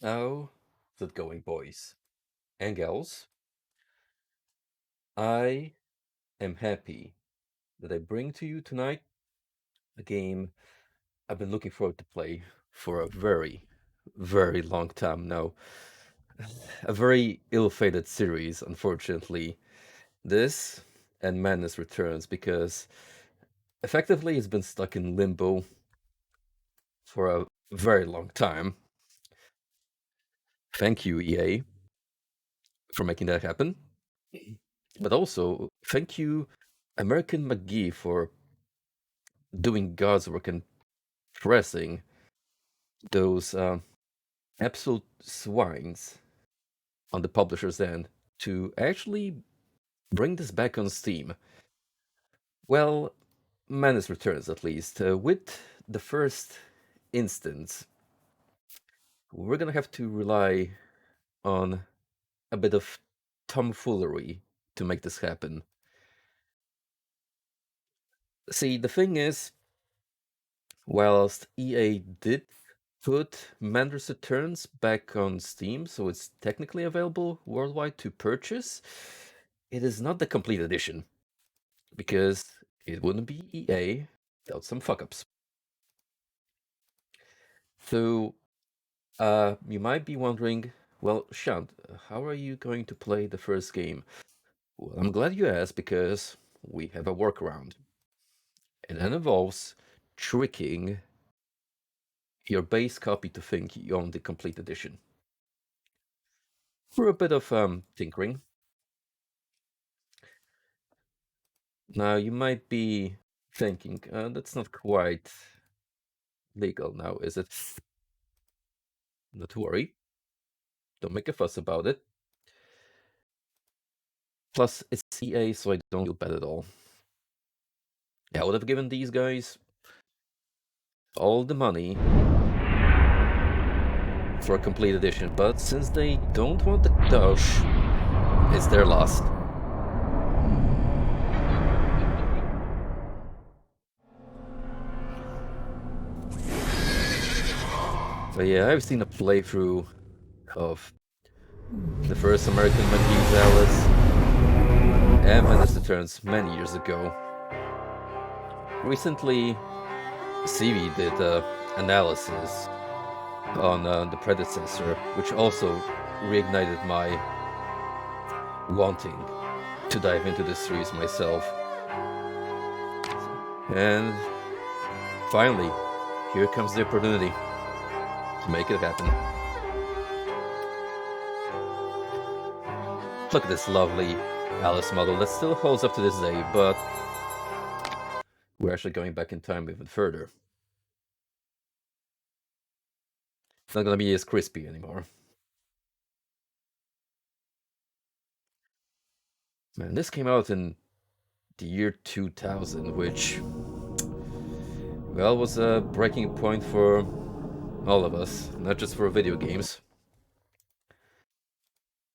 How's it going, boys and gals? I am happy that I bring to you tonight a game I've been looking forward to play for a very, very long time now. A very ill-fated series, unfortunately. This and Madness Returns because effectively it's been stuck in limbo for a very long time. Thank you, EA, for making that happen. But also, thank you, American McGee, for doing God's work and pressing those absolute swines on the publisher's end to actually bring this back on Steam. Well, Menace Returns at least. With the first instance, we're gonna have to rely on a bit of tomfoolery to make this happen. See, the thing is, whilst EA did put Mandarin Returns back on Steam, so it's technically available worldwide to purchase, it is not the complete edition, because it wouldn't be EA without some fuck-ups. So, you might be wondering, well, Shant, how are you going to play the first game? Well, I'm glad you asked, because we have a workaround. And that involves tricking your base copy to think you own the complete edition. For a bit of tinkering. Now, you might be thinking, that's not quite legal now, is it? Not to worry. Don't make a fuss about it. Plus, it's EA, so I don't feel bad at all. I would have given these guys all the money for a complete edition, but since they don't want the dosh, it's their loss. But yeah, I've seen a playthrough of the first American McGee's Alice and Menace Returns many years ago. Recently, CV did analysis on the predecessor, which also reignited my wanting to dive into this series myself. And finally, here comes the opportunity to make it happen. Look at this lovely Alice model that still holds up to this day, but we're actually going back in time even further. It's not gonna be as crispy anymore. Man, this came out in the year 2000, which, well, was a breaking point for all of us, not just for video games.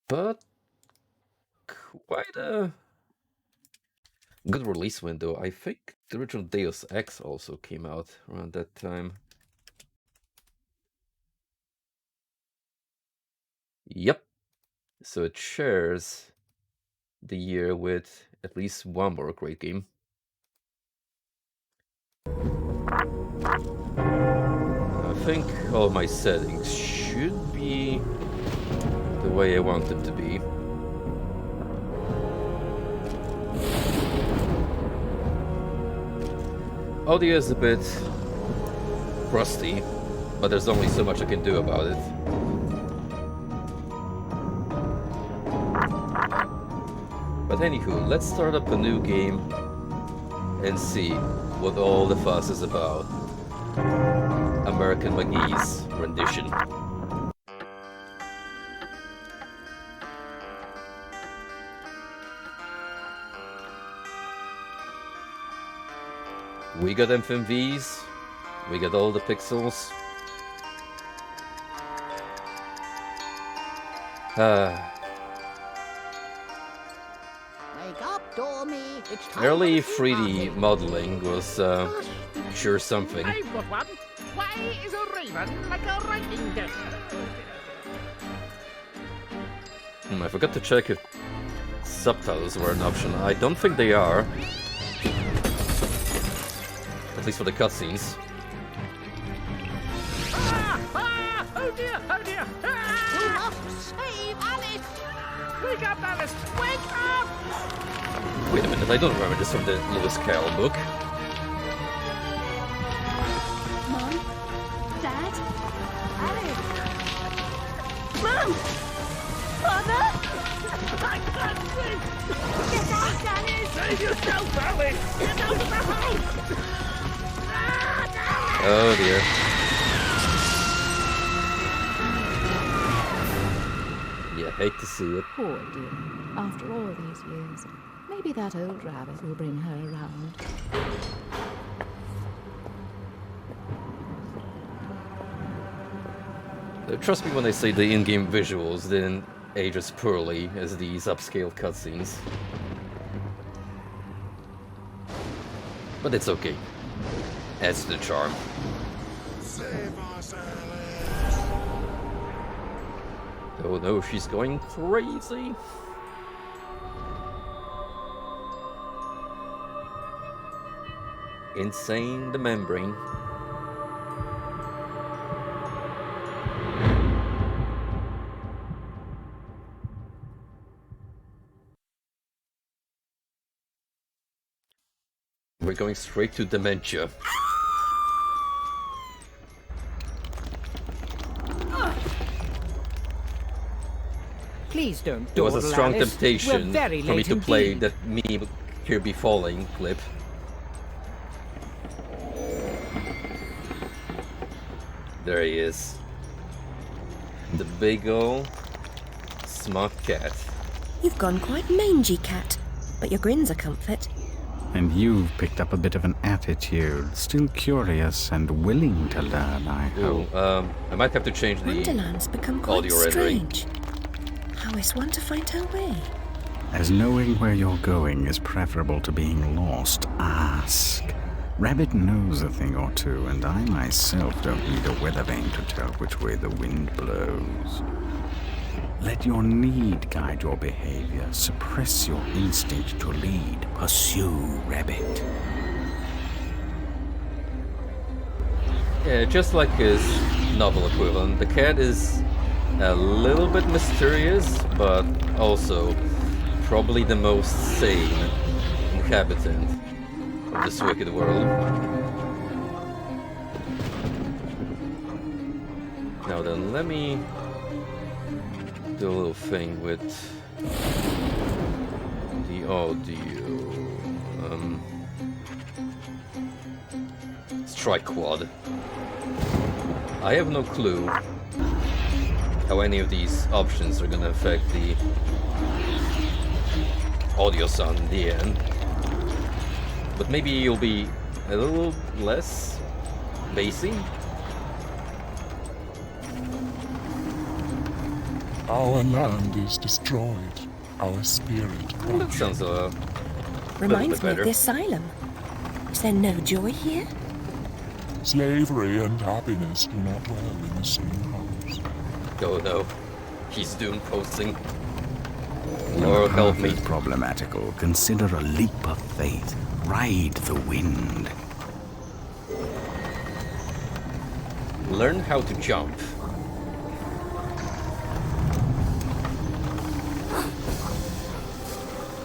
But quite a good release window. I think the original Deus Ex also came out around that time. Yep. So it shares the year with at least one more great game. I think all my settings should be the way I want them to be. Audio is a bit rusty, but there's only so much I can do about it. But anywho, let's start up a new game and see what all the fuss is about. American McGee's rendition. We got FMVs, we got all the pixels. Early 3D modeling was sure something. I've got one. Why is a raven like a writing desk? I forgot to check if subtitles were an option. I don't think they are. At least for the cutscenes. Oh dear, oh dear! We must save Alice! Wake up, Alice! Wake up! Wait a minute, I don't remember this from the Lewis Carroll book. Mom? Dad? Alice? Mom! Father? I can't see! Get out, Alice! Save yourself, Alice! Get out of the house! Oh dear. Yeah, hate to see it. Poor dear. After all these years, maybe that old rabbit will bring her around. Trust me when I say the in-game visuals didn't age as poorly as these upscale cutscenes. But it's okay. Adds to the charm. Save us, Oh no, she's going crazy. Insane the membrane. We're going straight to dementia. Please don't. There was a strong Alice. temptation We're very for me late to play indeed. that me Kirby falling clip. There he is. The big ol' smart cat. You've gone quite mangy, cat, but your grin's a comfort. And you've picked up a bit of an attitude. Still curious and willing to learn, I hope. I might have to change the Wonderland's become quite audio rendering. strange. How is one to find her way? As knowing where you're going is preferable to being lost, ask. Rabbit knows a thing or two, and I myself don't need a weather vane to tell which way the wind blows. Let your need guide your behavior. Suppress your instinct to lead. Pursue, Rabbit. Yeah, just like his novel equivalent, the cat is a little bit mysterious, but also probably the most sane inhabitant of this wicked world. Now then, let me do a little thing with the audio. Let's try quad. I have no clue how any of these options are gonna affect the audio sound in the end. But maybe you'll be a little less bassy. Our land is destroyed. Our spirit Well, that sounds a little Reminds bit me of better. the asylum. Is there no joy here? Slavery and happiness do not dwell in the same house. Oh no, he's doom posting. Lord help me. Is problematical. Consider a leap of faith. Ride the wind. Learn how to jump.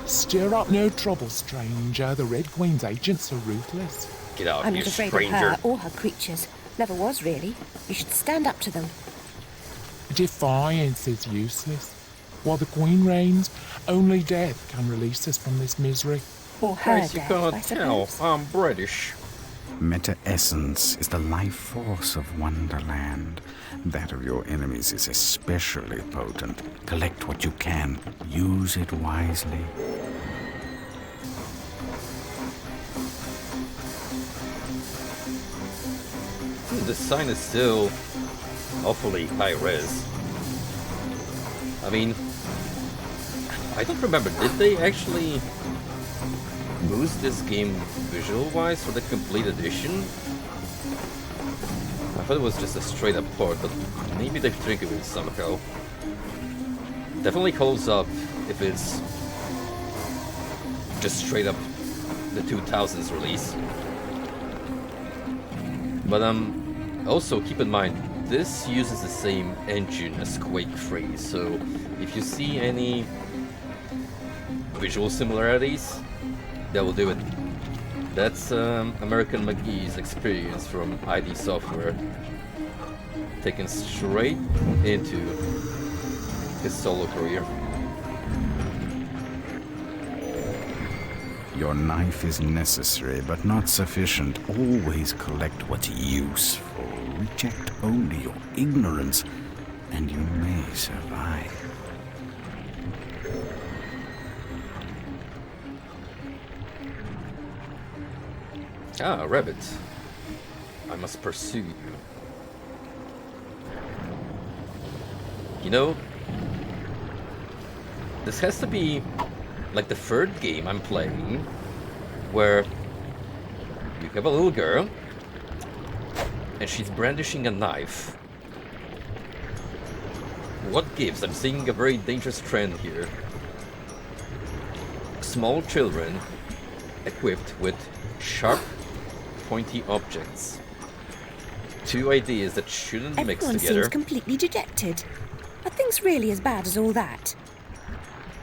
Stir up no trouble, stranger. The Red Queen's agents are ruthless. Get out, I'm you not afraid stranger. of her or her creatures. Never was, really. You should stand up to them. Defiance is useless. While the Queen reigns, only death can release us from this misery. Or her Guys, you death, I can't tell. suppose. I'm British. Meta-essence is the life force of Wonderland. That of your enemies is especially potent. Collect what you can. Use it wisely. The sign is still awfully high res. I mean, I don't remember. Did they actually boost this game visual-wise for the complete edition? I thought it was just a straight-up port, but maybe they've triggered it somehow. Definitely holds up if it's just straight up the 2000s release. But also keep in mind, this uses the same engine as Quake 3, so if you see any visual similarities, that will do it. That's American McGee's experience from ID Software, taken straight into his solo career. Your knife is necessary, but not sufficient. Always collect what's useful. Reject only your ignorance, and you may survive. Ah, rabbit. I must pursue you. You know, this has to be like the third game I'm playing where you have a little girl and she's brandishing a knife. What gives? I'm seeing a very dangerous trend here. Small children equipped with sharp, pointy objects. Two ideas that shouldn't mix Everyone together. seems completely dejected. Are things really as bad as all that?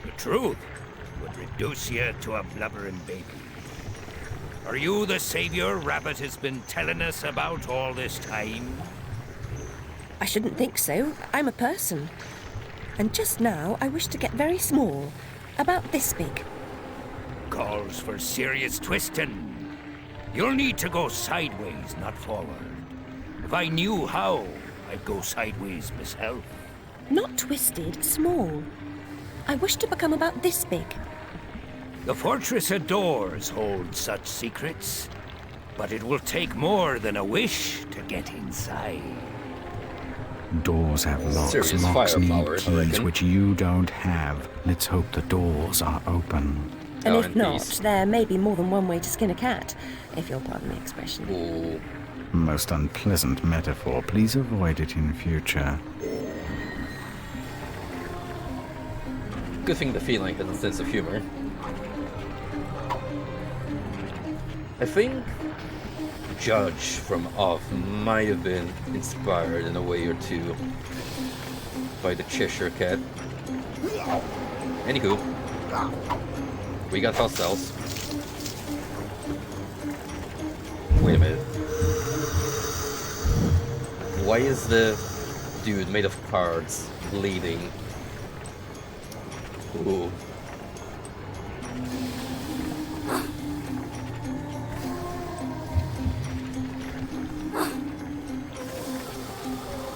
The truth would reduce you to a blubbering baby. Are you the savior Rabbit has been telling us about all this time? I shouldn't think so. I'm a person. And just now, I wish to get very small. About this big. Calls for serious twisting. You'll need to go sideways, not forward. If I knew how, I'd go sideways myself. Not twisted, small. I wish to become about this big. The Fortress of Doors holds such secrets, but it will take more than a wish to get inside. Doors have locks. Serious Locks need firepower, I keys reckon. which you don't have. Let's hope the doors are open. And Oh, if and not, peace. there may be more than one way to skin a cat, if you'll pardon the expression. Ooh. Most unpleasant metaphor. Please avoid it in future. Good thing the feline has a sense of humor. I think Judge from Off might have been inspired in a way or two by the Cheshire Cat. Anywho, we got hostiles. Wait a minute. Why is the dude made of cards bleeding? Ooh.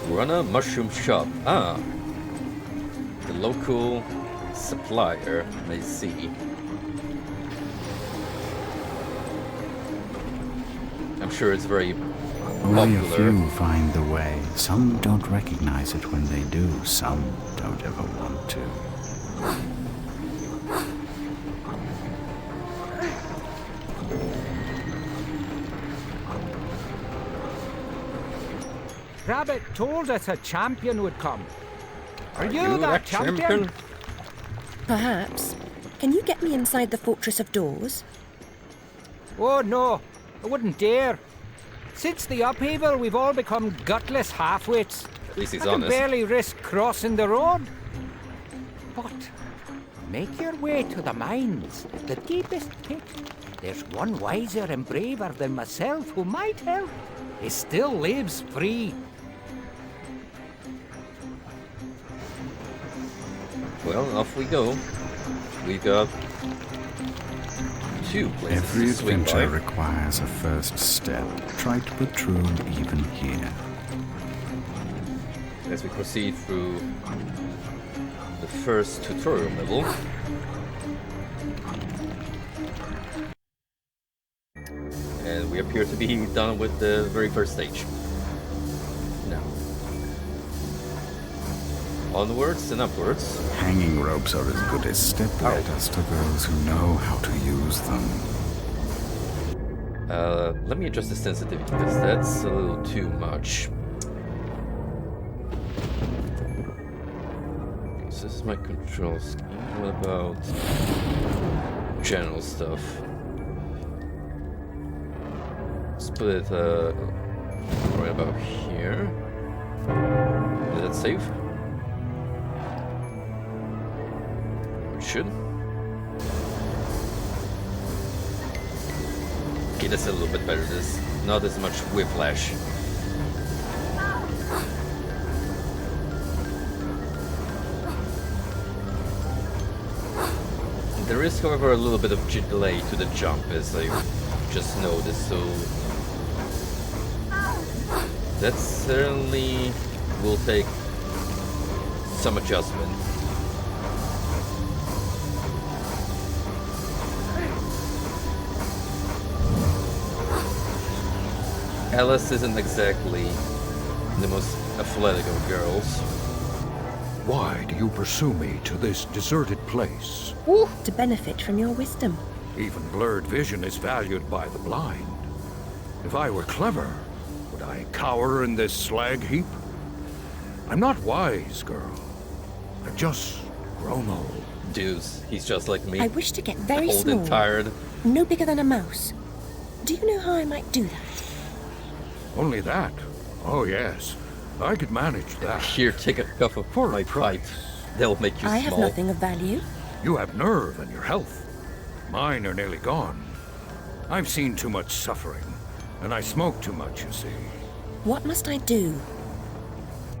Run a mushroom shop. Ah. The local supplier, I see. I'm sure it's very Only a popular. few find the way. Some don't recognize it when they do. Some don't ever want to. Rabbit told us a champion would come. Are you that champion? Perhaps. Can you get me inside the Fortress of Doors? Oh no, I wouldn't dare. Since the upheaval, we've all become gutless half-wits. At least he's I can honest. barely risk crossing the road. But make your way to the mines, the deepest pit. There's one wiser and braver than myself who might help. He still lives free. Well, off we go. We've got two places Every to swing by. adventure requires a first step. Try to be true even here. As we proceed through the first tutorial level. And we appear to be done with the very first stage. Now, onwards and upwards. Hanging ropes are as good as stepladders to those who know how to use them. Let me adjust the sensitivity because that's a little too much. this is my control scheme. What about general stuff? Let's put it right about here. Is that safe? It should. Okay, that's a little bit better. There's not as much whiplash. There is, however, a little bit of delay to the jump, as I just noticed, so that certainly will take some adjustment. Alice isn't exactly the most athletic of girls. Why do you pursue me to this deserted place? To benefit from your wisdom. Even blurred vision is valued by the blind. If I were clever, would I cower in this slag heap? I'm not wise, girl. I've just grown old. Deuce, he's just like me. I wish to get very old small. and tired. No bigger than a mouse. Do you know how I might do that? Only that? Oh, yes. I could manage that. Here, take a cup of my pipe. They'll make you small. I have nothing of value. You have nerve and your health. Mine are nearly gone. I've seen too much suffering, and I smoke too much, you see. What must I do?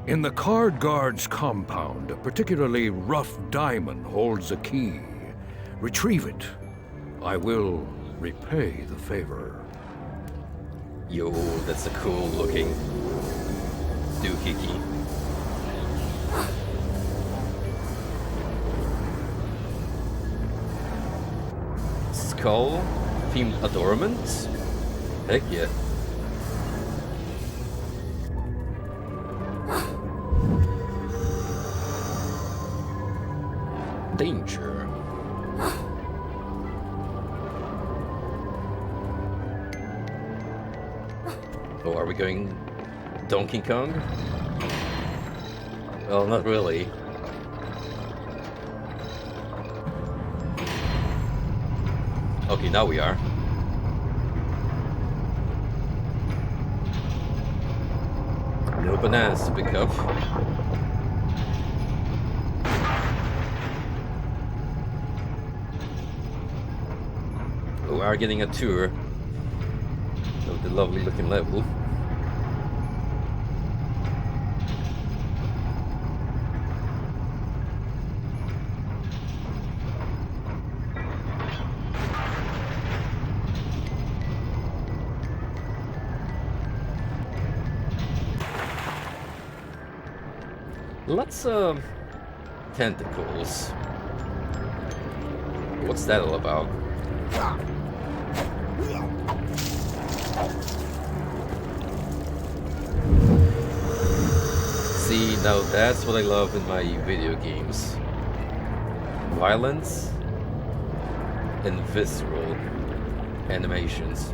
In the Card Guard's compound, a particularly rough diamond holds a key. Retrieve it. I will repay the favor. Yo, that's a cool looking doohickey. Skull themed adornments? Heck yeah. Danger. Oh, are we going Donkey Kong? Well, not really. Okay, now we are. No bananas to pick up. We are getting a tour of the lovely looking level. Lots of tentacles. What's that all about? See, now that's what I love in my video games. Violence and visceral animations.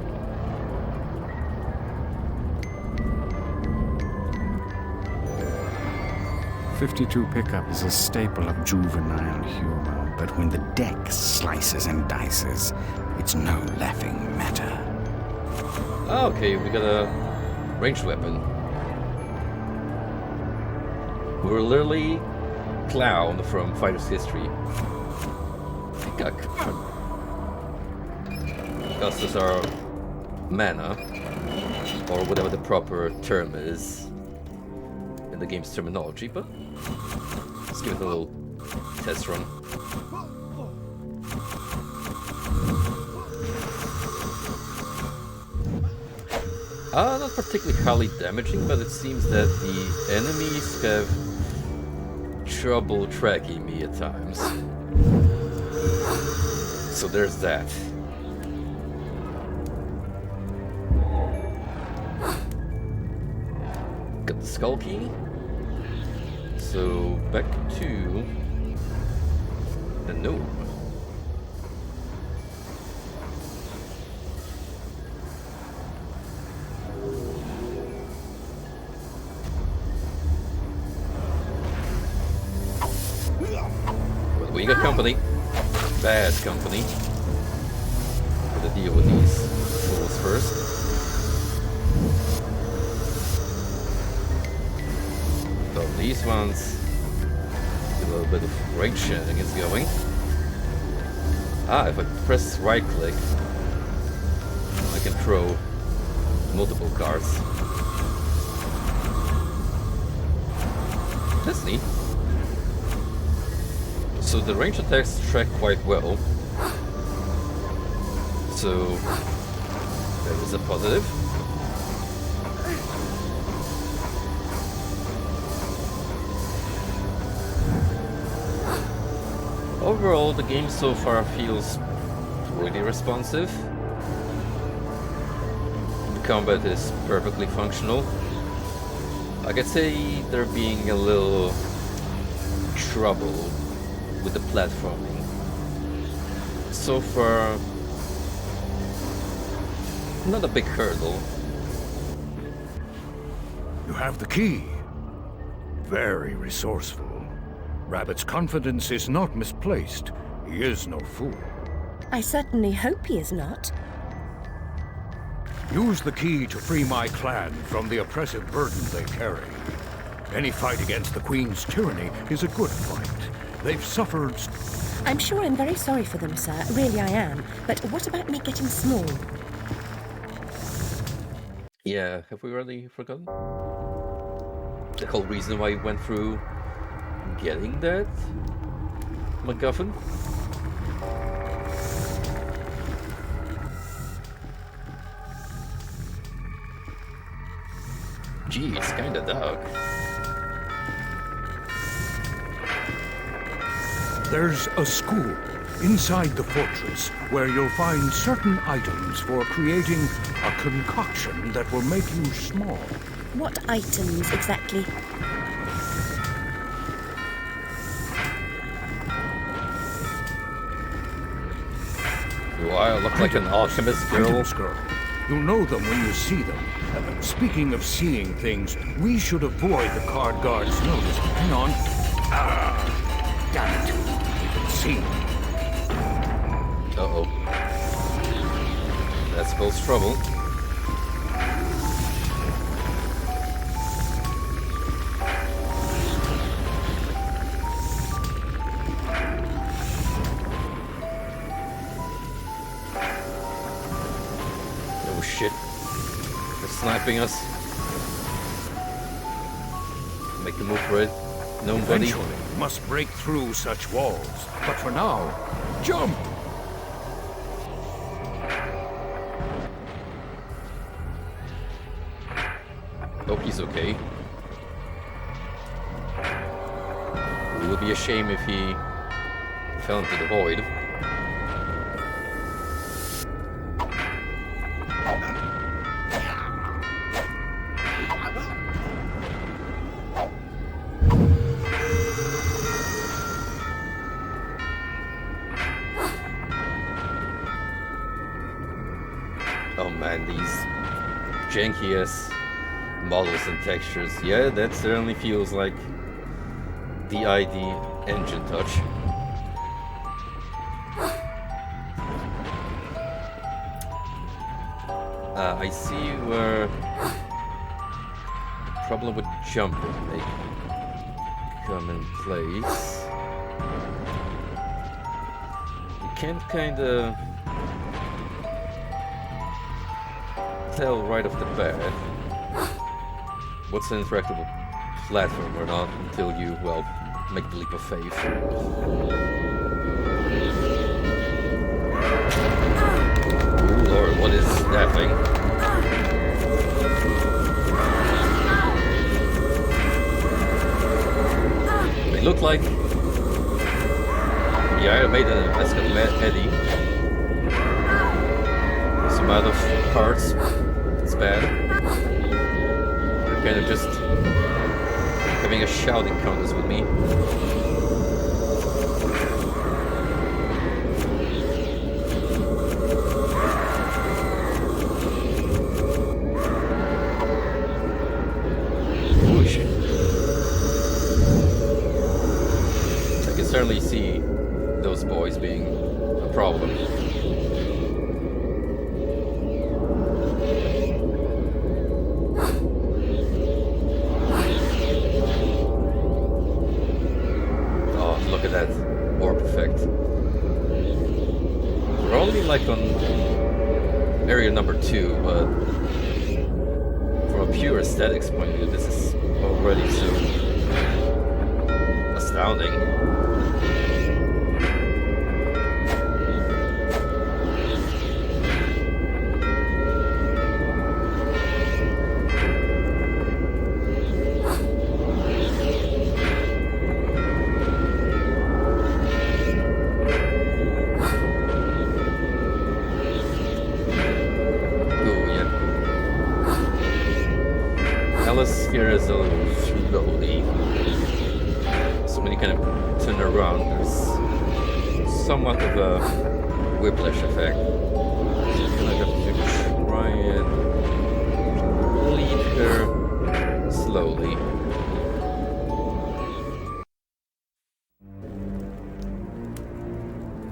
.52 pickup is a staple of juvenile humor, but when the deck slices and dices, it's no laughing matter. Okay, we got a ranged weapon. We're literally Clown from Fighter's History. Pickup costs us our mana, or whatever the proper term is in the game's terminology, but let's give it a little test run. Not particularly highly damaging, but it seems that the enemies have trouble tracking me at times. So there's that. Got the skull key. So back to the gnome. We got company. Bad company. Gotta deal with these fools first. So these ones, a little bit of range shenanigans going. Ah, if I press right click, I can throw multiple cards. That's neat. So the range attacks track quite well. So that is a positive. Overall, the game so far feels really responsive. The combat is perfectly functional. I could say there being a little trouble with the platforming. So far, not a big hurdle. You have the key. Very resourceful. Rabbit's confidence is not misplaced. He is no fool. I certainly hope he is not. Use the key to free my clan from the oppressive burden they carry. Any fight against the Queen's tyranny is a good fight. They've suffered... I'm sure I'm very sorry for them, sir. Really I am. But what about me getting small? Yeah, have we already forgotten? The whole reason why we went through getting that MacGuffin? Gee, it's kinda dark. There's a school inside the fortress where you'll find certain items for creating a concoction that will make you small. What items exactly? Do I look like an alchemist girl? Items, girl. You'll know them when you see them. Speaking of seeing things, we should avoid the card guard's notice. Hang on. Ah, damn it. You can see. Uh-oh. That spells trouble. Oh shit. They're sniping us. Make a move for it. Nobody. Eventually, must break through such walls. But for now, jump! Hope he's okay. It would be a shame if he fell into the void. Oh man, these janky-ass models and textures. Yeah, that certainly feels like the ID engine touch. I see where the problem with jumping may come in place. You can't kinda tell right off the bat what's an interactable platform or not until you, well, make the leap of faith. Ooh, Lord, what is that thing? They look like... Yeah, I made an escalate eddy. Some out of parts. It's bad. They're kind of just having a shouting contest with me. Ooh, shit. I can certainly see those boys being a problem. Oh, look at that warp effect. We're only like on area number 2, but from a pure aesthetics point of view, this is already so astounding. Here is a little slowly. So when you kind of turn around, there's somewhat of a whiplash effect. So you're gonna have to try and lead her slowly.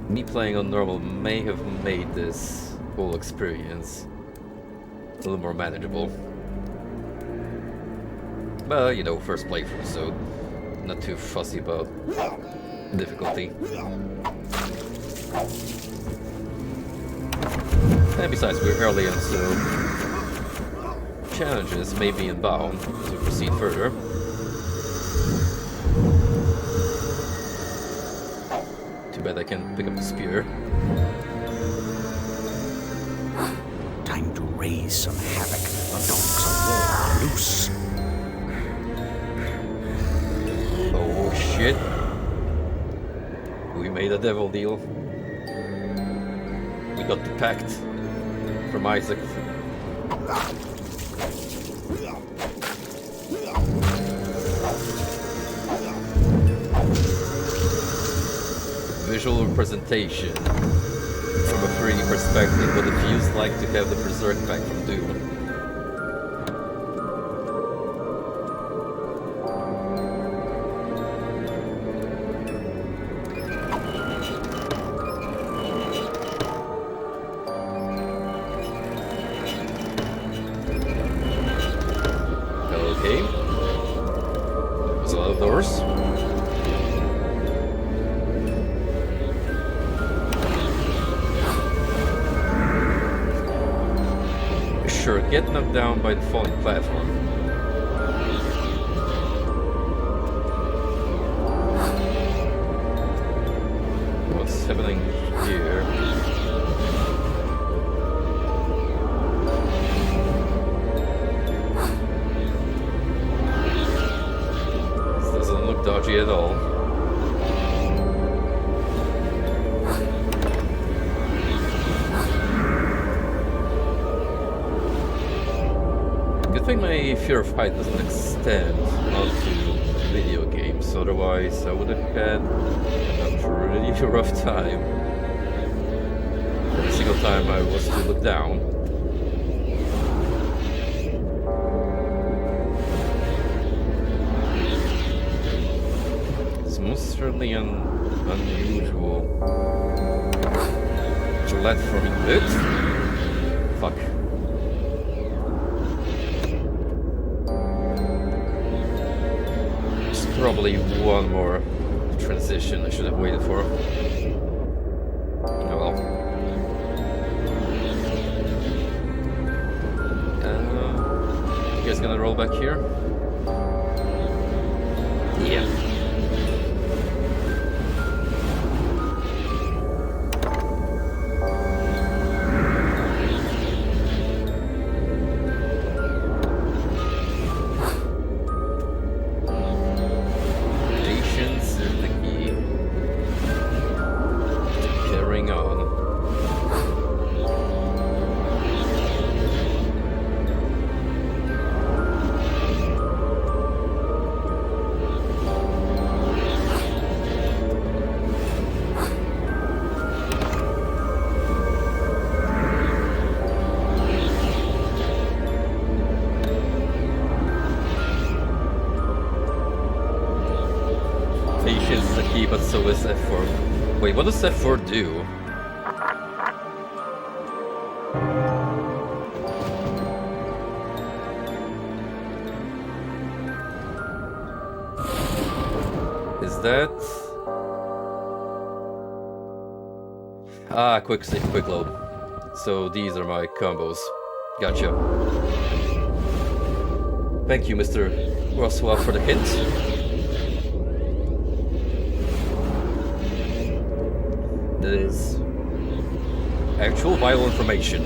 Me playing on normal may have made this whole experience a little more manageable. But, you know, first playthrough, so not too fussy about difficulty. And besides, we're early on, so challenges may be inbound as we proceed further. Too bad I can't pick up the spear. Time to raise some havoc. The dogs of war are loose. Oh shit. We made a devil deal. We got the pact from Isaac. Visual representation from a 3D perspective, what it feels like to have the Berserk pack from Doom. Okay. There's a lot of doors. Sure, get knocked down by the falling platform. What's happening here? This doesn't look dodgy at all. I think my fear of height doesn't extend onto video games, otherwise I would have had a really rough time every single time I was to look down. It's most certainly an unusual platforming bit. Fuck. Probably one more transition I should have waited for. Oh well. You guys gonna roll back here? Yeah. Wait, what does F4 do? Is that... Ah, quick save, quick load. So these are my combos. Gotcha. Thank you, Mr. Roswell, for the hint. That is actual vital information.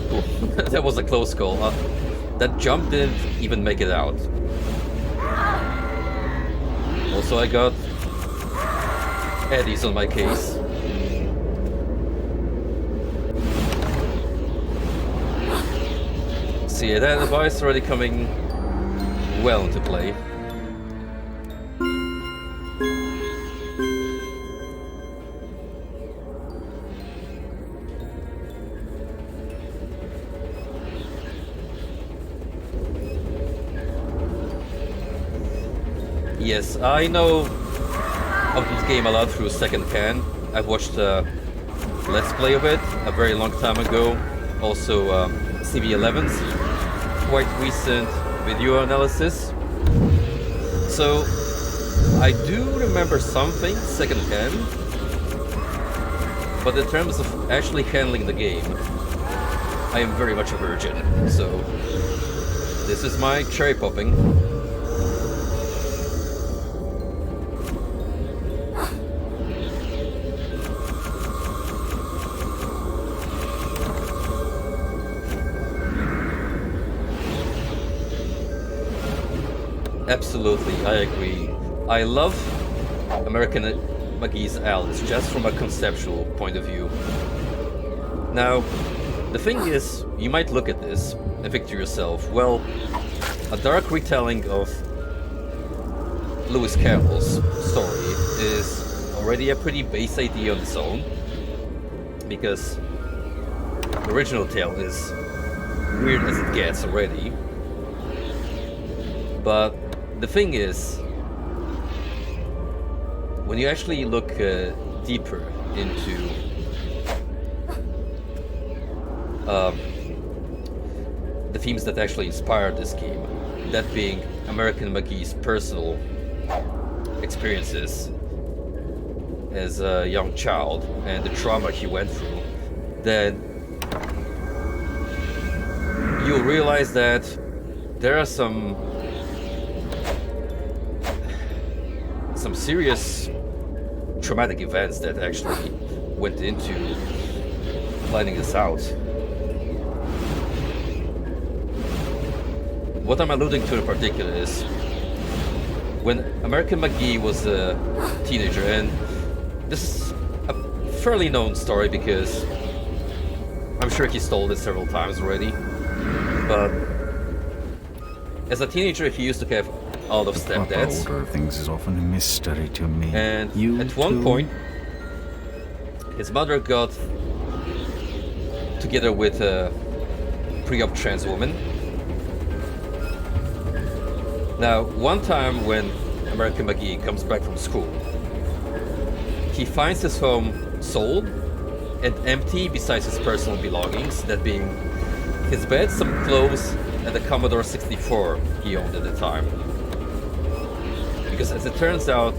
Cool. That was a close call. That jump didn't even make it out. Also, I got Eddies on my case. See, that device already coming well into play. Yes, I know of this game a lot through secondhand. I've watched a Let's Play of it a very long time ago. Also, CV11's quite recent video analysis. So, I do remember some things secondhand, but in terms of actually handling the game, I am very much a virgin. So, this is my cherry popping. Absolutely, I agree. I love American McGee's Alice, just from a conceptual point of view. Now, the thing is, you might look at this and think to yourself, well, a dark retelling of Lewis Carroll's story is already a pretty base idea on its own, because the original tale is weird as it gets already. But the thing is, when you actually look deeper into the themes that actually inspired this game, that being American McGee's personal experiences as a young child and the trauma he went through, then you'll realize that there are some serious traumatic events that actually went into planning this out. What I'm alluding to in particular is when American McGee was a teenager, and this is a fairly known story because I'm sure he's told it several times already, but as a teenager he used to have a lot of stepdads. Older things is often a mystery to me. And you at one too? point, his mother got together with a pre-op trans woman. Now, one time when American McGee comes back from school, he finds his home sold and empty besides his personal belongings, that being his bed, some clothes, and the Commodore 64 he owned at the time. Because as it turns out,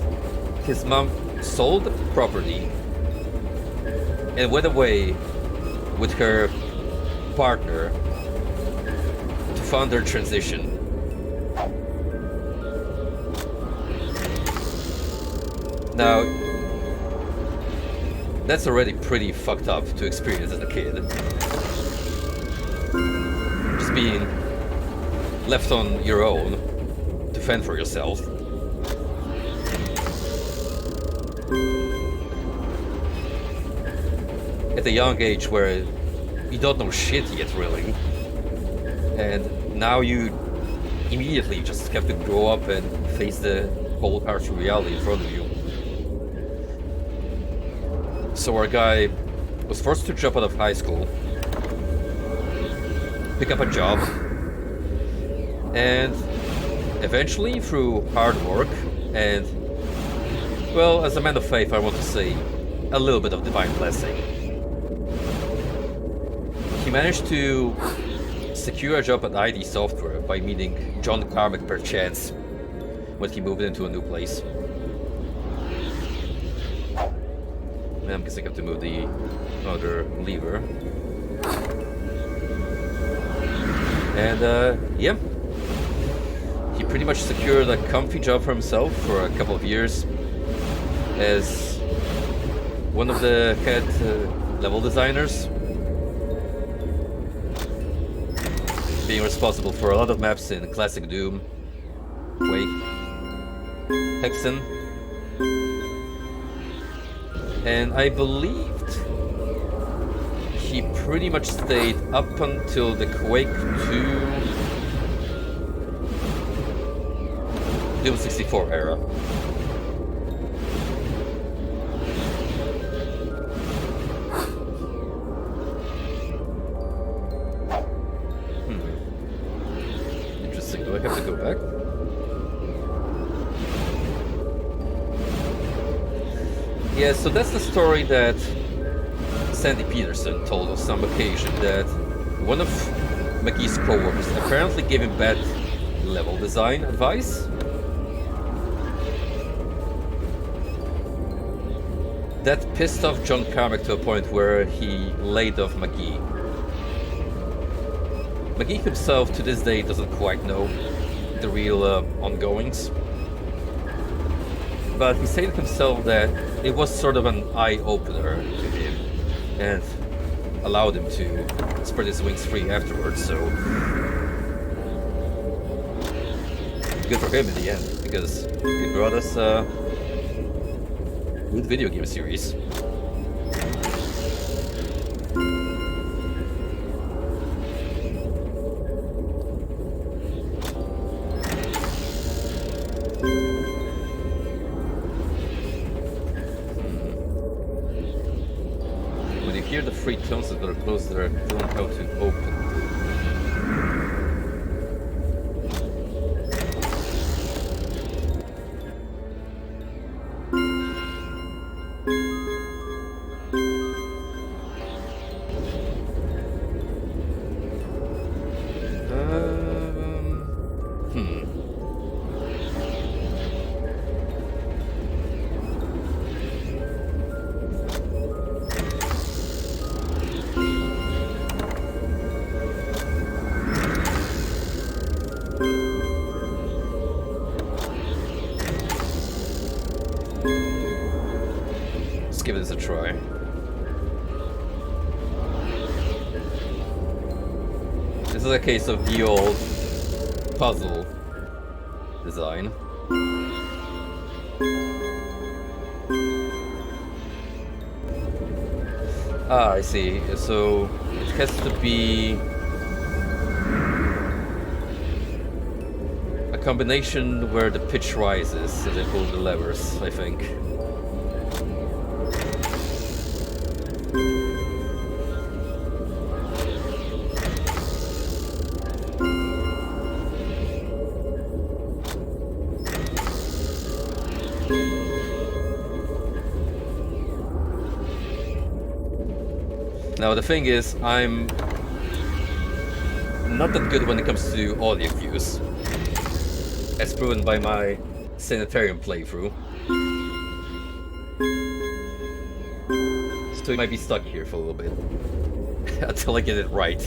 his mom sold the property and went away with her partner to fund their transition. Now, that's already pretty fucked up to experience as a kid. Just being left on your own to fend for yourself. At a young age where you don't know shit yet, really. And now you immediately just have to grow up and face the cold, harsh reality in front of you. So our guy was forced to drop out of high school, pick up a job, And eventually, through hard work and, well, as a man of faith, I want to say, a little bit of divine blessing, he managed to secure a job at ID Software by meeting John Carmack per chance when he moved into a new place. And I'm guessing I have to move the other lever. And yeah, he pretty much secured a comfy job for himself for a couple of years as one of the head level designers, being responsible for a lot of maps in Classic Doom, Quake, Hexen, and I believed he pretty much stayed up until the Quake 2 Doom 64 era. Interesting, do I have to go back? Yeah, so that's the story that Sandy Peterson told on some occasion, that one of McGee's co-workers apparently gave him bad level design advice. That pissed off John Carmack to a point where he laid off McGee. McGee himself to this day doesn't quite know the real ongoings, but he said himself that it was sort of an eye-opener to him and allowed him to spread his wings free afterwards, so good for him in the end, because it brought us a good video game series. When you hear the three tones that are close, that are known how to open. Let's give this a try. This is a case of the old puzzle design. Ah, I see. So it has to be a combination where the pitch rises as I pull the levers, I think. Now the thing is, I'm not that good when it comes to audio cues, as proven by my Sanitarium playthrough. So I might be stuck here for a little bit, until I get it right.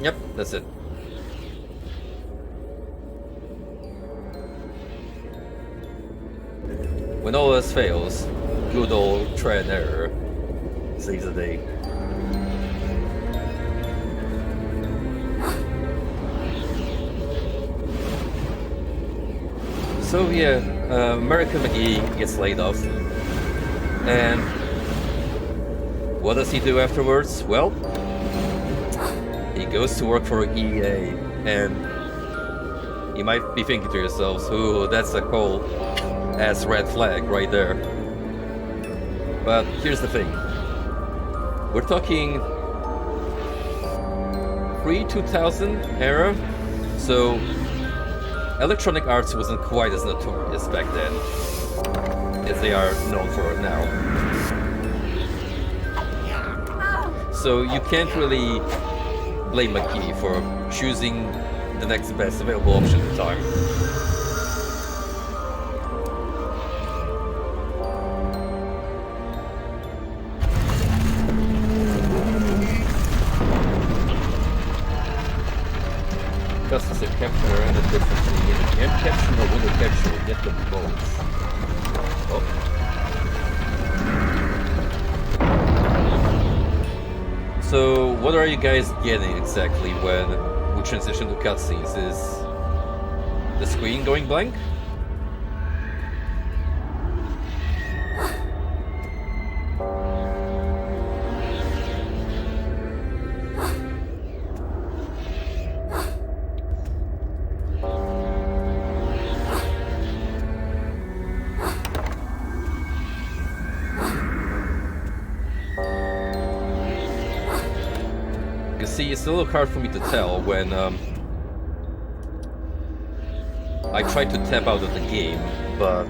Yep, that's it. When all else fails, good old try and error saves the day. So yeah, American McGee gets laid off, and What does he do afterwards? Well, he goes to work for EA, and you might be thinking to yourselves, ooh, that's a cold ass red flag right there. But here's the thing. We're talking pre-2000 era, so Electronic Arts wasn't quite as notorious back then as they are known for now. So you can't really blame McGee for choosing the next best available option at the time. Custom capture and a difference in game capture or window capture, get them both. Oh. So, what are you guys getting exactly when we transition to cutscenes? Is the screen going blank? See, it's a little hard for me to tell when I try to tap out of the game, but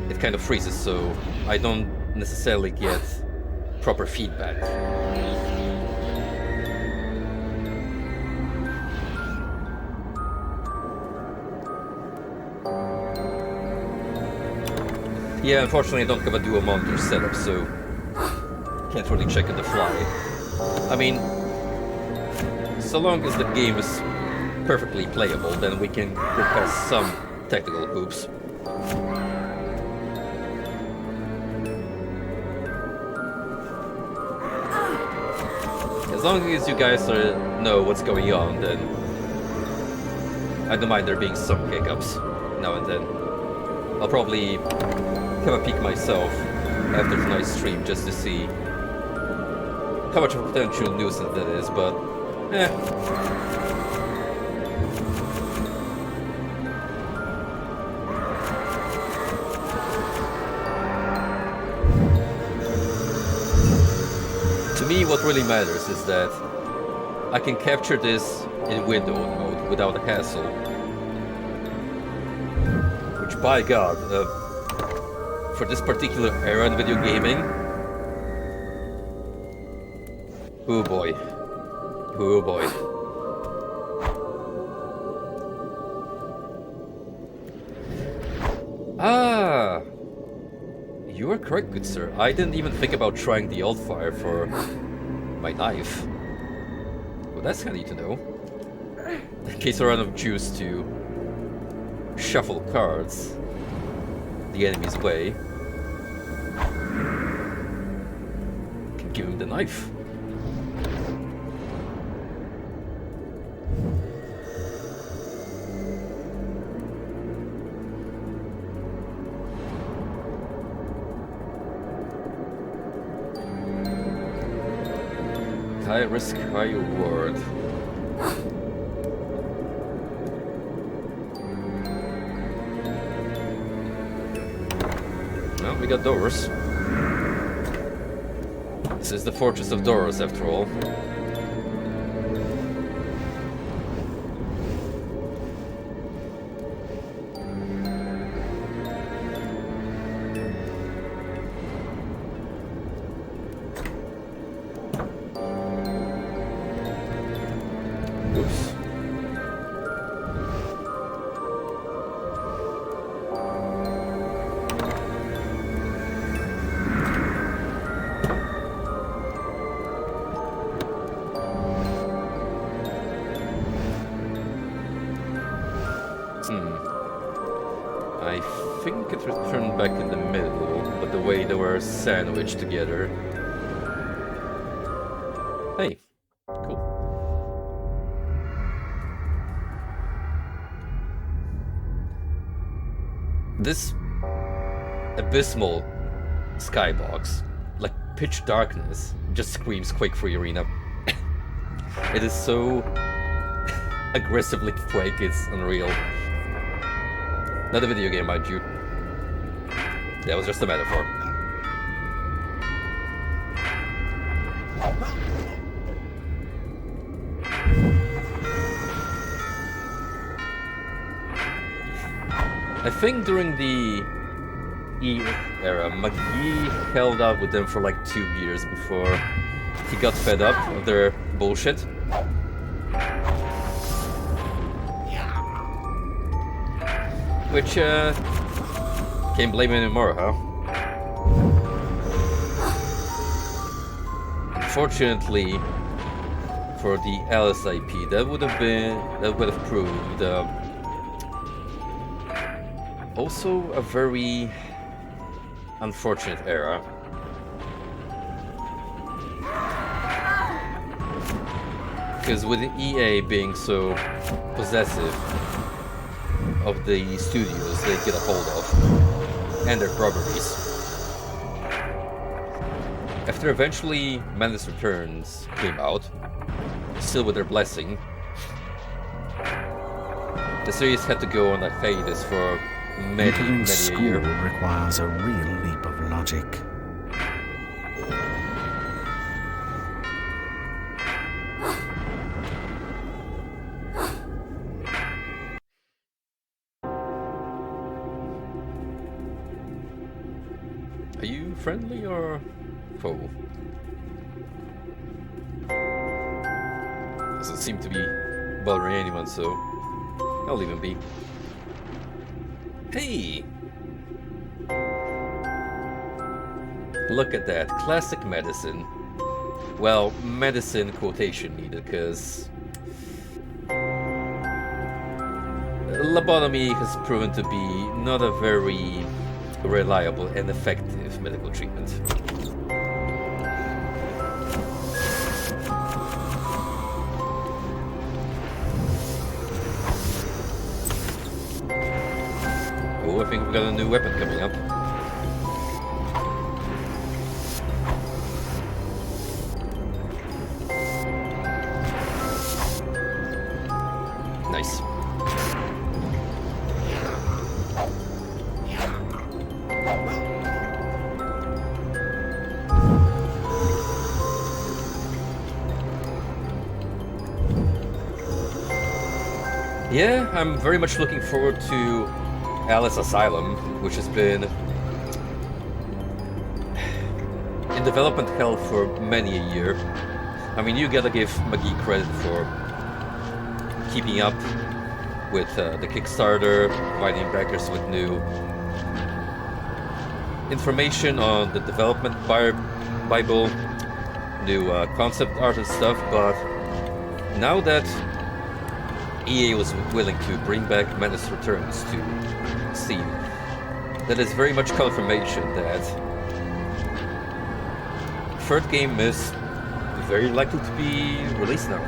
it kind of freezes, so I don't necessarily get proper feedback. Yeah, unfortunately I don't have a dual monitor setup, so can't really check on the fly. I mean, so long as the game is perfectly playable, then we can go past some technical hoops. As long as you guys know what's going on, then I don't mind there being some hiccups now and then. I'll probably have a peek myself after tonight's stream just to see how much of a potential nuisance that is, but to me, what really matters is that I can capture this in window mode without a hassle. Which, by God, for this particular era in video gaming, oh boy. Oh boy. Ah! You are correct, good sir. I didn't even think about trying the alt fire for my knife. Well, that's handy to know. In case I run out of juice to shuffle cards the enemy's way, I can give him the knife. High risk, high reward. Well, we got doors. This is the Fortress of Doors, after all. I think it returned back in the middle, but the way they were sandwiched together. Hey, cool. This abysmal skybox, like, pitch darkness just screams Quake 3 Arena. It is so aggressively Quake, it's unreal. Not a video game, mind you. That was just a metaphor. I think during the E era, McGee held out with them for like 2 years before he got fed up of their bullshit. Which, can't blame him anymore, huh? Unfortunately, for the Alice IP, that would have proved also a very unfortunate era. Because with EA being so possessive of the studios they get a hold of and their properties, after eventually Menace Returns came out, still with their blessing, the series had to go on a hiatus for many a year. Requires a real leap of logic. Are you friendly or foe? Doesn't seem to be bothering anyone, so I'll leave him be. Hey! Look at that, classic medicine. Well, medicine quotation needed, because lobotomy has proven to be not a very reliable and effective medical treatment. Oh, I think we've got a new weapon coming up. Nice. Yeah, I'm very much looking forward to Alice Asylum, which has been in development hell for many a year. I mean, you gotta give McGee credit for keeping up with the Kickstarter, providing backers with new information on the development Bible, new concept art and stuff, but now that EA was willing to bring back Menace Returns to Steam, that is very much confirmation that third game is very likely to be released now.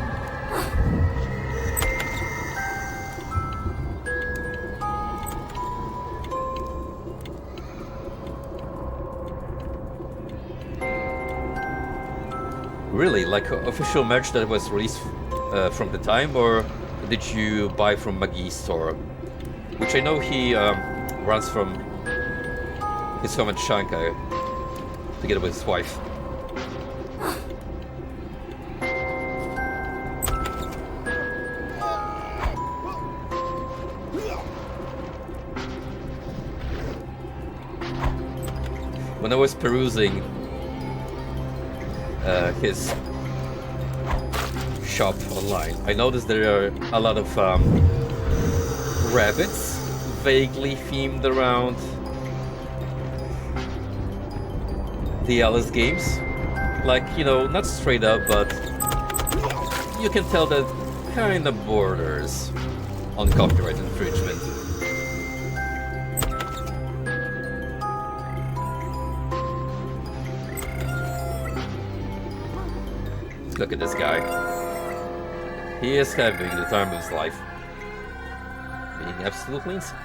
Really, like official merch that was released from the time, or did you buy from McGee's store? Which I know he runs from his home in Shanghai together with his wife. When I was perusing his shop online, I noticed there are a lot of rabbits vaguely themed around the Alice games. Like, you know, not straight up, but you can tell that kind of borders on copyright infringement. Look at this guy. He is having the time of his life. Being absolutely insane.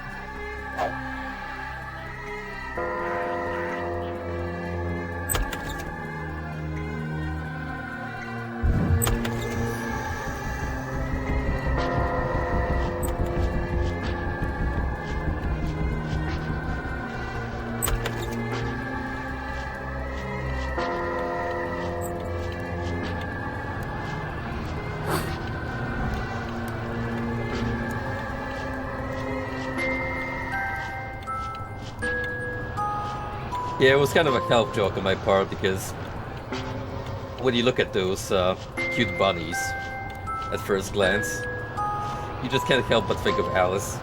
Yeah, it was kind of a help joke on my part because when you look at those cute bunnies at first glance, you just can't help but think of Alice.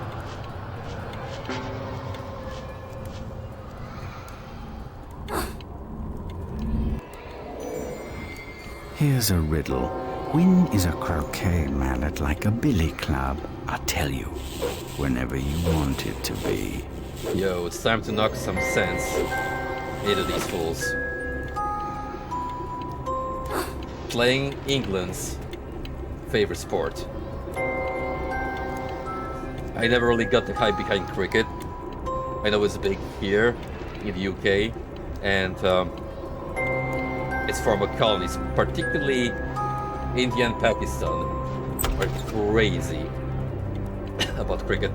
Here's a riddle. When is a croquet mallet like a billy club? I'll tell you, whenever you want it to be. Yo, it's time to knock some sense into these fools. Playing England's favorite sport. I never really got the hype behind cricket. I know it's big here in the UK, and its former colonies, particularly India and Pakistan, are crazy about cricket.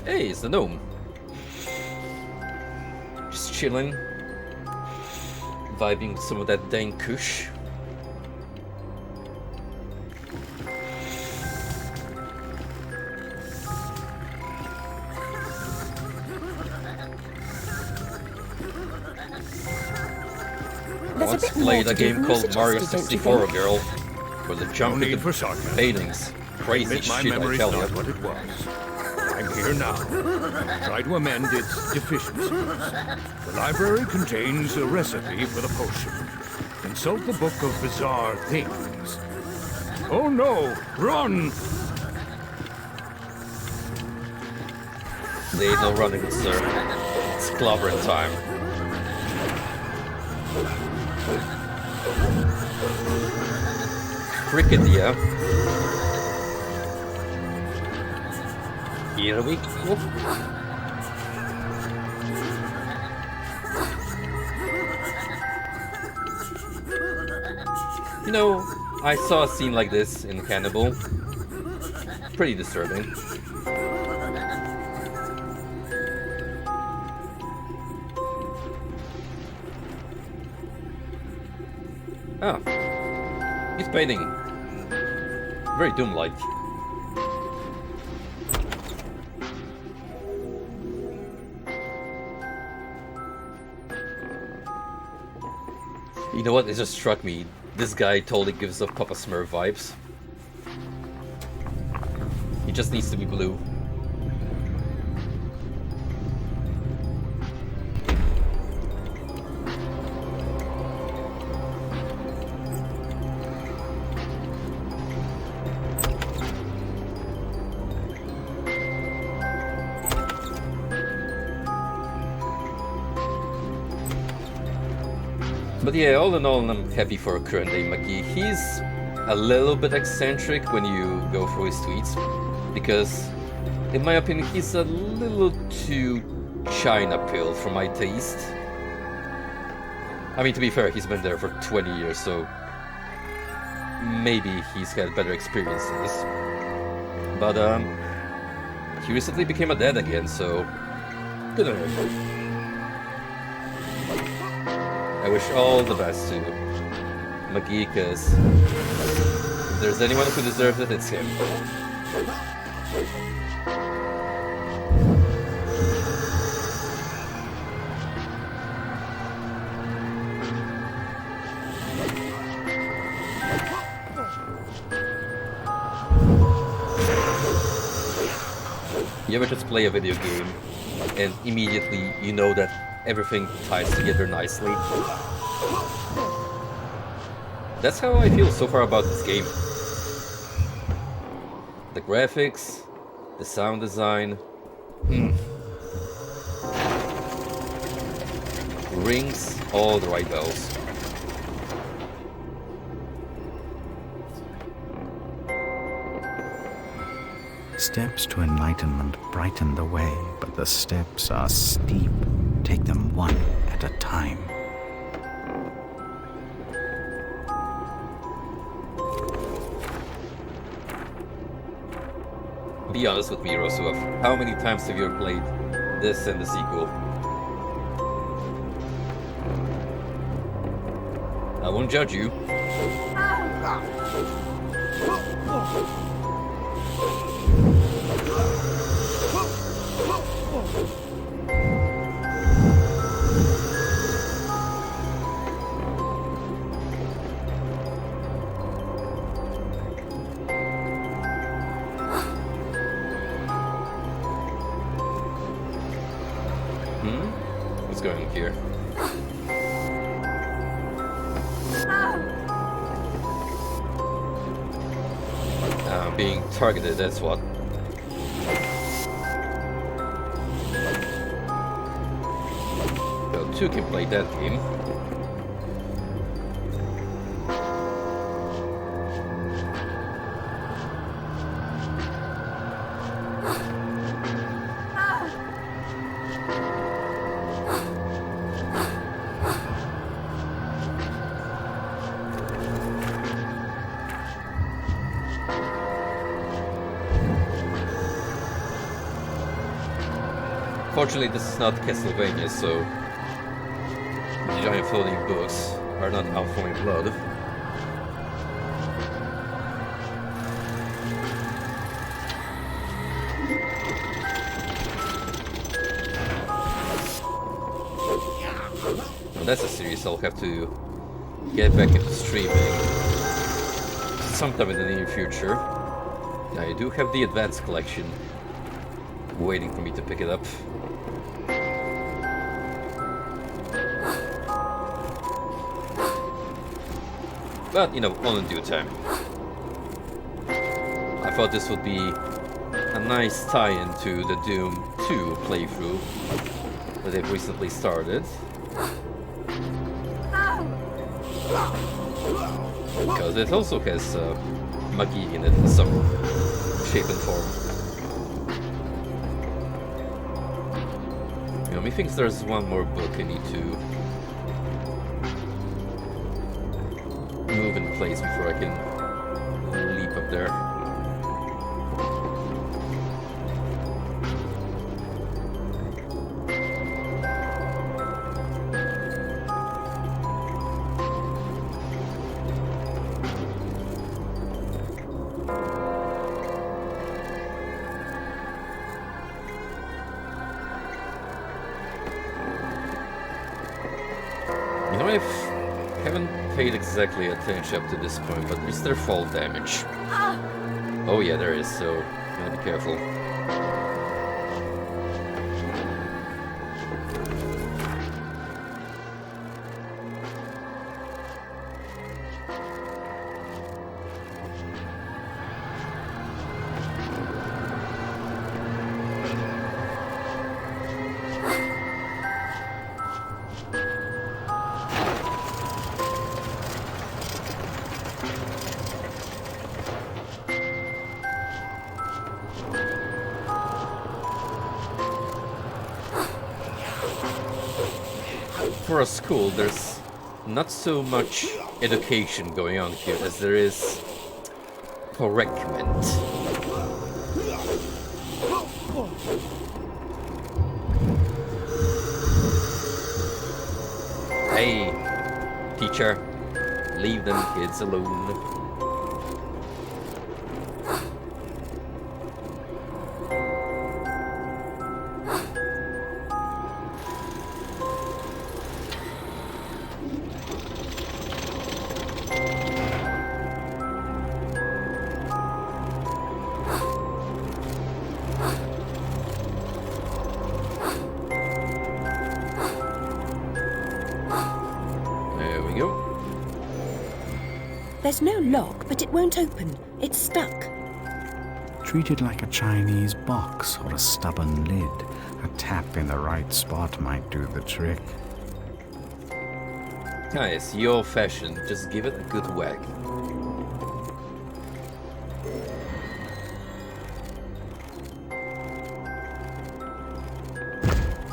Hey, it's the gnome. Just chilling, vibing with some of that dang kush. There's a Once bit more played to a do game than you called Mario suggested, don't you 64, think? girl, where the jump need into for sarcasm. paintings. Crazy Admit my shit, I memory's tell not you. what it was. I'm here now. Try to amend its deficiencies. The library contains a recipe for the potion. Consult the book of bizarre things. Oh no! Run! There ain't no running, good sir. It's clobbering time. Cricket, yeah. Here we go. You know, I saw a scene like this in Cannibal. Pretty disturbing. Ah, he's painting. Very Doom-like. You know what? It just struck me. This guy totally gives off Papa Smurf vibes. He just needs to be blue. But yeah, all in all, I'm happy for current day McGee. He's a little bit eccentric when you go through his tweets, because, in my opinion, he's a little too China pill for my taste. I mean, to be fair, he's been there for 20 years, so maybe he's had better experience in this. But he recently became a dad again, so good on him. I wish all the best to McGee, because if there's anyone who deserves it, it's him. You ever just play a video game and immediately you know that everything ties together nicely? That's how I feel so far about this game. The graphics, the sound design, rings all the right bells. Steps to enlightenment brighten the way, but the steps are steep. Take them one at a time. Be honest with me, Rosuov. How many times have you played this and the sequel? I won't judge you. What's going on here? Being targeted, that's what. Well, two can play that game. Fortunately, this is not Castlevania, so the giant floating books are not out for my blood. Well, that's a series I'll have to get back into streaming sometime in the near future. I do have the Advanced Collection waiting for me to pick it up. But, you know, all in due time. I thought this would be a nice tie-in to the Doom 2 playthrough that they've recently started. Because it also has McGee in it in some shape and form. You know, methinks there's one more book I need to move in place before I can leap up there. You know, I haven't paid exactly attention up to this point, but is there fall damage? Oh yeah, there is, so you gotta be careful. For a school, there's not so much education going on here as there is correctment. Hey, teacher, leave them kids alone. There's no lock, but it won't open. It's stuck. Treat it like a Chinese box or a stubborn lid. A tap in the right spot might do the trick. Nice, you old-fashioned. Just give it a good whack.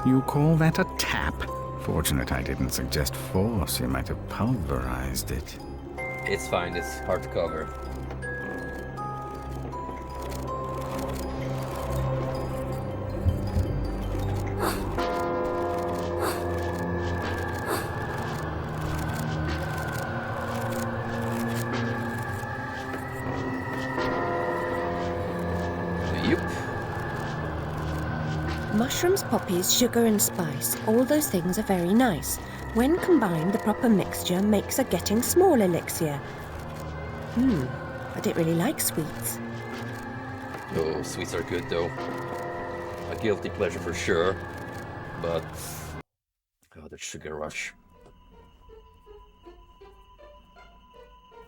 You call that a tap? Fortunate I didn't suggest force. You might have pulverized it. It's fine, it's hard to cover. Mushrooms, poppies, sugar and spice, all those things are very nice. When combined, the proper mixture makes a getting small elixir. I don't really like sweets. Oh, sweets are good though. A guilty pleasure for sure. But... oh, the sugar rush.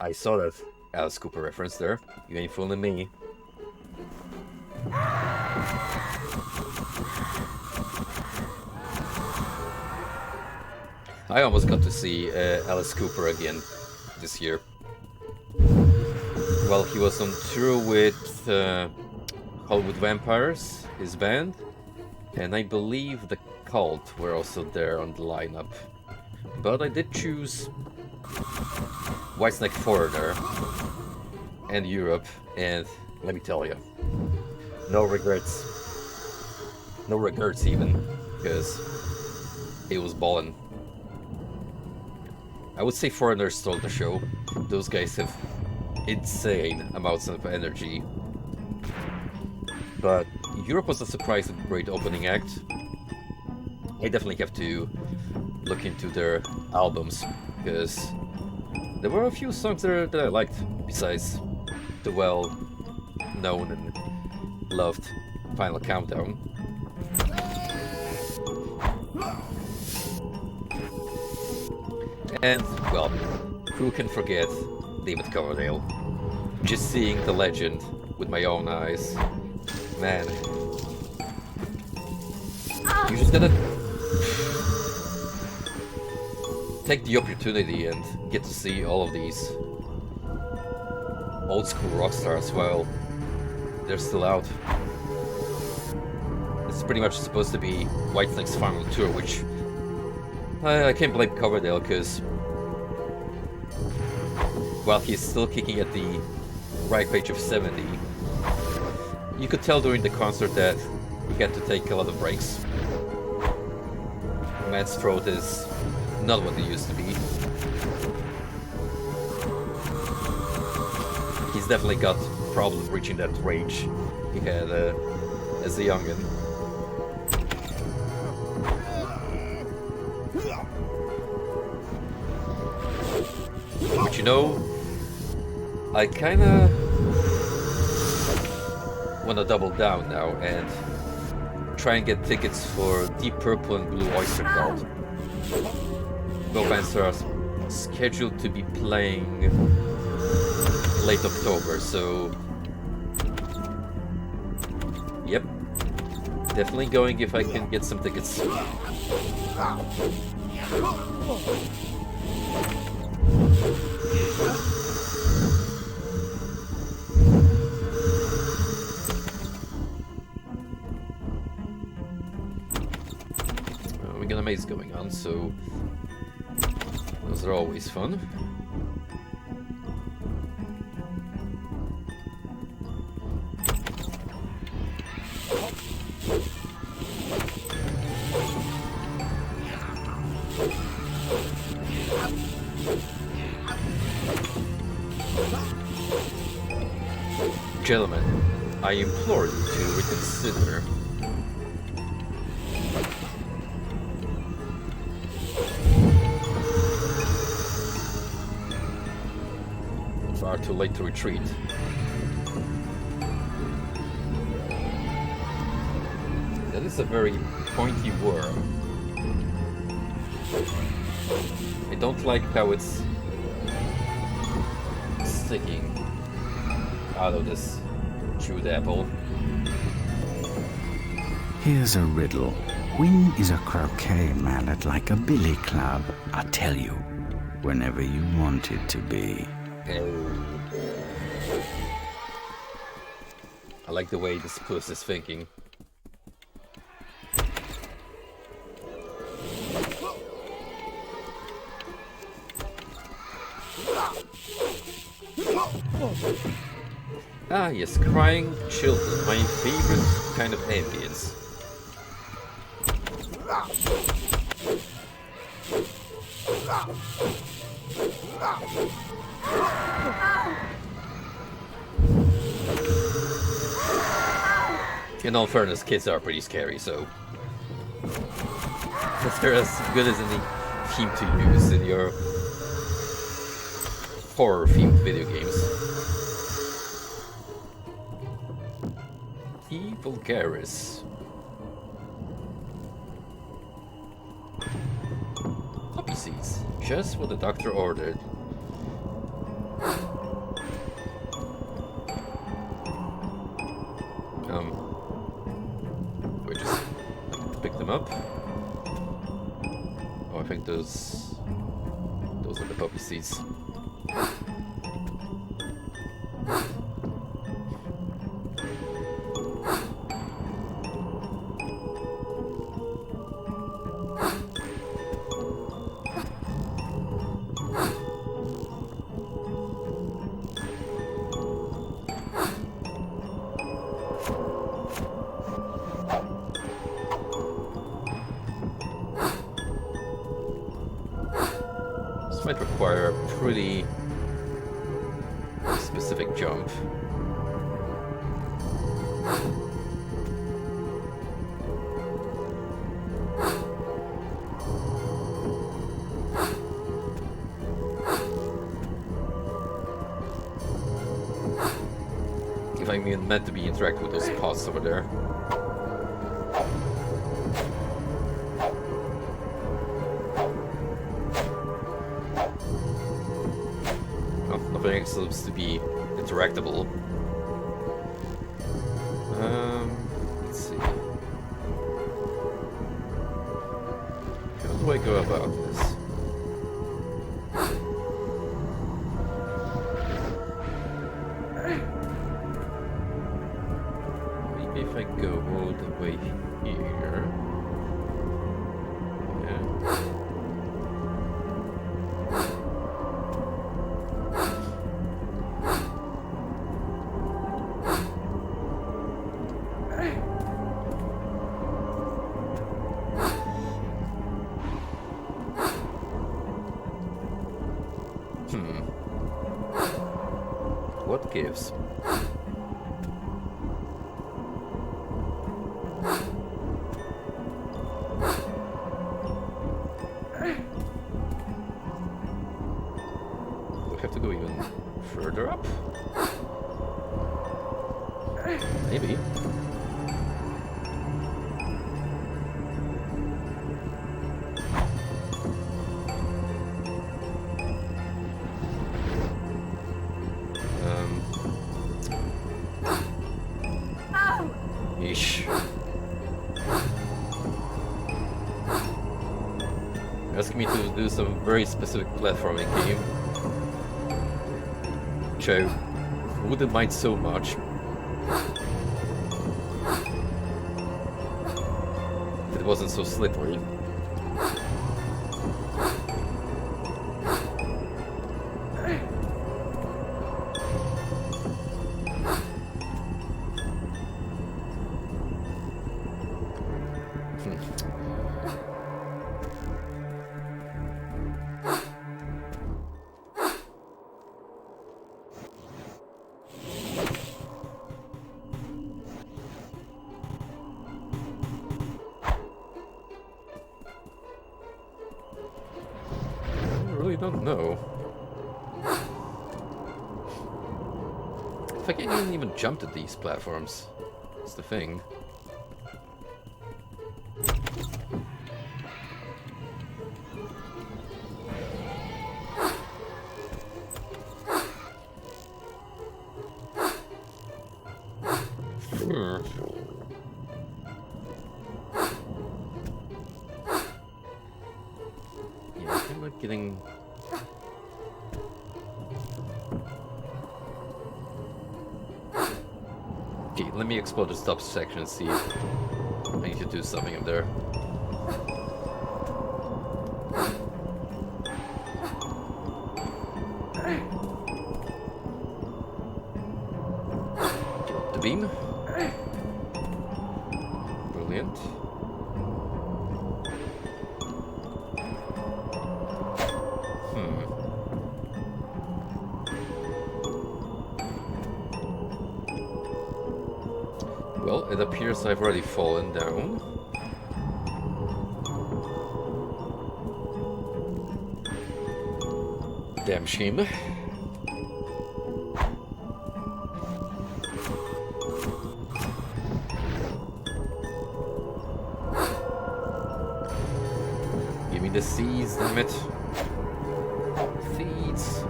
I saw that Alice Cooper reference there. You ain't fooling me. I almost got to see Alice Cooper again this year. Well, he was on tour with Hollywood Vampires, his band, and I believe the Cult were also there on the lineup. But I did choose Whitesnake Foreigner and Europe, and let me tell you, no regrets. No regrets even, because it was ballin'. I would say Foreigner stole the show. Those guys have insane amounts of energy. But Europe was a surprisingly great opening act. I definitely have to look into their albums, because there were a few songs there that I liked, besides the well-known and loved Final Countdown. And, well, who can forget David Coverdale? Just seeing the legend with my own eyes. Man. You just gotta take the opportunity and get to see all of these old school rock stars while they're still out. It's pretty much supposed to be Whitesnake's final tour, which I can't blame Coverdale, because while he's still kicking at the ripe age of 70, you could tell during the concert that he had to take a lot of breaks. Man's throat is not what it used to be. He's definitely got problems reaching that range he had as a youngin'. But you know, I kinda wanna double down now and try and get tickets for Deep Purple and Blue Oyster Cult. Both bands are scheduled to be playing late October, so yep, definitely going if I can get some tickets. We got a maze going on, so those are always fun. Gentlemen, I implore you to reconsider. Far too late to retreat. That is a very pointy word. I don't like how it's sticking out of this chewed apple. Here's a riddle. When is a croquet mallet like a billy club? I'll tell you, whenever you want it to be. I like the way this puss is thinking. Ah yes, crying children, my favorite kind of ambience. In all fairness, kids are pretty scary, so if they're as good as any theme to use in your horror-themed video games. E. vulgaris. Poppy seeds, just what the doctor ordered. We just pick them up. Oh, I think those are the poppy seeds. Might require a pretty specific jump. If I mean meant to be interacting with those pods over there. Nothing seems to be interactable. Let's see. How do I go about this? Maybe if I go all the way here. Yeah. What gives? Do I have to go even further up? Maybe. Yeesh. You're asking me to do some very specific platforming game, which I wouldn't mind so much. If it wasn't so slippery. Don't know. If I can't even jump to these platforms, that's the thing. Yeah, I'm not getting. Okay, let me explore the top section and see if I need to do something up there. Get up the beam. Brilliant. Well, it appears I've already fallen down. Damn shame. Give me the seeds, damn it. Seeds.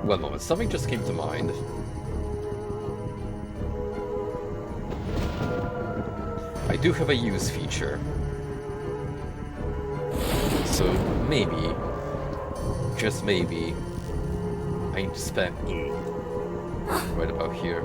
One moment, something just came to mind. I do have a use feature. So maybe, just maybe, I need to spam E right about here.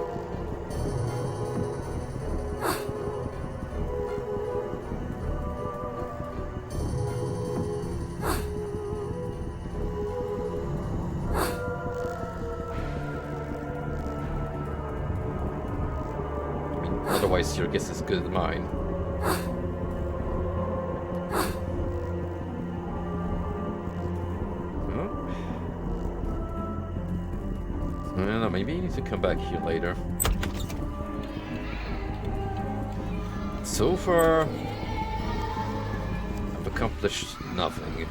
Otherwise, your guess is good as mine. I don't know, maybe I need to come back here later. So far, I've accomplished nothing.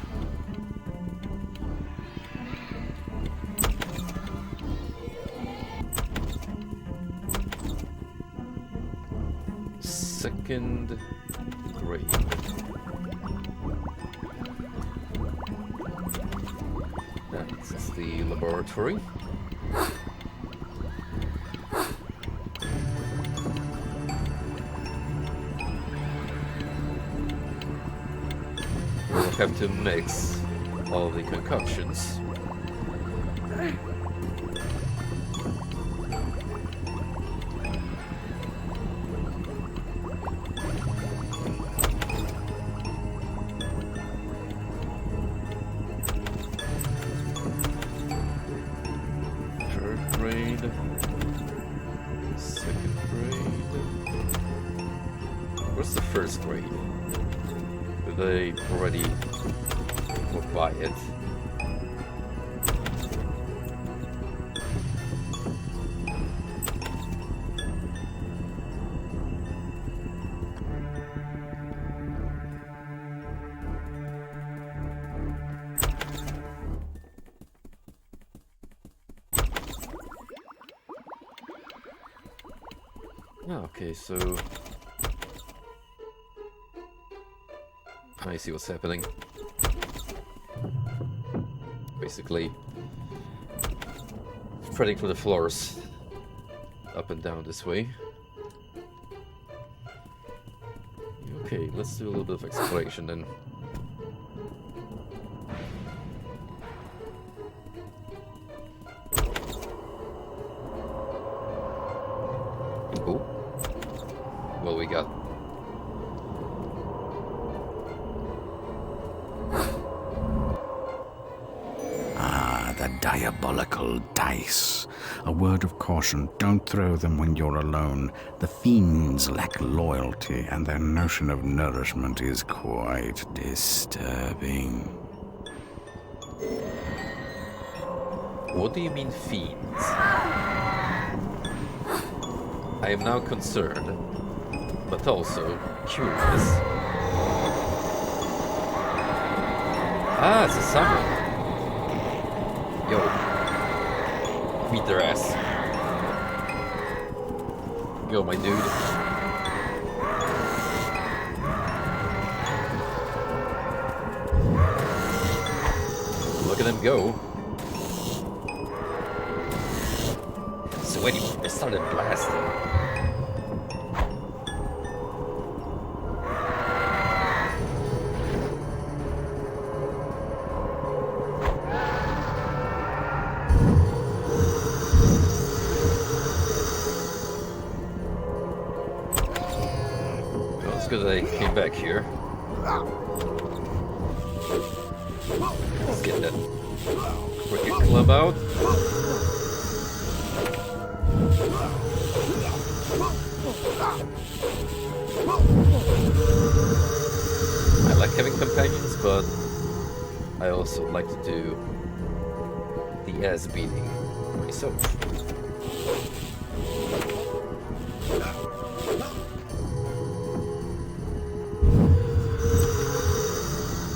Second grade. That's the laboratory. We'll have to mix all the concoctions. What's the first grade? Did they already walk by it? Okay, so I see what's happening. Basically, spreading through the floors, up and down this way. Okay, let's do a little bit of exploration then. Oh, what we got? The diabolical dice. A word of caution, don't throw them when you're alone. The fiends lack loyalty, and their notion of nourishment is quite disturbing. What do you mean, fiends? I am now concerned, but also curious. Ah, it's a summon. Yo, beat their ass. Go, my dude. Look at them go. So anyway, I started blasting. Good that I came back here. Let's get that cricket club out. having companions, but I also like to do the ass beating myself.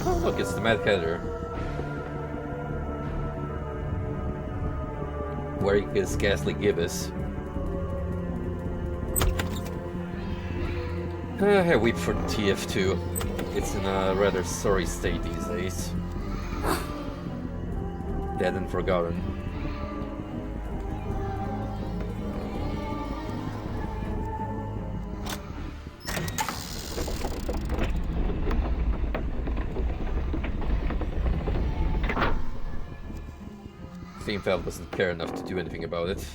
Oh, look, it's the Mad Hatter. Wearing his ghastly gibbous. I weep for TF2. It's in a rather sorry state these days. Dead and forgotten. Themefeld doesn't care enough to do anything about it.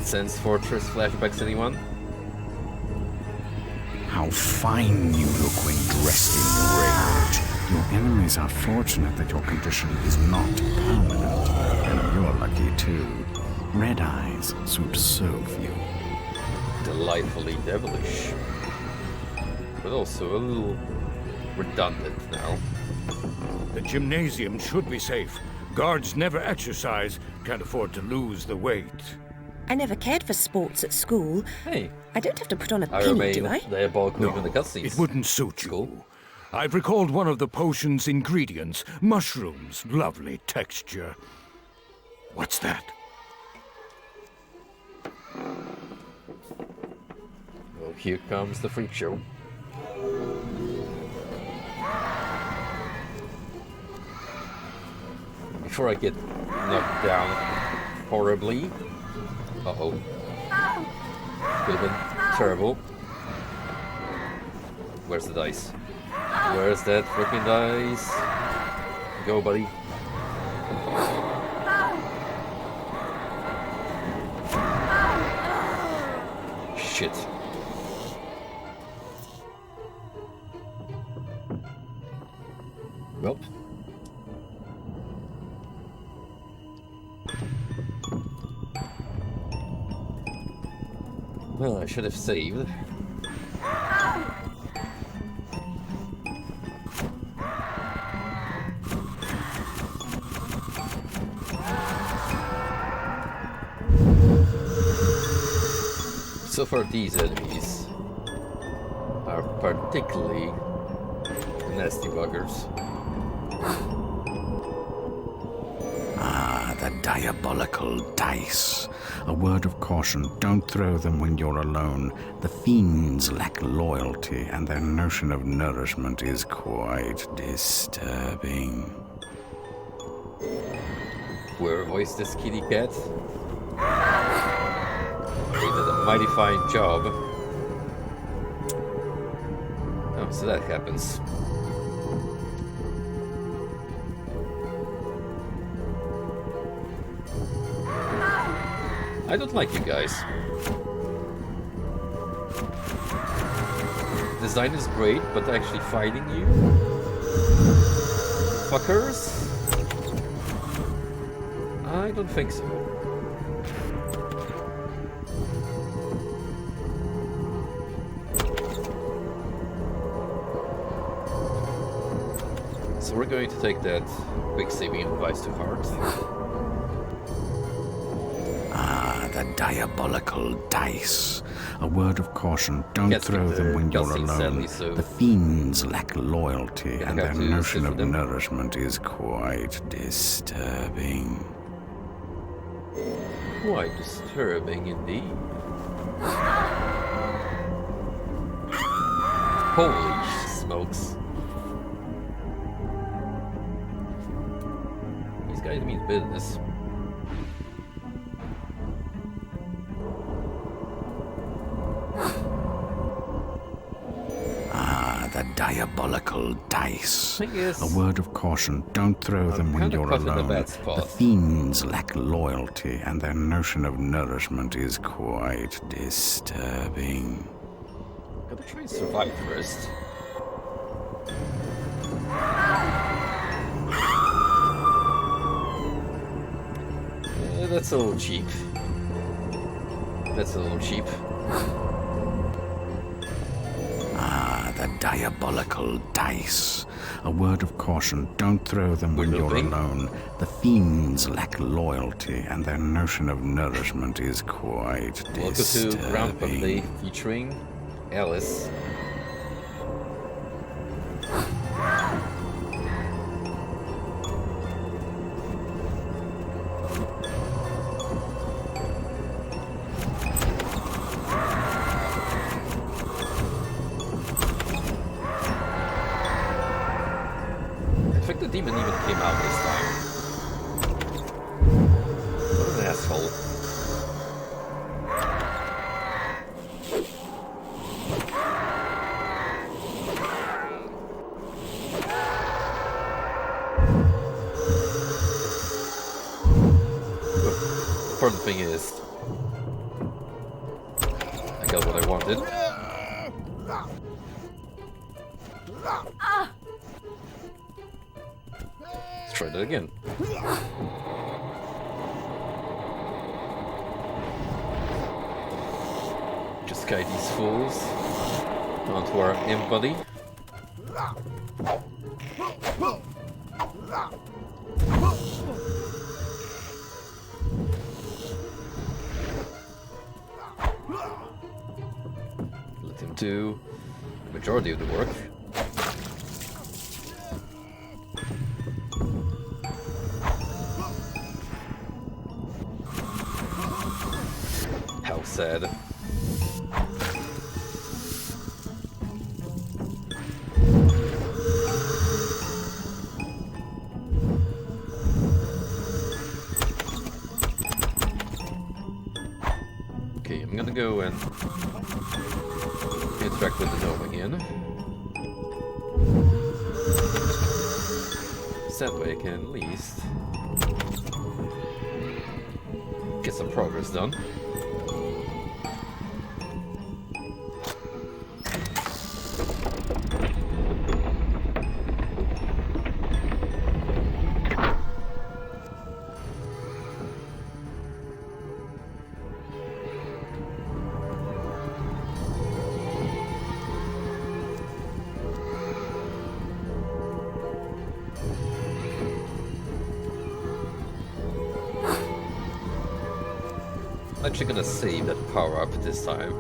Sense Fortress flashbacks, anyone? How fine you look when dressed in rage. Your enemies are fortunate that your condition is not permanent. And you're lucky too. Red eyes suit so few. Delightfully devilish. But also a little redundant now. The gymnasium should be safe. Guards never exercise, can't afford to lose the weight. I never cared for sports at school. Hey. I don't have to put on a I pin, remain do I? diabolical in the cutscenes. It wouldn't suit you. I've recalled one of the potion's ingredients. Mushrooms. Lovely texture. What's that? Well, here comes the freak show. Before I get knocked down horribly. Uh-oh. Could have been terrible. Where's the dice? Where's that freaking dice? Go, buddy. Shit. Well. Well, I should have saved. So far, these enemies are particularly nasty buggers. Ah, the diabolical dice. A word of caution, don't throw them when you're alone. The fiends lack loyalty, and their notion of nourishment is quite disturbing. Whoever voiced this kitty cat they did a mighty fine job. Oh, so that happens. I don't like you guys. Design is great, but actually fighting you? Fuckers? I don't think so. So we're going to take that quick saving advice to heart. The diabolical dice. A word of caution, don't throw them when you're alone. So the fiends lack loyalty, and their notion of nourishment is quite disturbing. Quite disturbing indeed. Holy smokes. These guys mean business. diabolical dice. Thing is, A word of caution, don't throw them when kinda you're caught in a alone. bad The spot. fiends lack loyalty, and their notion of nourishment is quite disturbing. Gotta try and survive first. That's a little cheap. That's a little cheap. Ah, the diabolical dice. A word of caution, don't throw them when you're moving. alone. The fiends lack loyalty, and their notion of nourishment is quite Welcome to Ground disturbing. Play featuring Alice. I think the demon even came out this time. What an asshole. Important thing is, I got what I wanted. Let's try that again. Just guide these fools onto our imp buddy. Let him do the majority of the work. How sad. Okay, I'm gonna go and interact with the gnome again. So that way I can at least get some progress done. I'm actually gonna save that power up this time,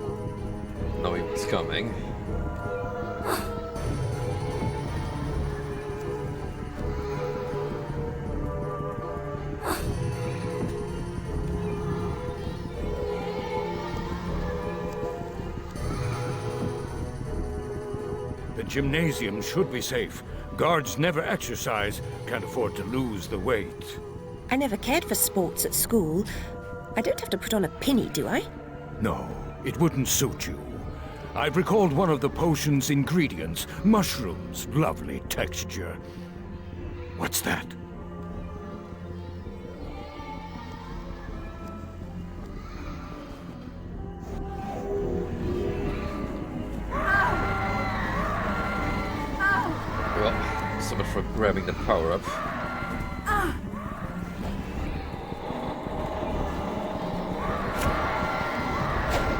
knowing what's coming. The gymnasium should be safe. Guards never exercise, can't afford to lose the weight. I never cared for sports at school. I don't have to put on a pinny, do I? No, it wouldn't suit you. I've recalled one of the potion's ingredients. Mushrooms, lovely texture. What's that? Well, so much for grabbing the power up.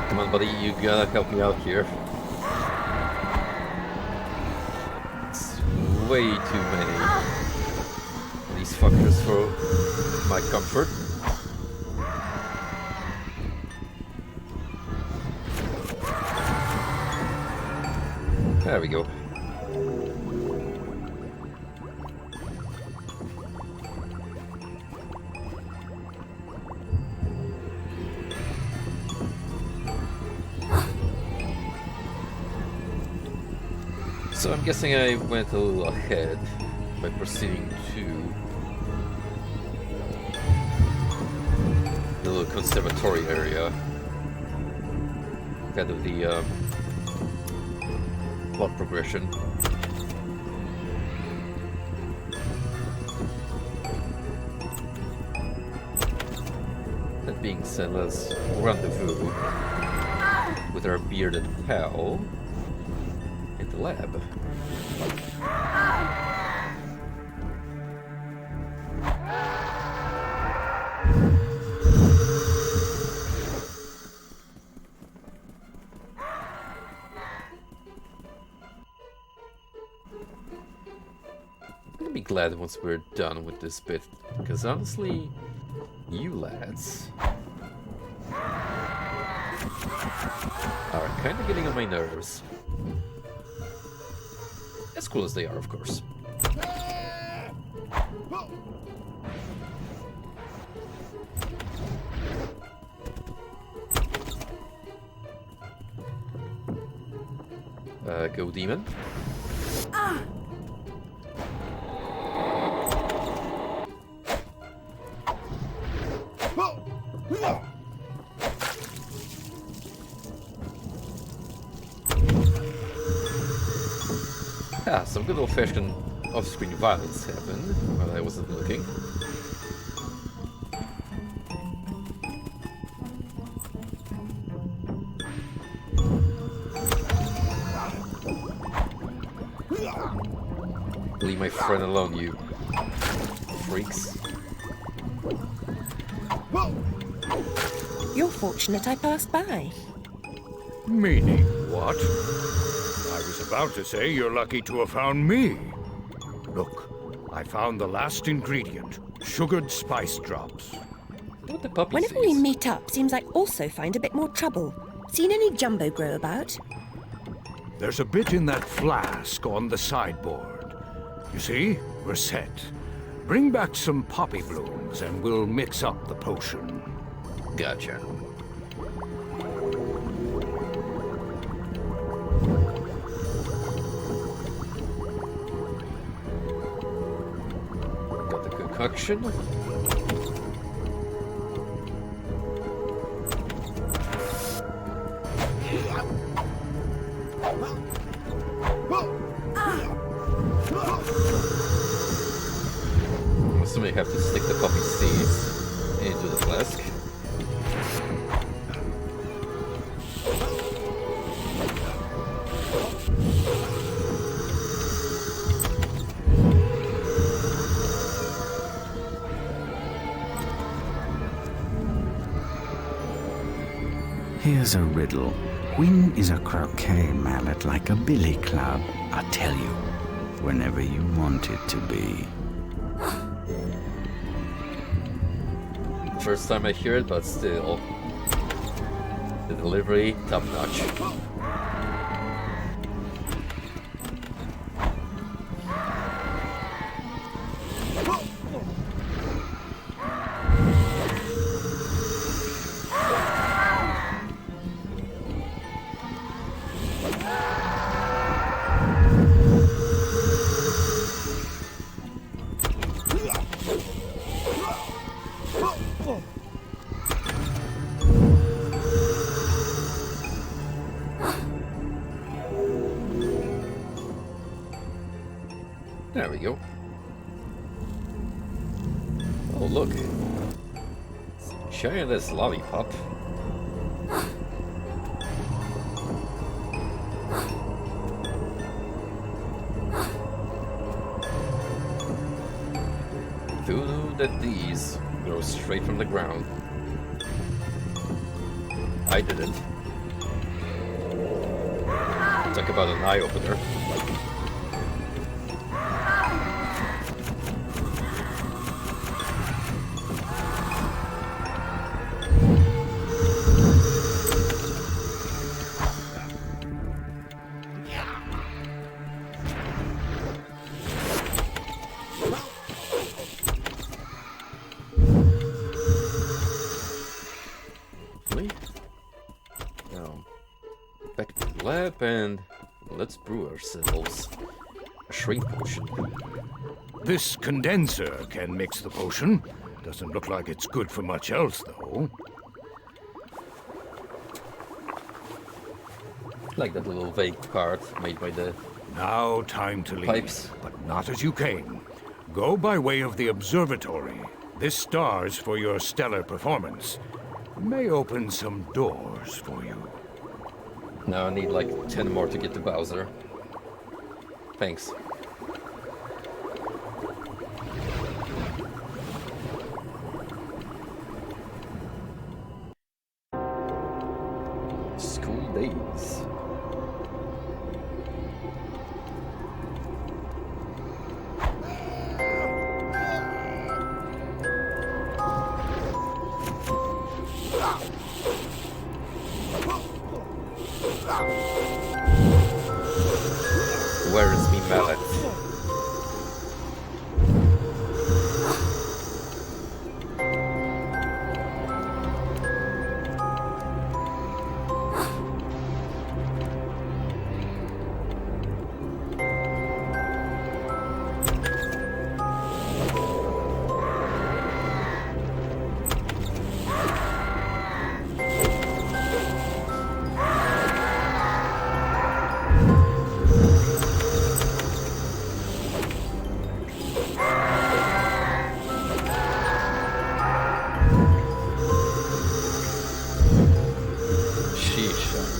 Come on, buddy, you gotta help me out here. It's way too many of these fuckers for my comfort. There we go. So I'm guessing I went a little ahead by proceeding to the little conservatory area. Kind of the plot progression. being said, let's rendezvous with our bearded pal in the lab. I'll be glad once we're done with this bit, because honestly, you lads are kind of getting on my nerves. As cool as they are, of course. Go demon. Ah, some good old-fashioned off-screen violence happened while I wasn't looking. Leave my friend alone, you freaks. You're fortunate I passed by. Meaning what? I was about to say you're lucky to have found me. Look, I found the last ingredient, sugared spice drops. What the puppy Whenever we meet up, seems like also find a bit more trouble. Seen any jumbo grow about? There's a bit in that flask on the sideboard. You see, we're set. Bring back some poppy blooms and we'll mix up the potion. Gotcha. Got the concoction. I'm assuming I have to stick the poppy seeds into the flask. Here's a riddle. When is a croquet mallet like a billy club? I'll tell you, whenever you want it to be. First time I hear it, but still. The delivery, top notch. There we go. Oh, look. Share this lollipop. Who knew that these grow straight from the ground? I didn't. Talk about an eye-opener. Now, back to the lab and let's brew ourselves a shrink potion. This condenser can mix the potion. Doesn't look like it's good for much else, though. Like that little vague part made by the Now time to leave, pipes. but not as you came. Go by way of the observatory. This star's for your stellar performance. may open some doors for you. Now I need like 10 more to get to Bowser. Thanks. School days. Where is me mallet?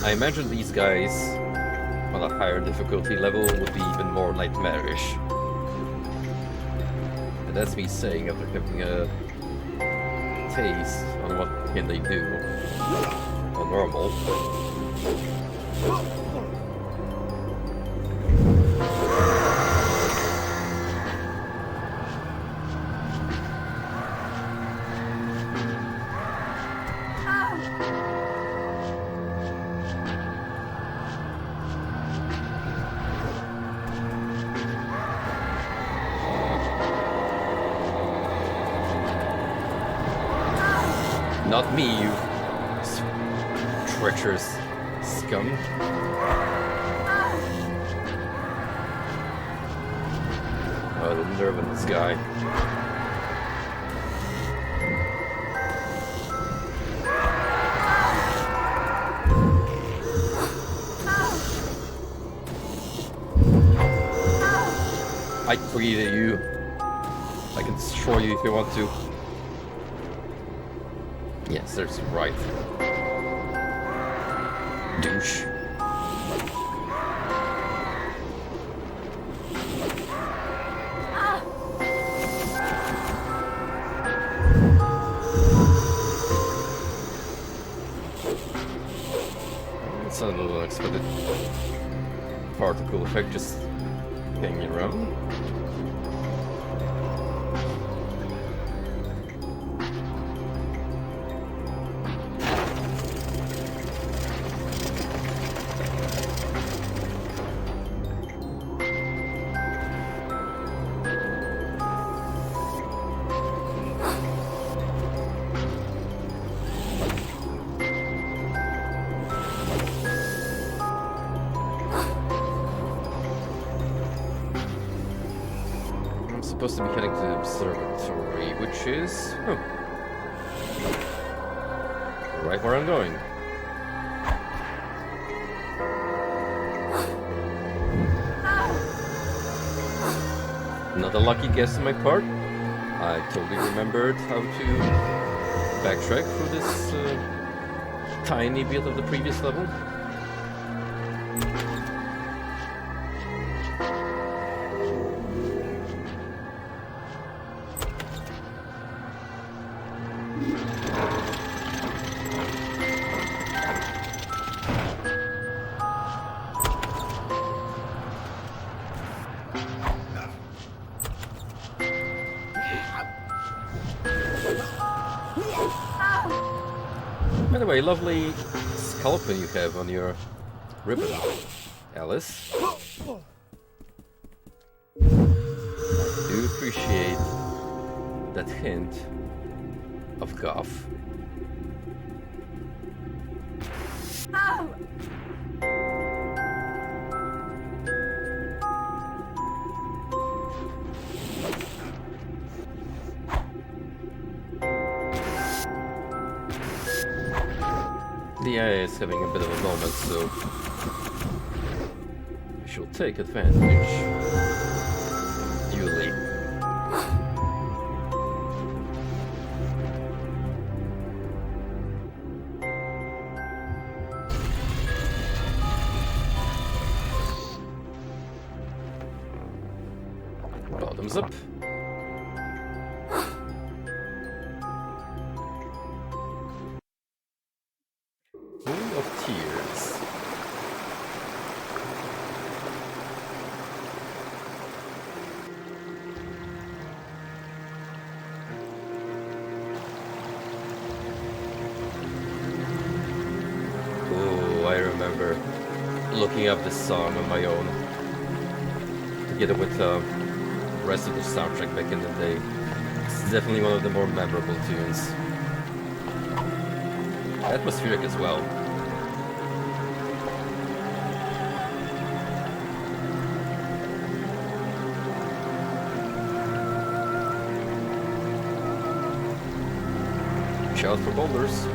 I imagine these guys on a higher difficulty level would be even more nightmarish. And that's me saying after having a taste on what can they do on normal. Not me, you treacherous scum. Oh, the nerve in this guy. I created you. I can destroy you if you want to. Yes, there's right. Douche. It's a little unexpected particle effect just hanging around. Supposed to be heading to the observatory, which is right where I'm going. Not a lucky guess on my part. I totally remembered how to backtrack through this tiny bit of the previous level. By the way, lovely sculpting you have on your ribbon, Alice. I do appreciate that hint of goth. The AI is having a bit of a moment, so we shall take advantage. Duly. thumbs up. Pool of Tears. Oh, I remember looking up this song on my own, together with the rest of the soundtrack back in the day. It's definitely one of the more memorable tunes. Atmospheric as well. Shout for boulders.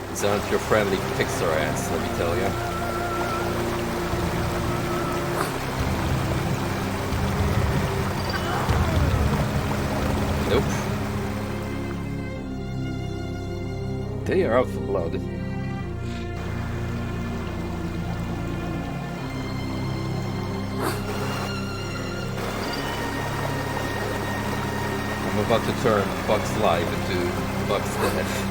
These aren't your friendly Pixar ants, let me tell you. Nope. They are out for blood. I'm about to turn Bugs Live into Bugs Death.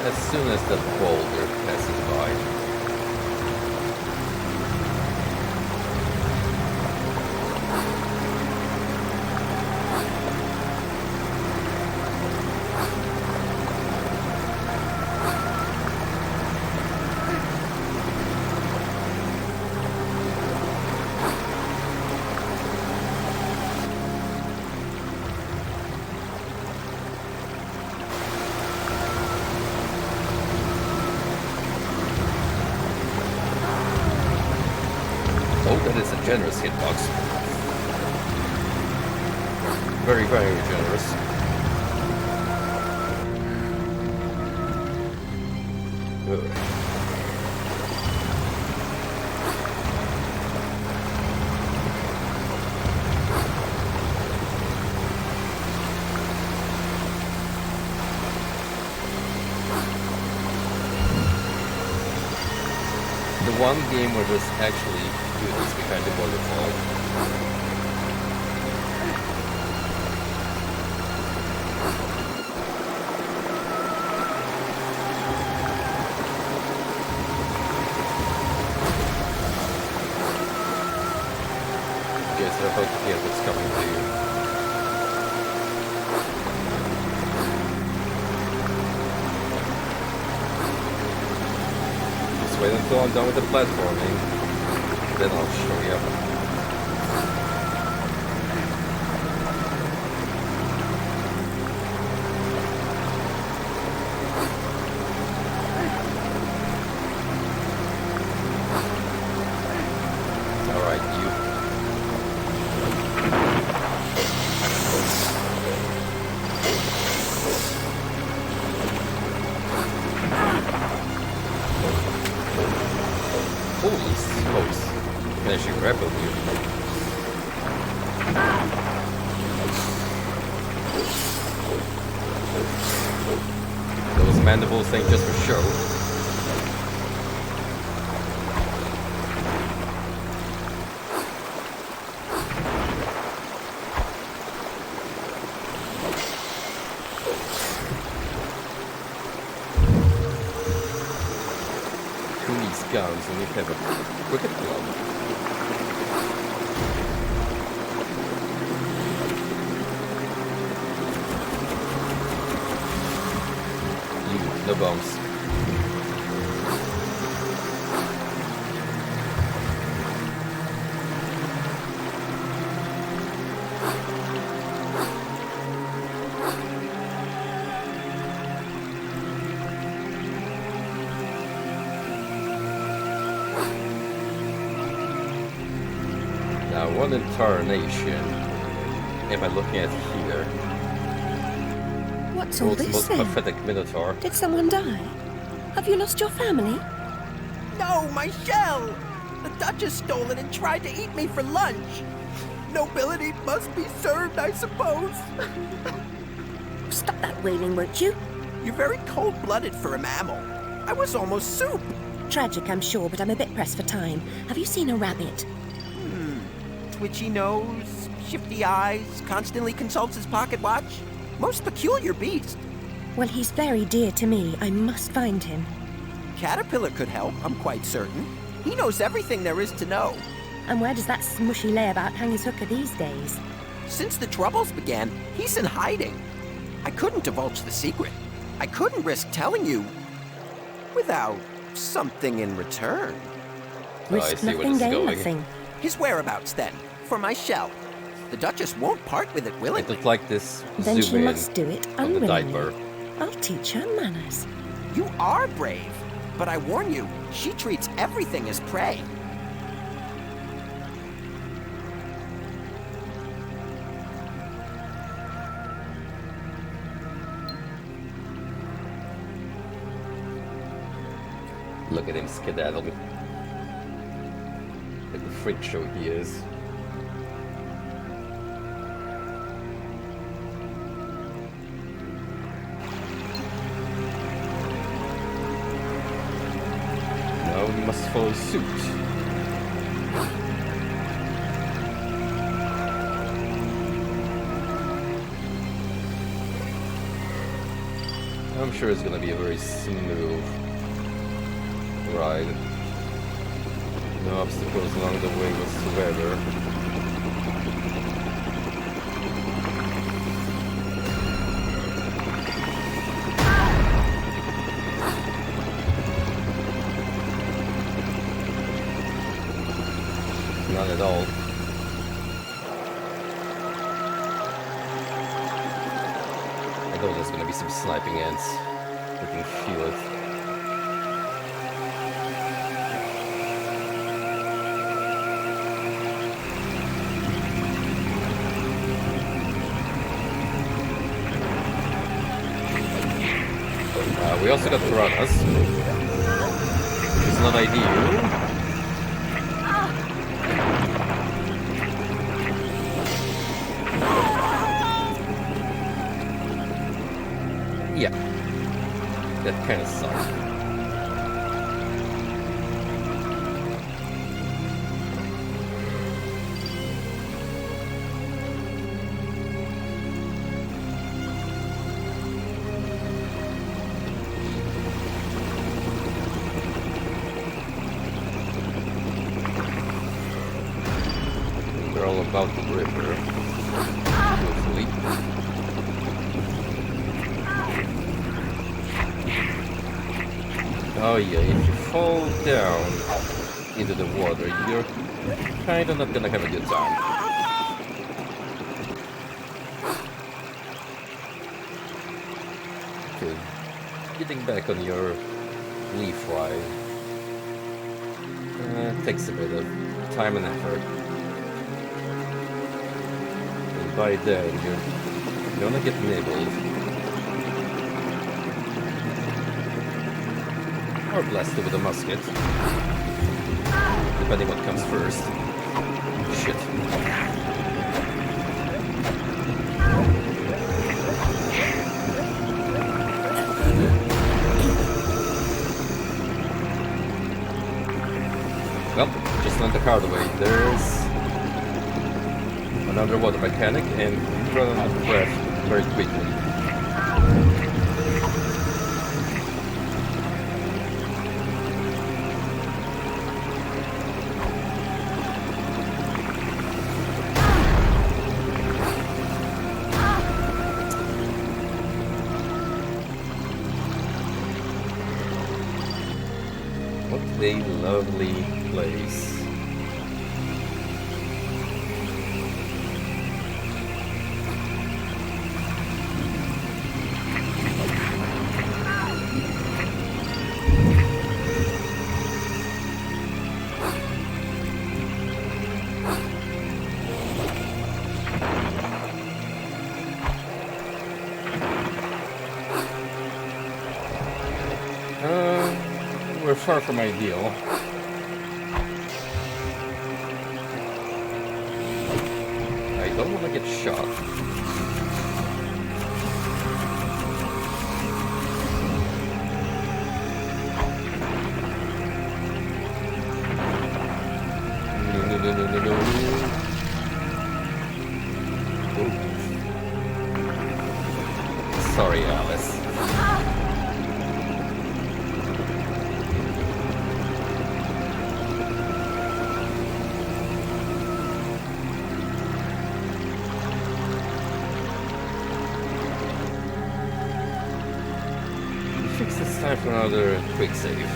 As soon as the boulder passes by. Oh, that is a generous hitbox. Very, very generous. Ugh. The one game where there's actually goodness behind the waterfall. You guys are about to get what's coming to you. Just wait until I'm done with the platforming, then I'll show you. Alright, you. Holy smokes. Can actually grapple you. Those mandibles ain't just for show. Guns and we have a cricket club. You, no bombs. what incarnation am I looking at here? What's all World's this most then? pathetic minotaur. Did someone die? Have you lost your family? No, my shell! The Duchess stole it and tried to eat me for lunch. Nobility must be served, I suppose. Stop that wailing, won't you? You're very cold-blooded for a mammal. I was almost soup. Tragic, I'm sure, but I'm a bit pressed for time. Have you seen a rabbit? Twitchy nose, shifty eyes, constantly consults his pocket watch. Most peculiar beast. Well, he's very dear to me. I must find him. Caterpillar could help, I'm quite certain. He knows everything there is to know. And where does that smushy layabout hang his hooker these days? Since the Troubles began, he's in hiding. I couldn't divulge the secret. I couldn't risk telling you without something in return. Risk nothing, gain nothing. His whereabouts, then, for my shell. The Duchess won't part with it willingly. It looked like this. Then she must do it on the diaper. unwillingly. I'll teach her manners. You are brave, but I warn you, she treats everything as prey. Look at him skedaddle. Like the freak show he is. Now we must follow suit. I'm sure it's gonna be a very smooth ride. No obstacles along the way whatsoever. None at all. I know there's gonna be some sniping ants. I can feel it. We also got piranhas, which is not ideal. Yeah, that kind of sucks. We're all about the river. Hopefully. Oh yeah, if you fall down into the water, you're kinda not gonna have a good time. Okay, getting back on your leaf ride takes a bit of time and effort. And by then, you're gonna get nibbled. Or blasted with a musket. Depending what comes first. Shit. Well, just learned the hard way. There's an underwater mechanic and you run out of breath very quickly. What a lovely place. far from ideal. I don't want to get shot. No. Sorry, Alice. I think it's time for another quick save.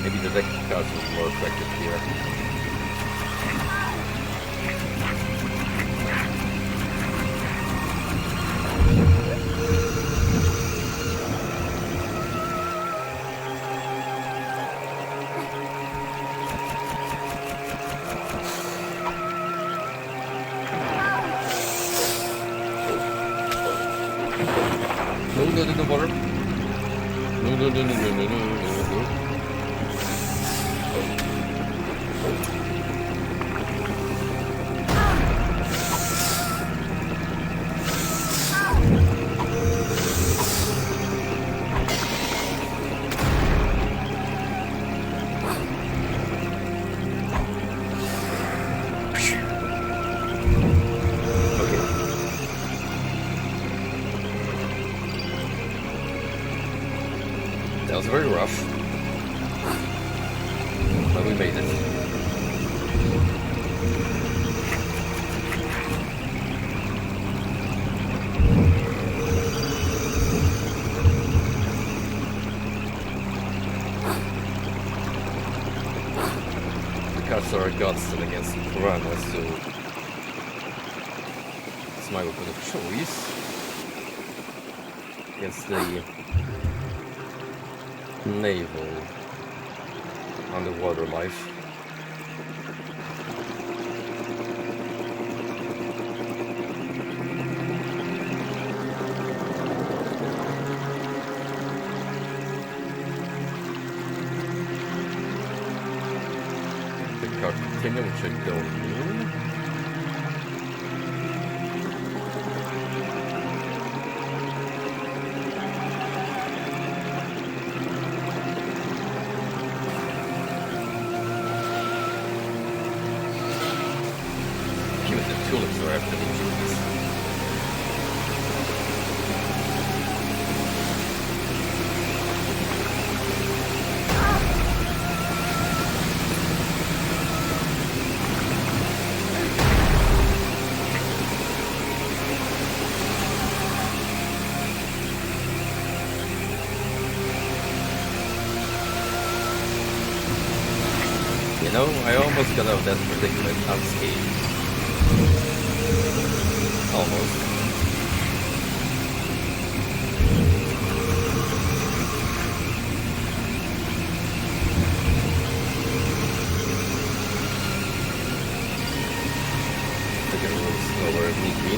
Maybe the deck cards will be more effective here. No, water. No. That was very rough, but we made it. The cards are a godsend against piranhas, so it's my weapon of choice against the naval underwater life. The card continue, which I don't need. Tulips are after the trees. You know, I almost got out of that predicament unscathed. Almost. Take it a little slower if need be.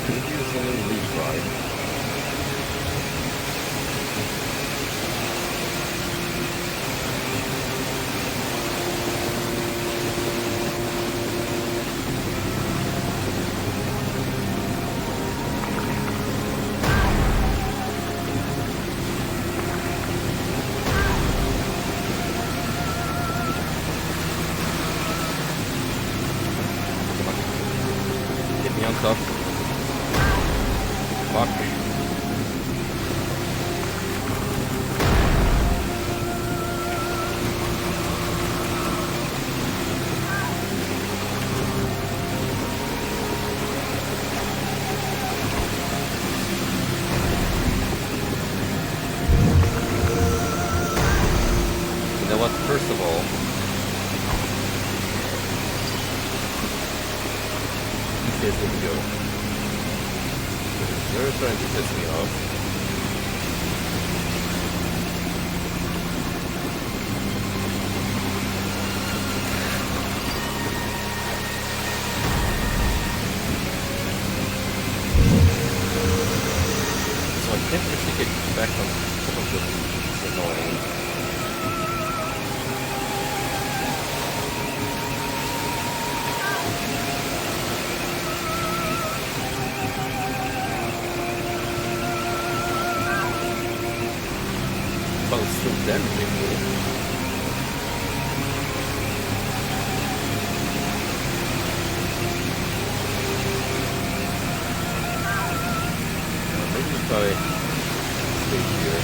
Could use a little retry. Get me on top. Fuck. You know what? First of all, They're trying to piss me off. So I can't actually get back on top of the leaf. It's annoying. But it's still damaging me. Maybe if I stay here,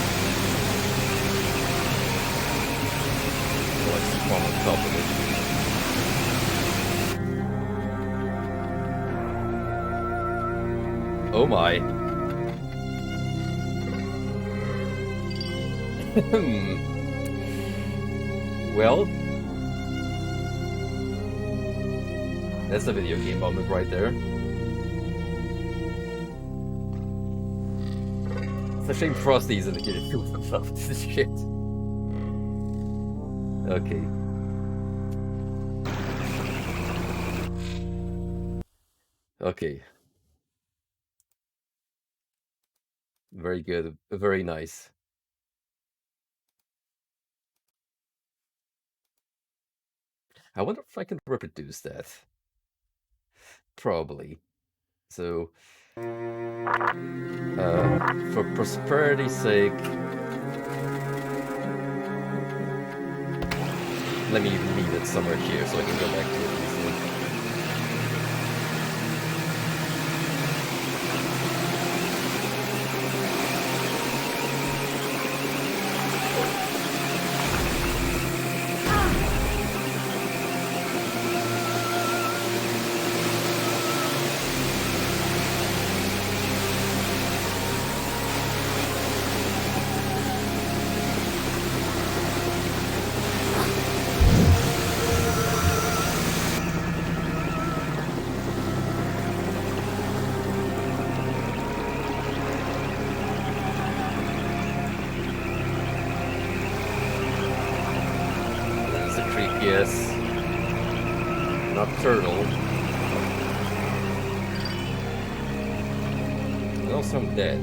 I'll like spawn on top of it. Oh my. Well, that's a video game moment right there. It's a shame Frosty isn't here to do himself with this shit. Okay. Okay. Very good. Very nice. I wonder if I can reproduce that. Probably. So, for prosperity's sake, let me leave it somewhere here so I can go back to it easily. There's a creek, yes. Not turtle. And also I'm dead.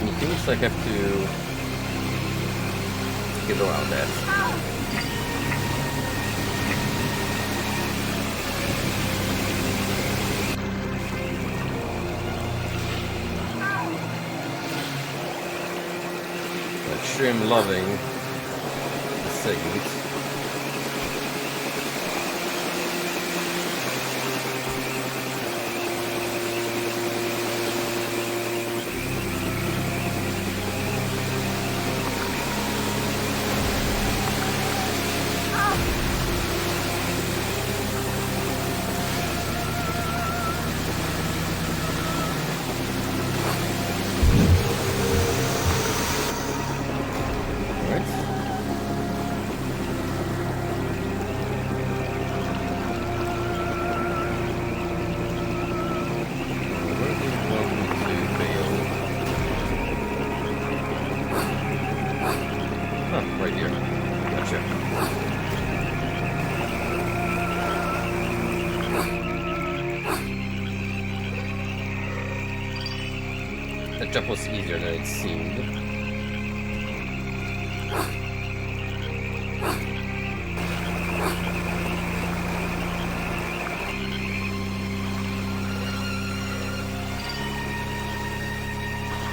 It seems like I have to get around that. I'm sure I'm loving the segment. Right here. Gotcha. That jump was easier than it seemed.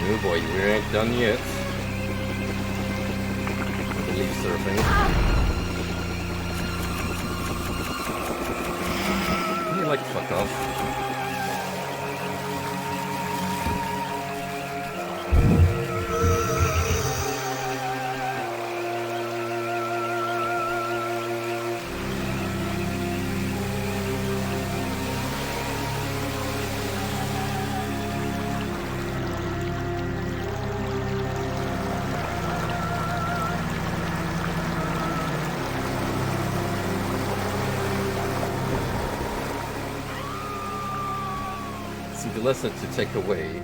Oh boy, we ain't done yet. Leaf surfing. Can you like fuck off? the lesson to take away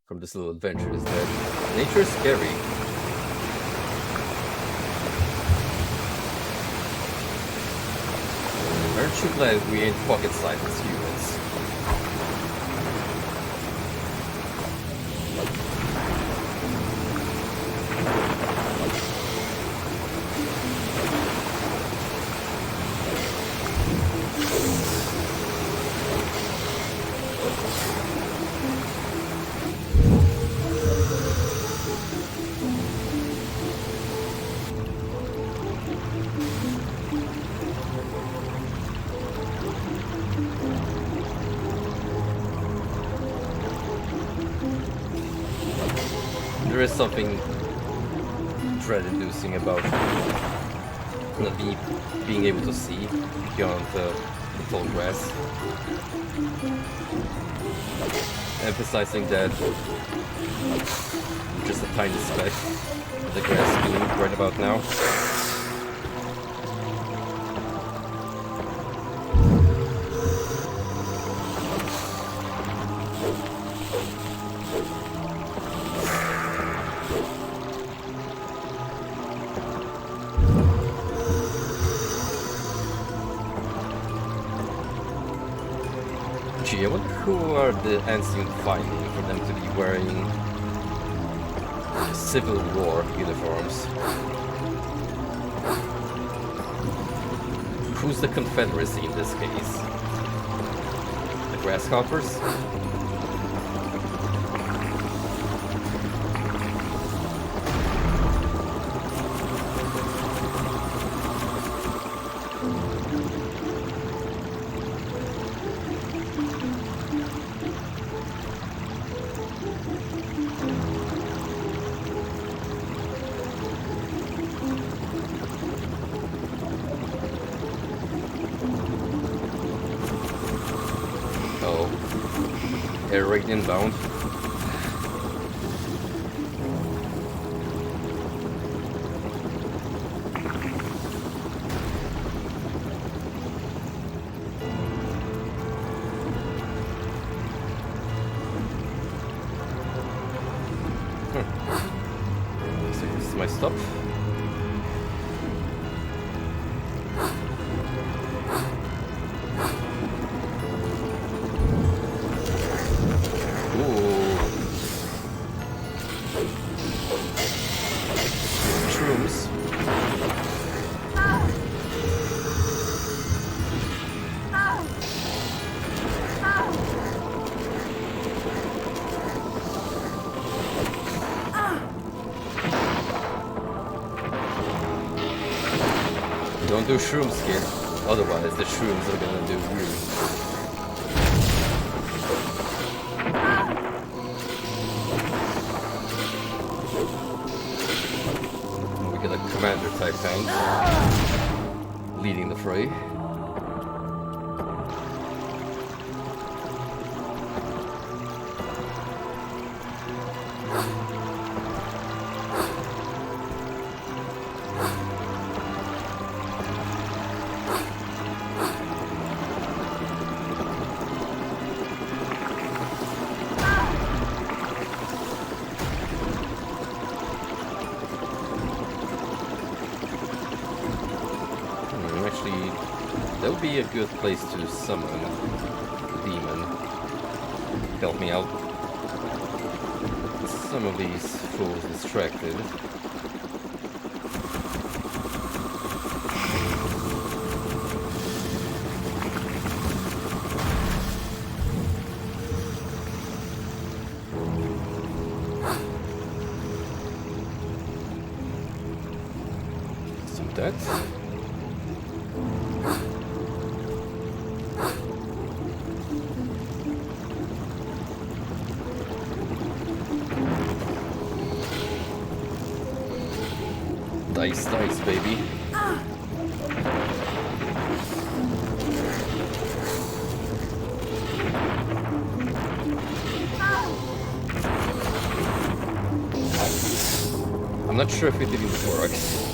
from this little adventure is that nature is scary. Aren't you glad we ain't pocket-sized as humans? There is something dread-inducing about not being able to see beyond the tall grass. Emphasizing that just a tiny speck of the grass being right about now. Gee, I wonder who are the ancient finding for them to be wearing Civil War uniforms. Who's the Confederacy in this case? The Grasshoppers? Air raid inbound. So this is my stop. Don't do shrooms here, otherwise the shrooms are gonna do you. We get a commander type tank leading the fray. Actually, that would be a good place to summon a demon. Help me out. Some of these fools distracted. So that's dice, baby. I'm not sure if it even works.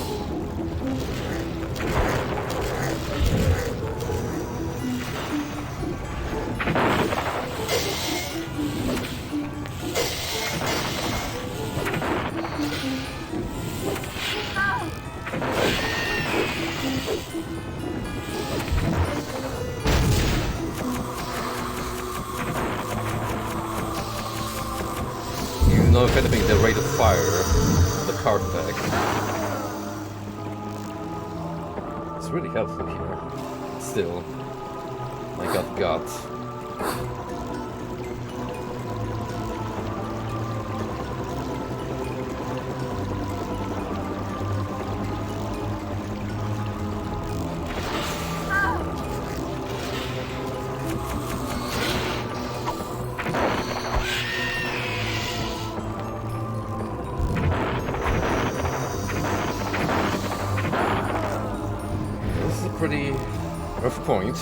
If anything, the rate of fire on the cart back is really helpful here. Still, I got. Pretty rough point.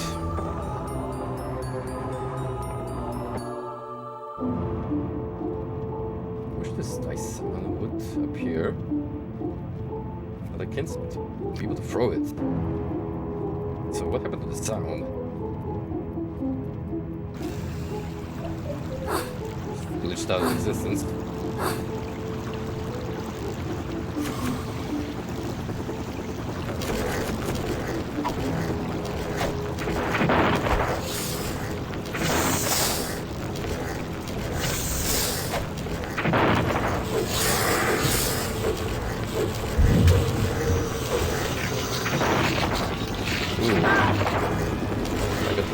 Wish this nice one would appear, but I can't be able to throw it. So what happened to the sound? Glitched out of existence.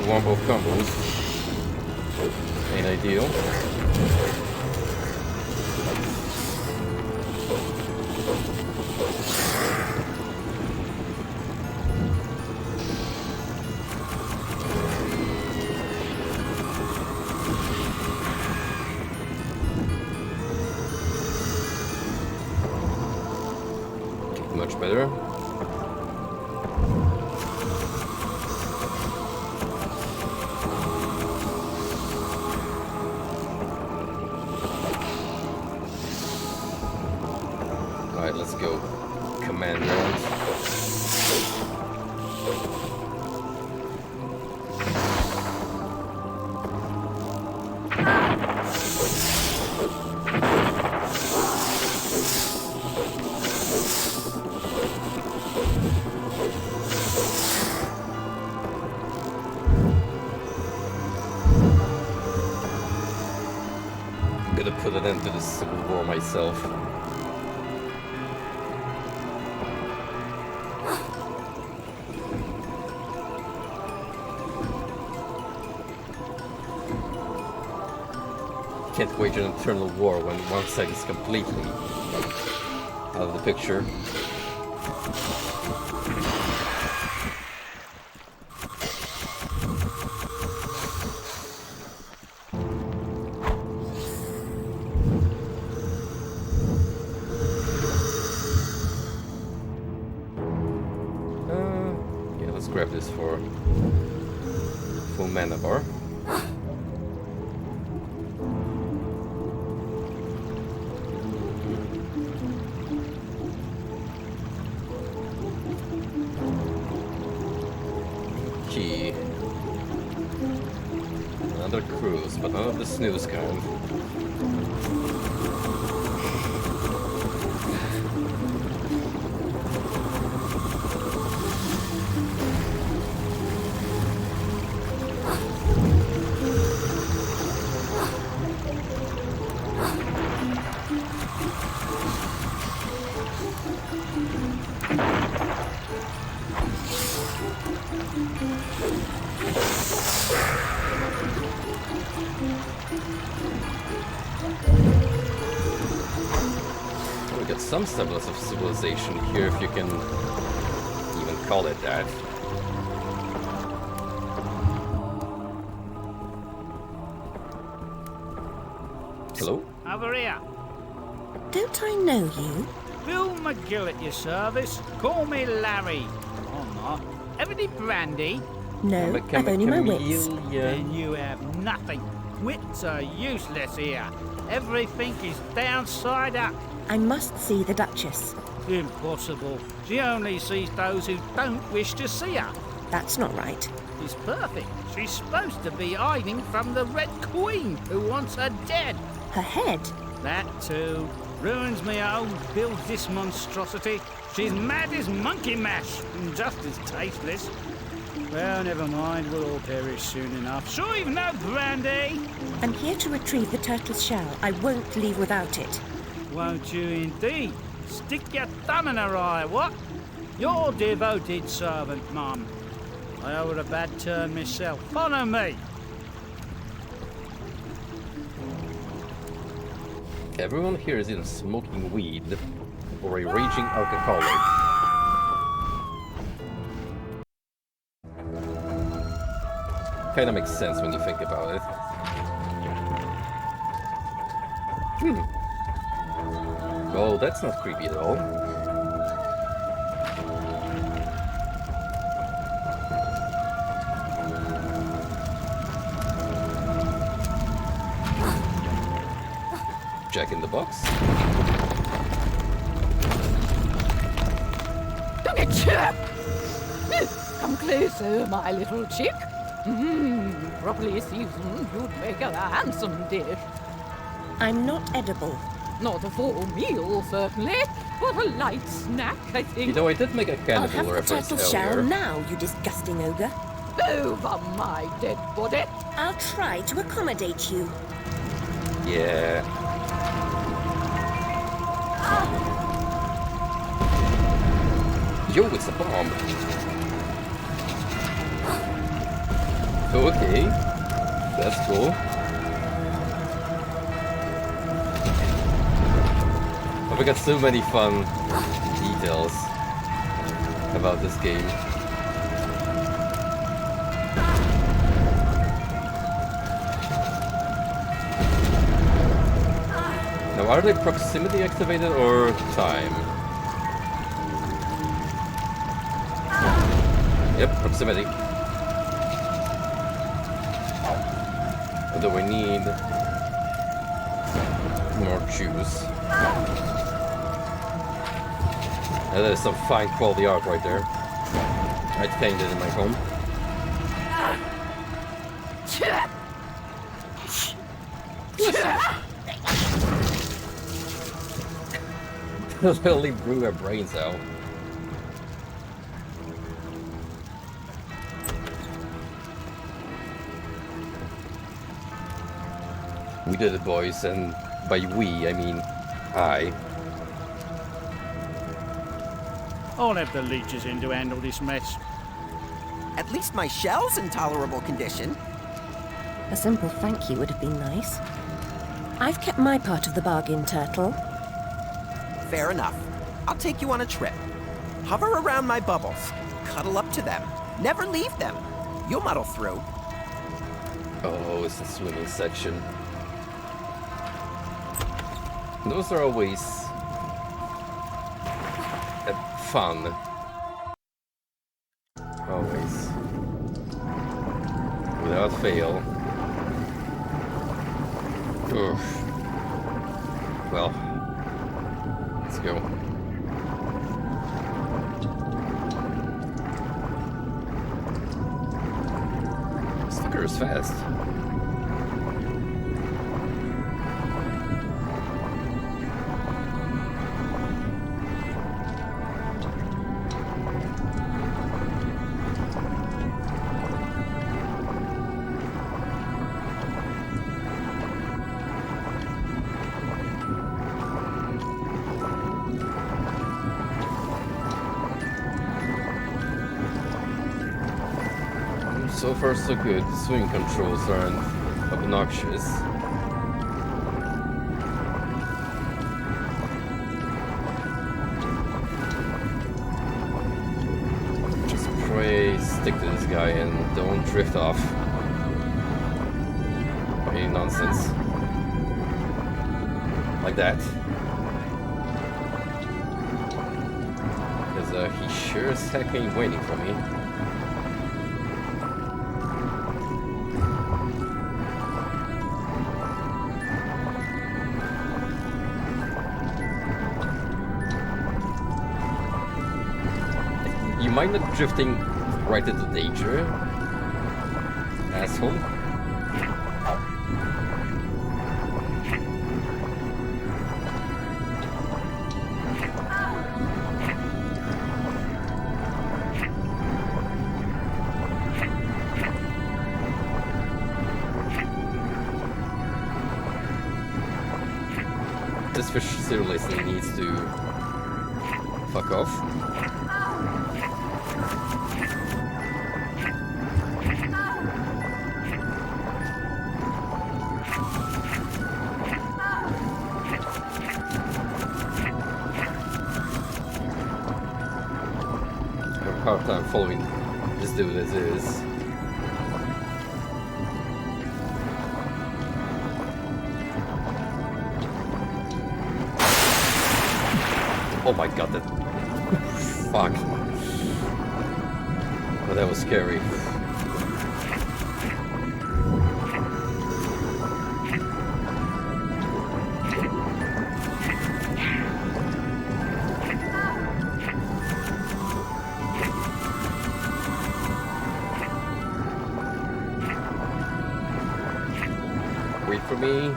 Wombo combos ain't ideal. Much better. Alright, let's go. Command round. I'm gonna put an end to this civil war myself. Can't wage an eternal war when one side is completely out of the picture. Yeah, let's grab this for full mana bar. Key. Another cruise, but none of the snooze kind. We got some semblance of civilization here, if you can even call it that. Hello? Over here. Don't I know you? Bill McGill at your service. Call me Larry. Oh, not. Have any brandy? No, I've only my wits. Then you have nothing. Wits are useless here. Everything is downside up. I must see the Duchess. Impossible. She only sees those who don't wish to see her. That's not right. It's perfect. She's supposed to be hiding from the Red Queen, who wants her dead. Her head? That too. Ruins me home, builds this monstrosity. She's mad as monkey mash, and just as tasteless. Well, never mind. We'll all perish soon enough. Sure you've no brandy? I'm here to retrieve the turtle's shell. I won't leave without it. Won't you indeed? Stick your thumb in her eye, what? Your devoted servant, Mum. I owe her a bad turn myself. Follow me. Everyone here is either smoking weed or a raging alcoholic. Kinda makes sense when you think about it. Oh, that's not creepy at all. Jack in the box. Look at you! Come closer, my little chick. Properly seasoned, you'd make a handsome dish. I'm not edible. Not a full meal, certainly, but a light snack, I think. You know, I did make a I'll cannibal have the reference turtle earlier. shell now, you disgusting ogre. Over my dead body. I'll try to accommodate you. Yeah. Yo, it's a bomb. Okay. That's cool. We got so many fun details about this game. Now, are they proximity activated or time? Yep, proximity. Although we need more juice. That is some fine quality art right there. I'd paint it in my home. Literally blew her brains out. We did it, boys, and by we, I mean I. I'll have the leeches in to handle this mess. At least my shell's in tolerable condition. A simple thank you would have been nice. I've kept my part of the bargain, Turtle. Fair enough. I'll take you on a trip. Hover around my bubbles. Cuddle up to them. Never leave them. You'll muddle through. Oh, it's the swimming section. Those are always fun. Always. Without fail. Oof. Well, let's go. This fucker is fast. So far so good. The swing controls aren't obnoxious. Just pray, stick to this guy and don't drift off. Any nonsense. Like that. Because he sure as heck ain't waiting for me. You mind not drifting right into danger, asshole? This fish seriously needs to fuck off. I have a hard time following this dude as is. Oh my god, that... Fuck. Oh, that was scary. Wait for me.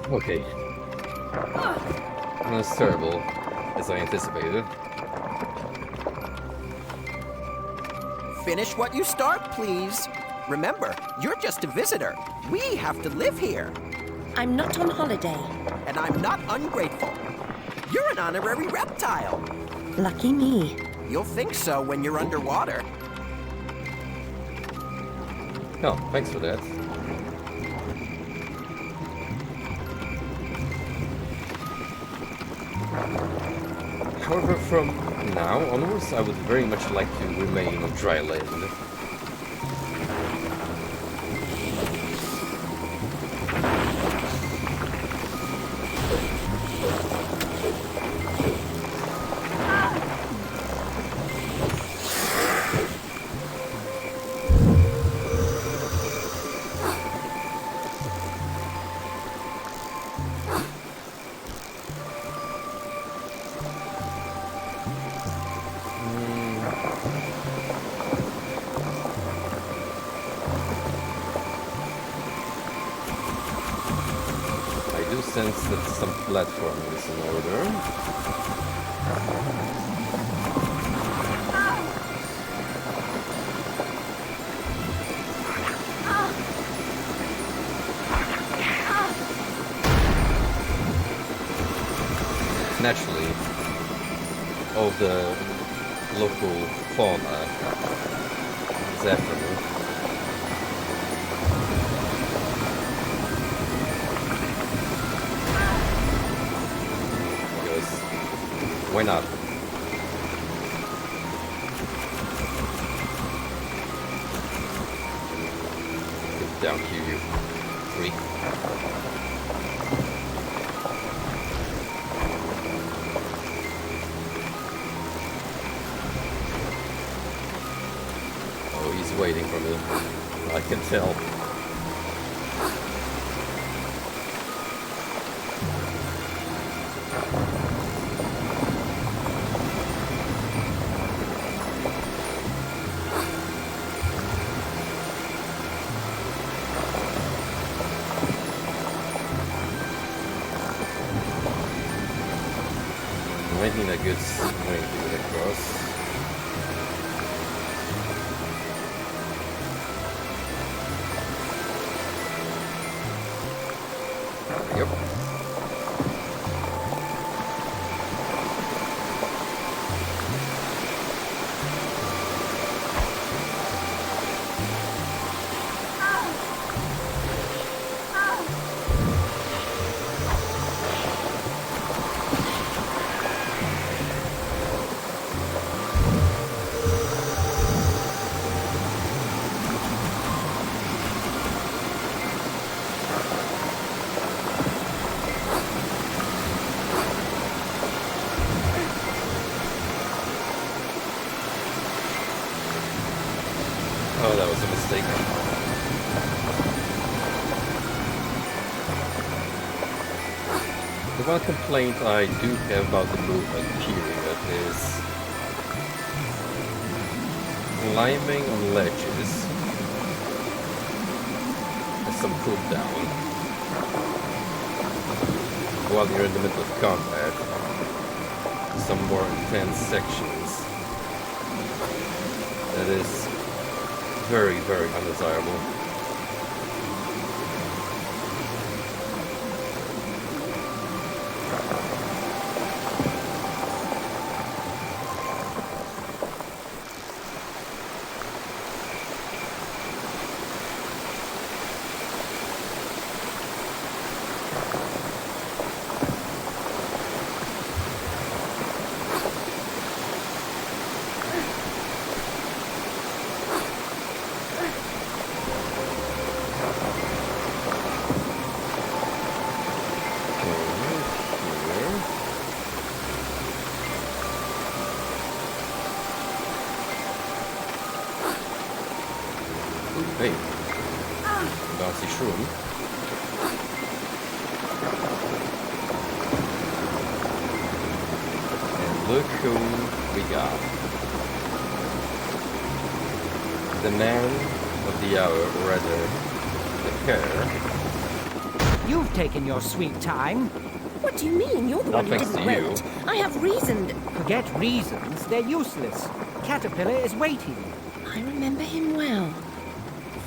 Okay. Not as terrible as I anticipated. Finish what you start, please. Remember, you're just a visitor. We have to live here. I'm not on holiday. And I'm not ungrateful. You're an honorary reptile. Lucky me. You'll think so when you're underwater. Oh, thanks for that. However, from now onwards, I would very much like to remain on dry land. Sense that some platforming is in order. Naturally, all the local fauna is after me. Why not? Get down here, you freak. Oh, he's waiting for me. I can tell. Might need a good swing to get across. Yep. Oh, that was a mistake. The one complaint I do have about the movement period is climbing on ledges has some cooldown while you're in the middle of combat. Some more intense sections That is very, very undesirable. Hey, bouncy shroom. And look who we got. The man of the hour, or rather, the pair. You've taken your sweet time. What do you mean? You're the one who thanks didn't to you. wait. I have reasoned. Forget reasons, they're useless. Caterpillar is waiting. I remember him well.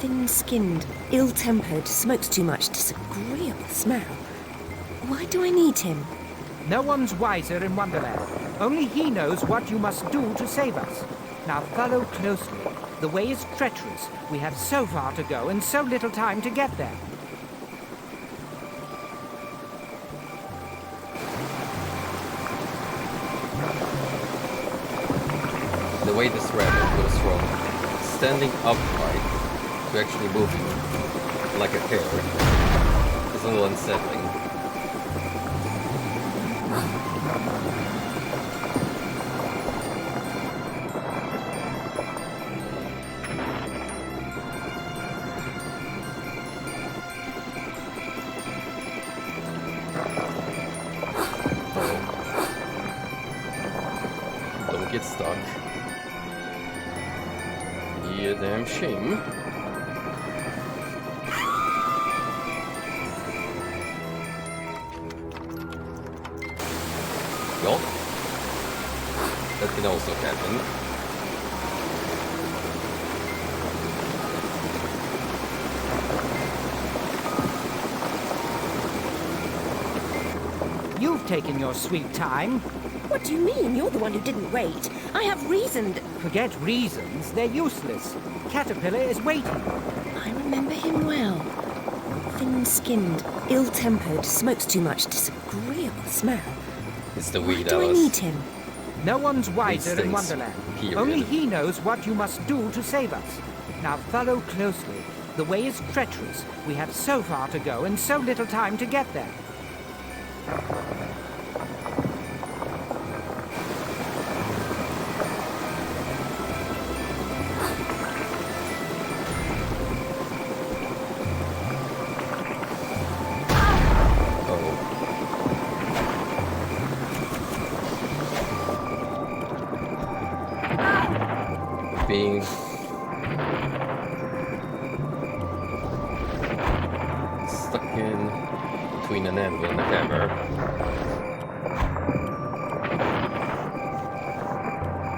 Thin-skinned, ill-tempered, smokes too much, disagreeable smell. Why do I need him? No one's wiser in Wonderland. Only he knows what you must do to save us. Now follow closely. The way is treacherous. We have so far to go and so little time to get there. The way this rabbit goes from standing upright to actually moving like a hare is a little unsettling. Don't get stuck. Yeah, damn shame. Well, that can also happen. You've taken your sweet time. What do you mean? You're the one who didn't wait. I have reasoned. Forget reasons, they're useless. Caterpillar is waiting. I remember him well. Thin-skinned, ill-tempered, smokes too much, disagreeable smell. It's the Why weed, do I Alice. need him? No one's wiser in Things, Wonderland. period. Only he knows what you must do to save us. Now follow closely. The way is treacherous. We have so far to go and so little time to get there. Being stuck in between an anvil and the hammer.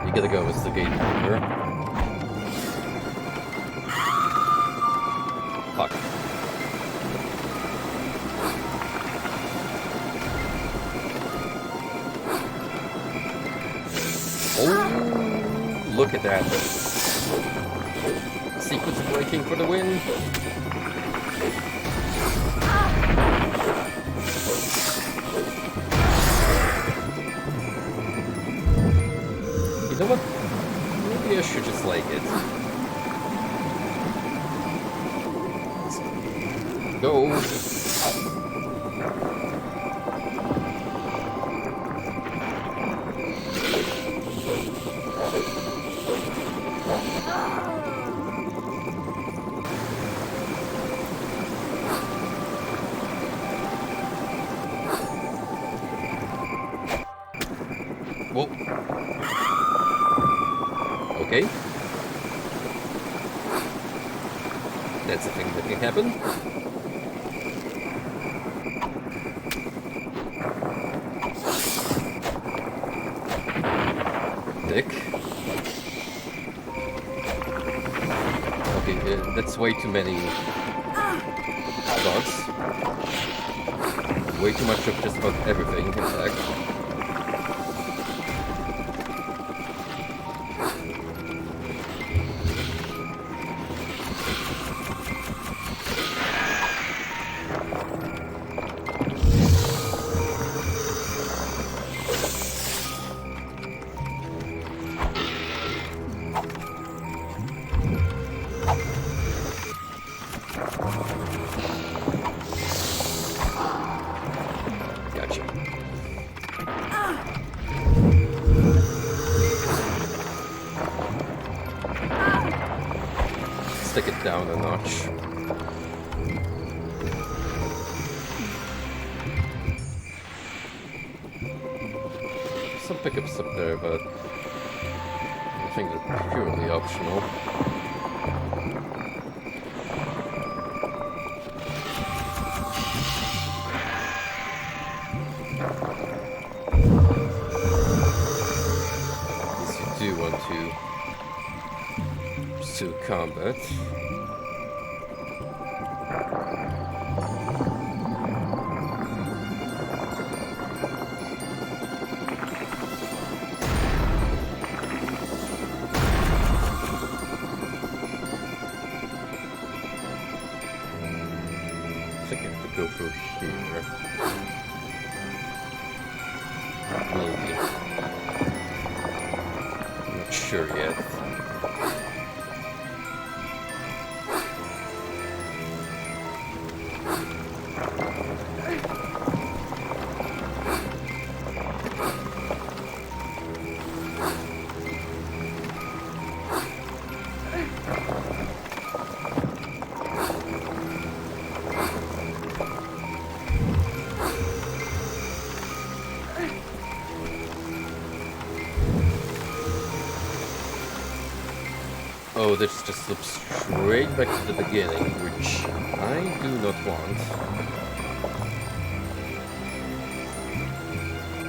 You gotta go with the gatekeeper. Fuck. Oh, look at that. Sequence breaking for the win. You know what? Maybe I should just like it. Let's go. Whoa. Okay. That's a thing that can happen. Dick. That's way too many gods. Way too much of just about everything, in fact. Stick it down a notch. Some pickups up there, but I think they're purely optional. Yes, you do want to pursue combat. I think I have to go through here. Maybe. I'm not sure yet. Oh, this just loops straight back to the beginning, which I do not want.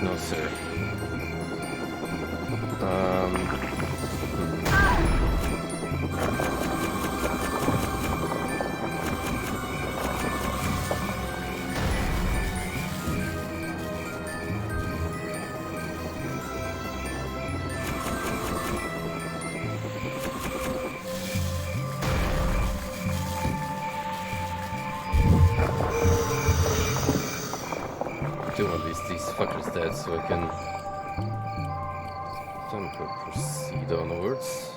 No, sir. Do want these fuckers dead so I can proceed onwards.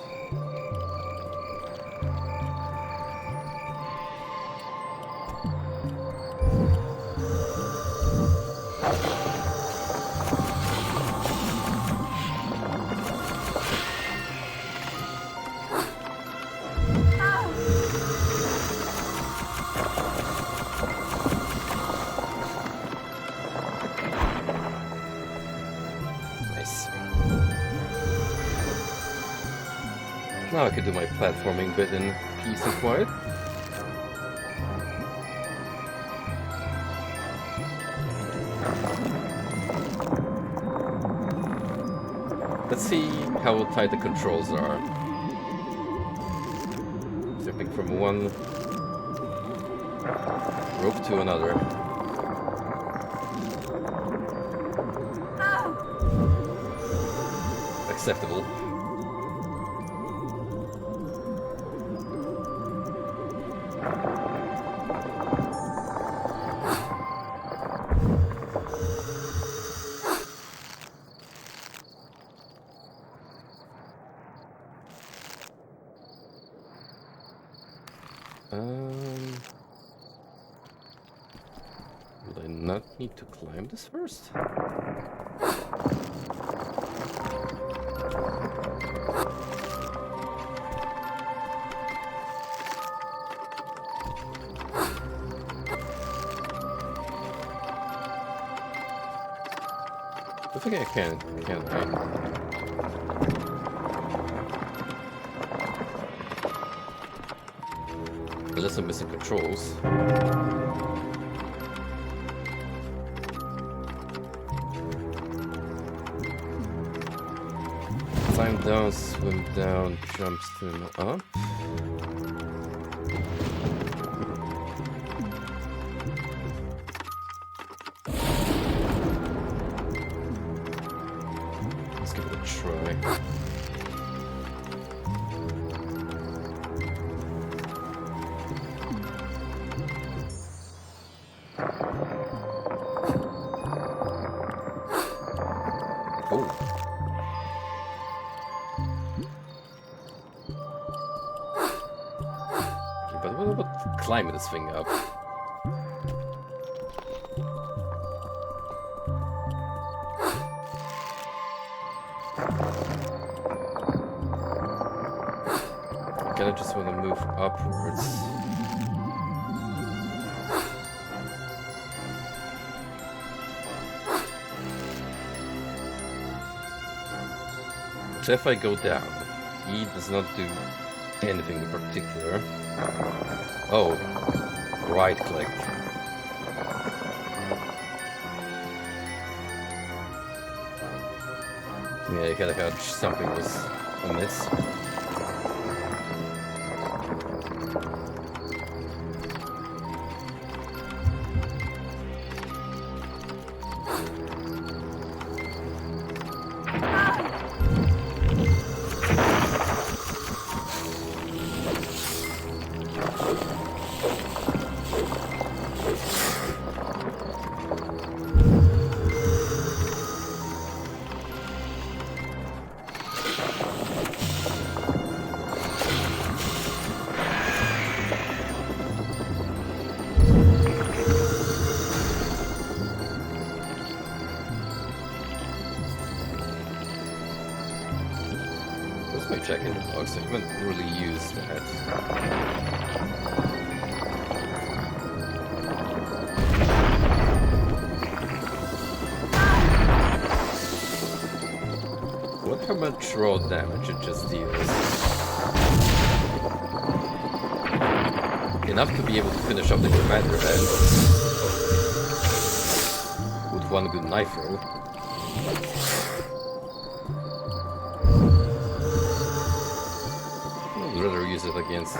Now I can do my platforming bit in peace and quiet. Let's see how tight the controls are. Zipping from one rope to another. Acceptable. Will I not need to climb this first? I think I can, can't I? Unless I'm missing controls. Climb down, swim down, jump, swim up. throw away. Oh. Okay, but what about climbing this thing up? I kinda just want to move upwards. So if I go down, he does not do anything in particular. Oh, right click. Yeah, I gotta catch something was amiss. Where's my check in the box? I haven't really used that. What how much raw damage it just deals? Enough to be able to finish off the commander then. With one good knife roll. I'd rather use it against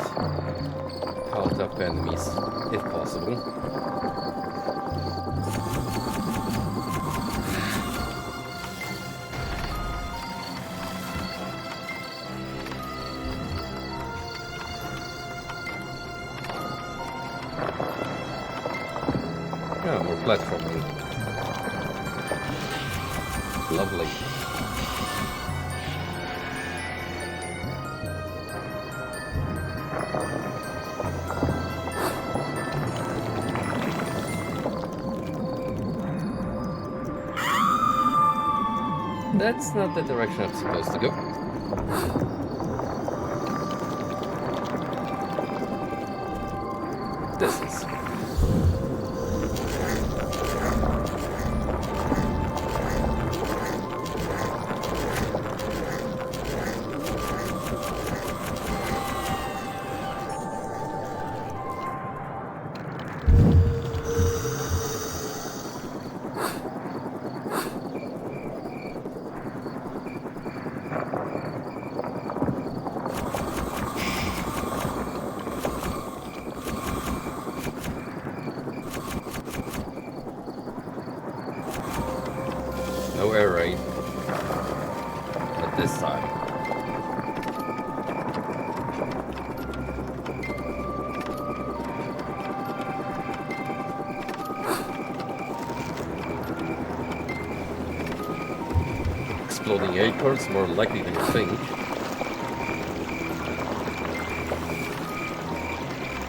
piled up enemies, if possible. Yeah, more platforming. Lovely. That's not the direction I'm supposed to go. This is. No air raid. Not this time. Exploding acorns, more likely than you think.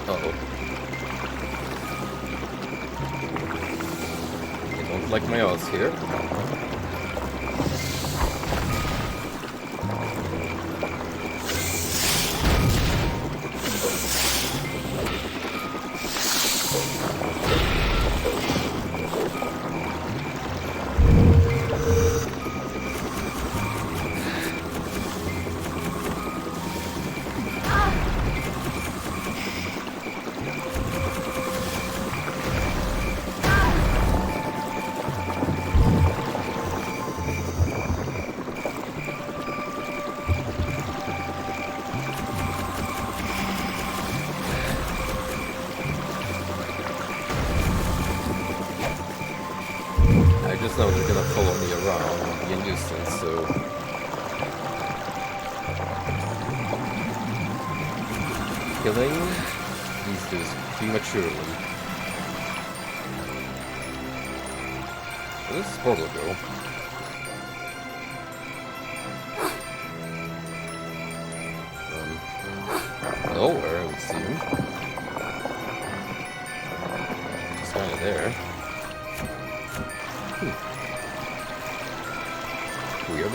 Uh-oh. I don't like my odds here. I just know they're gonna follow me around and be a nuisance, so Killing these dudes prematurely. Where does this portal go? Nowhere, I would assume. It's kind of there. Weird.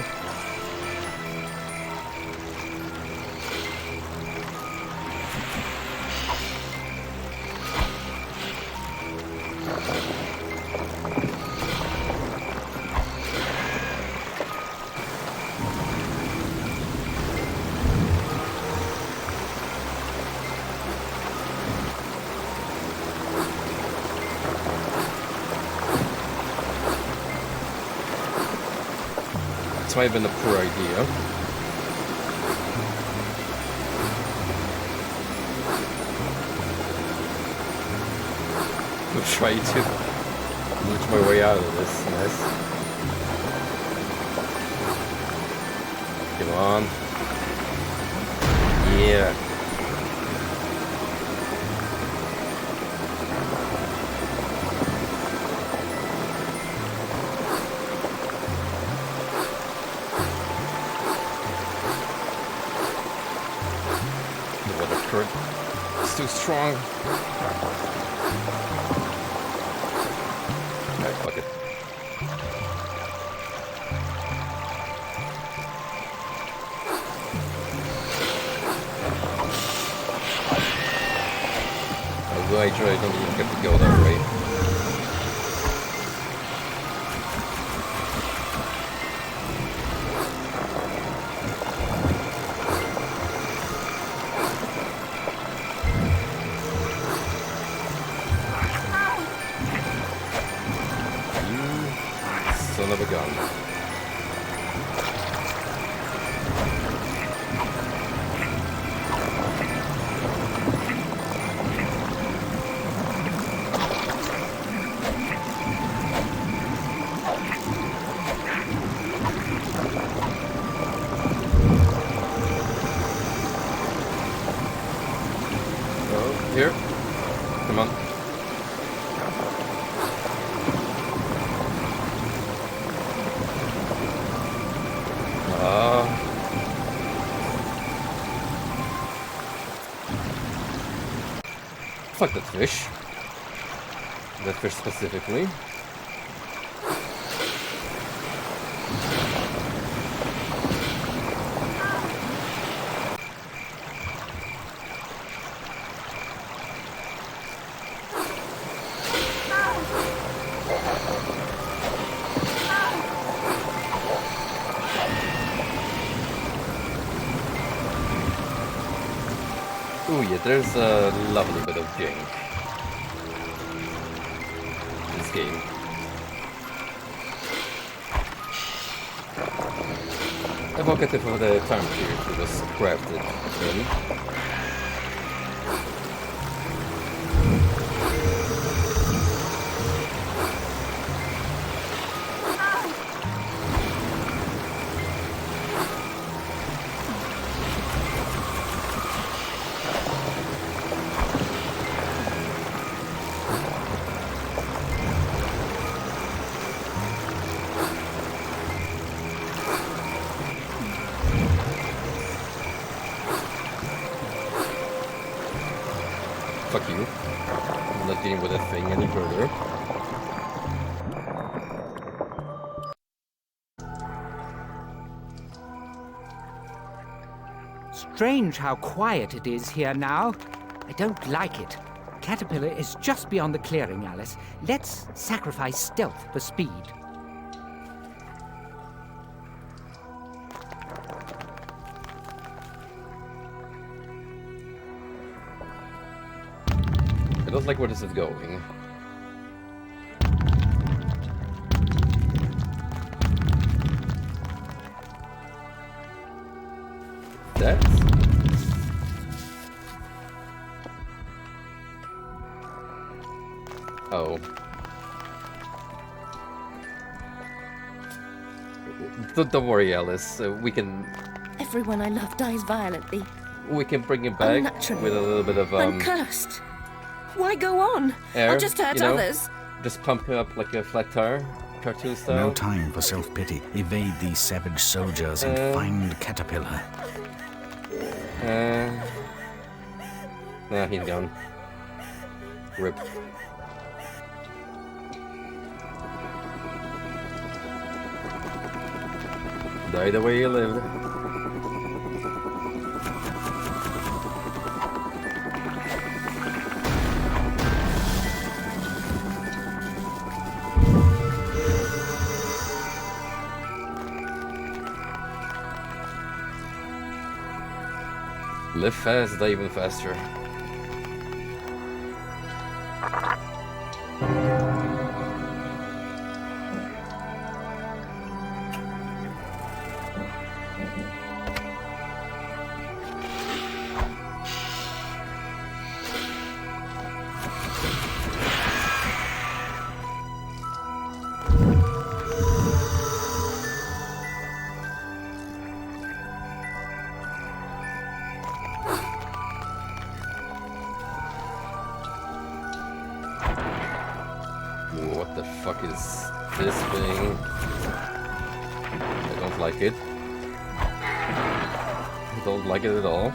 This might have been a poor idea. I'm trying to reach my way out of this mess. Come on. Yeah. It's too strong. Alright, fuck it. Although I try, I don't even get to go that way. Son of a gun. Oh, here. Come on. Fuck that fish. That fish specifically. Oh yeah, there's a lovely bit of jank in this game. Evocative of the time period it was crafted in. Fuck you. I'm not dealing with that thing any further. Strange how quiet it is here now. I don't like it. Caterpillar is just beyond the clearing, Alice. Let's sacrifice stealth for speed. I don't like where this is going. That? Oh. Don't worry, Alice. We can... I everyone I love dies violently. We can bring him back Unnaturally. with a little bit of I'm cursed. Why go on? air, I'll just hurt you know? others. Just pump him up like a flat tire, cartoon style. No time for self-pity. Evade these savage soldiers and find Caterpillar. Nah, he's gone. Rip. Die the way you lived. Live fast, die even faster. What the fuck is this thing? I don't like it. I don't like it at all.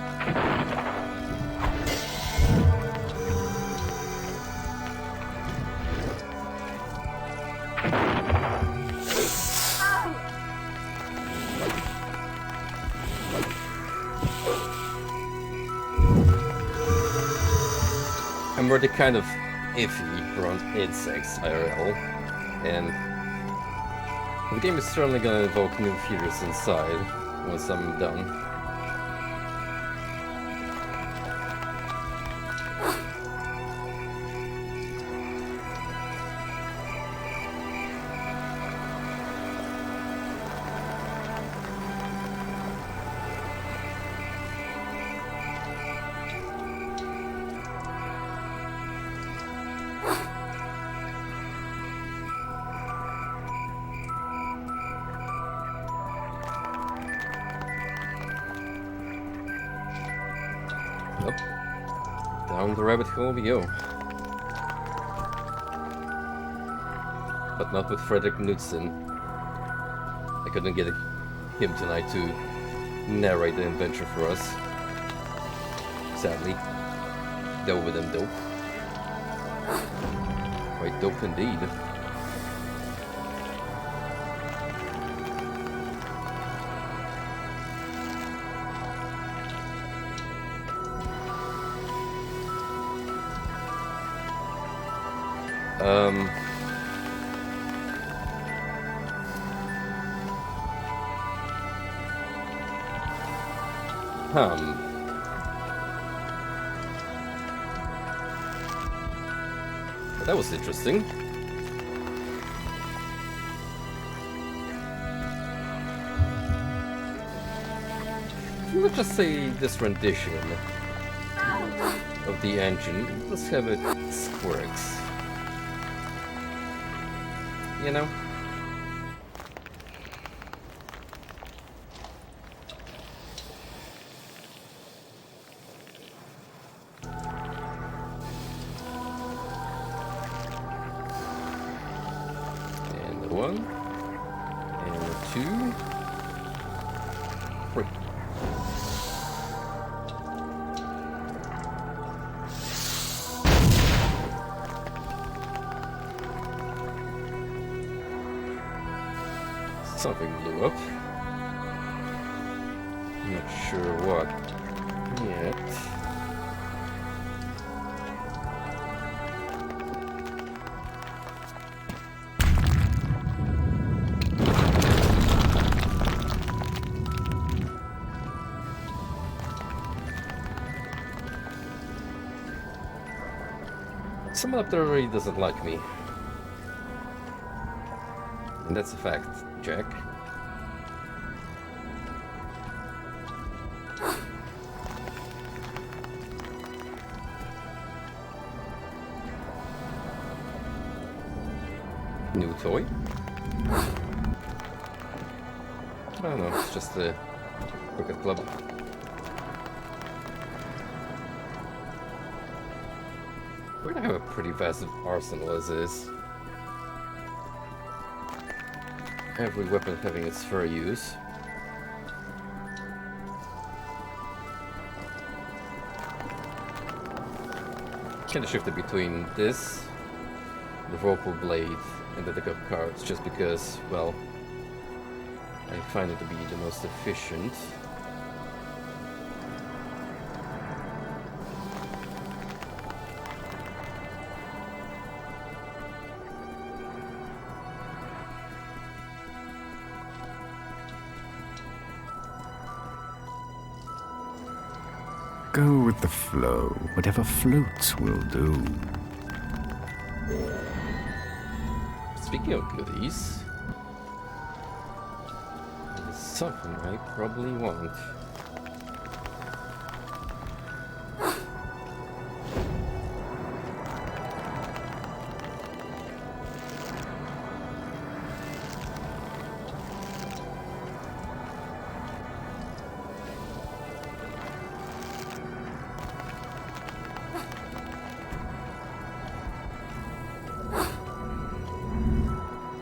I'm already kind of iffy around insects IRL, and the game is certainly gonna evoke new fears inside once I'm done. Yep. Down the rabbit hole we go. But not with Frederick Knudsen. I couldn't get him tonight to narrate the adventure for us. Sadly. Dope with them dope. Quite dope indeed. That was interesting. Let's just say this rendition of the engine, let's have it squirts. You know? And 1, and 2, 3. Something blew up. Not sure what yet. Someone up there really doesn't like me. And that's a fact, Jack. New toy? I don't know, it's just a Cricket club. We're gonna have a pretty vast arsenal as is. Every weapon having its fair use. Kind of shifted between this, the Vorpal blade, and the deck of cards just because, well, I find it to be the most efficient. Go with the flow. Whatever floats will do. Speaking of goodies, there's something I probably want.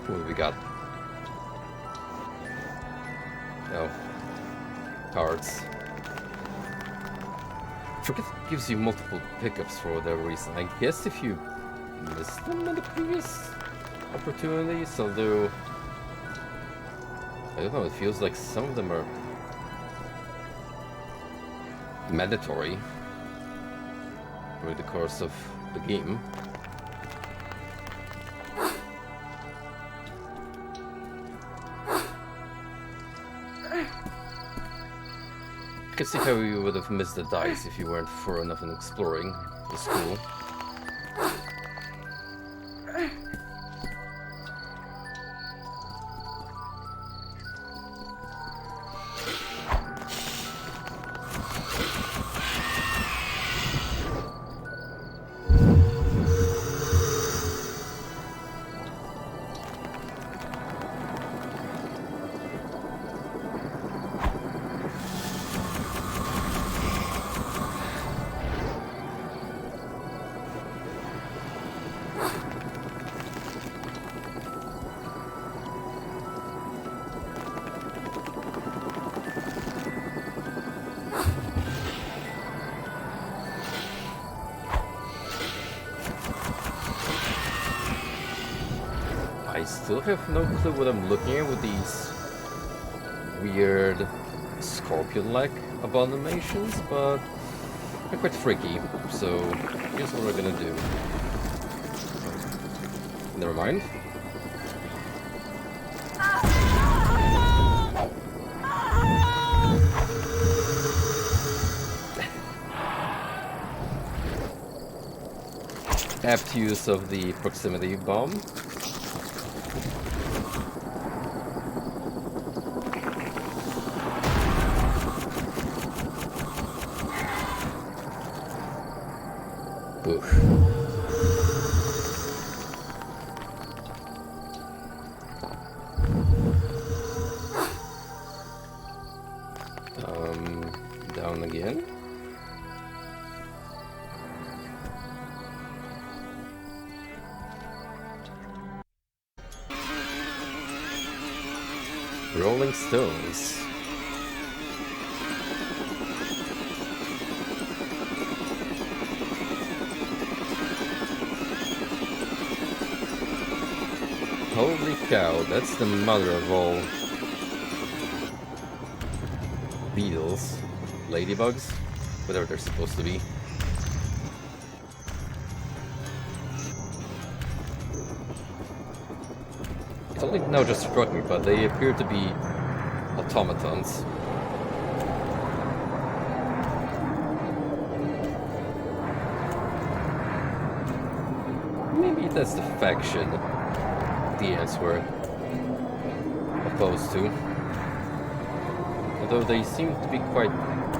What do we got? Oh. Cards. Forget gives you multiple pickups for whatever reason. I guess if you missed them in the previous opportunities, although I don't know, it feels like some of them are mandatory through the course of the game. I can see how you would have missed the dice if you weren't thorough enough in exploring the school. I still have no clue what I'm looking at with these weird scorpion-like abominations, but they're quite freaky, so here's what we're gonna do. Never mind. Apt use of the proximity bomb. Oof. Down again. Rolling Stones. Holy cow, that's the mother of all beetles, ladybugs, whatever they're supposed to be. It's only now just struck me, but they appear to be automatons. Maybe that's the faction the ants were opposed to. Although they seem to be quite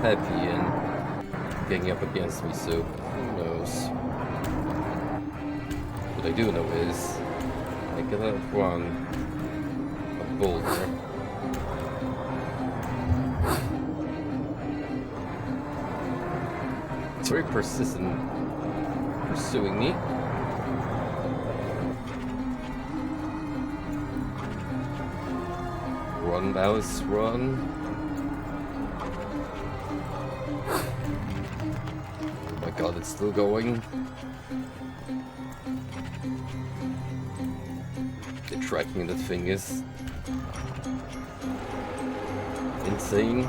happy in getting up against me, so who knows. What I do know is I cannot run a boulder. It's very persistent, pursuing me. Run, mouse, run. Oh my god, it's still going. The tracking that thing is insane.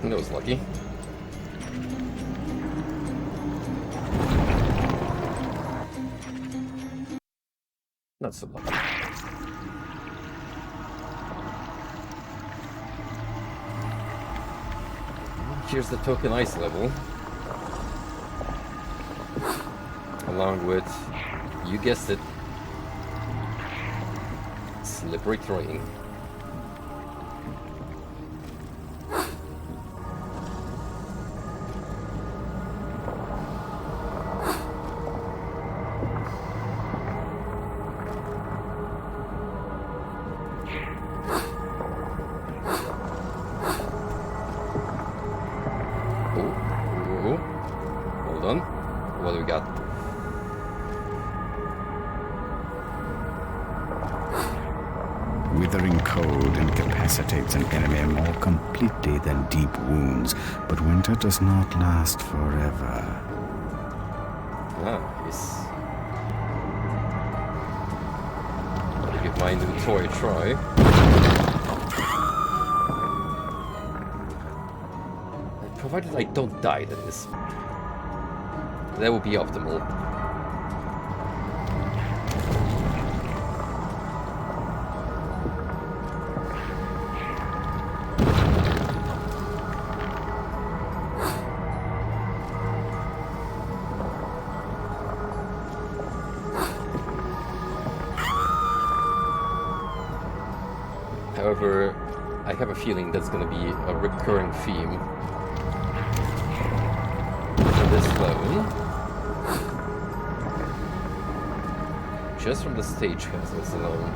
That was lucky. Not so lucky. Here's the token ice level. Along with, you guessed it, slippery terrain. What do we got? Withering cold incapacitates an enemy more completely than deep wounds, but winter does not last forever. Nice. I'll give my new toy a try. Provided I don't die, that is. That would be optimal. However, I have a feeling that's going to be a recurring theme for this level. Just from the stage castles alone.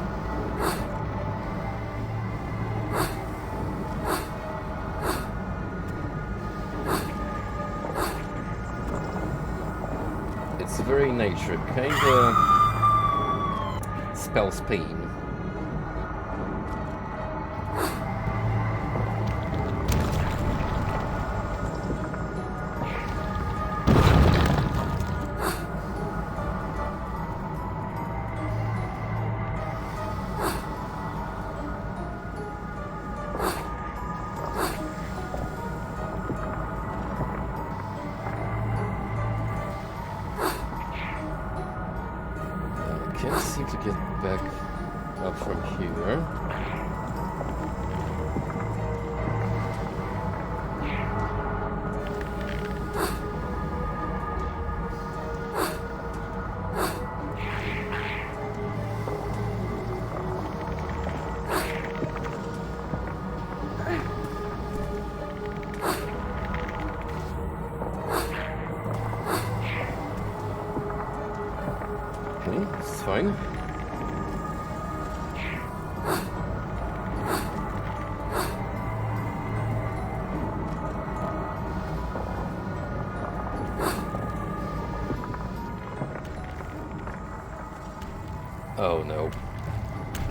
Its very nature kinda spells pain. Can't seem to get back up from here. It's fine. Oh no,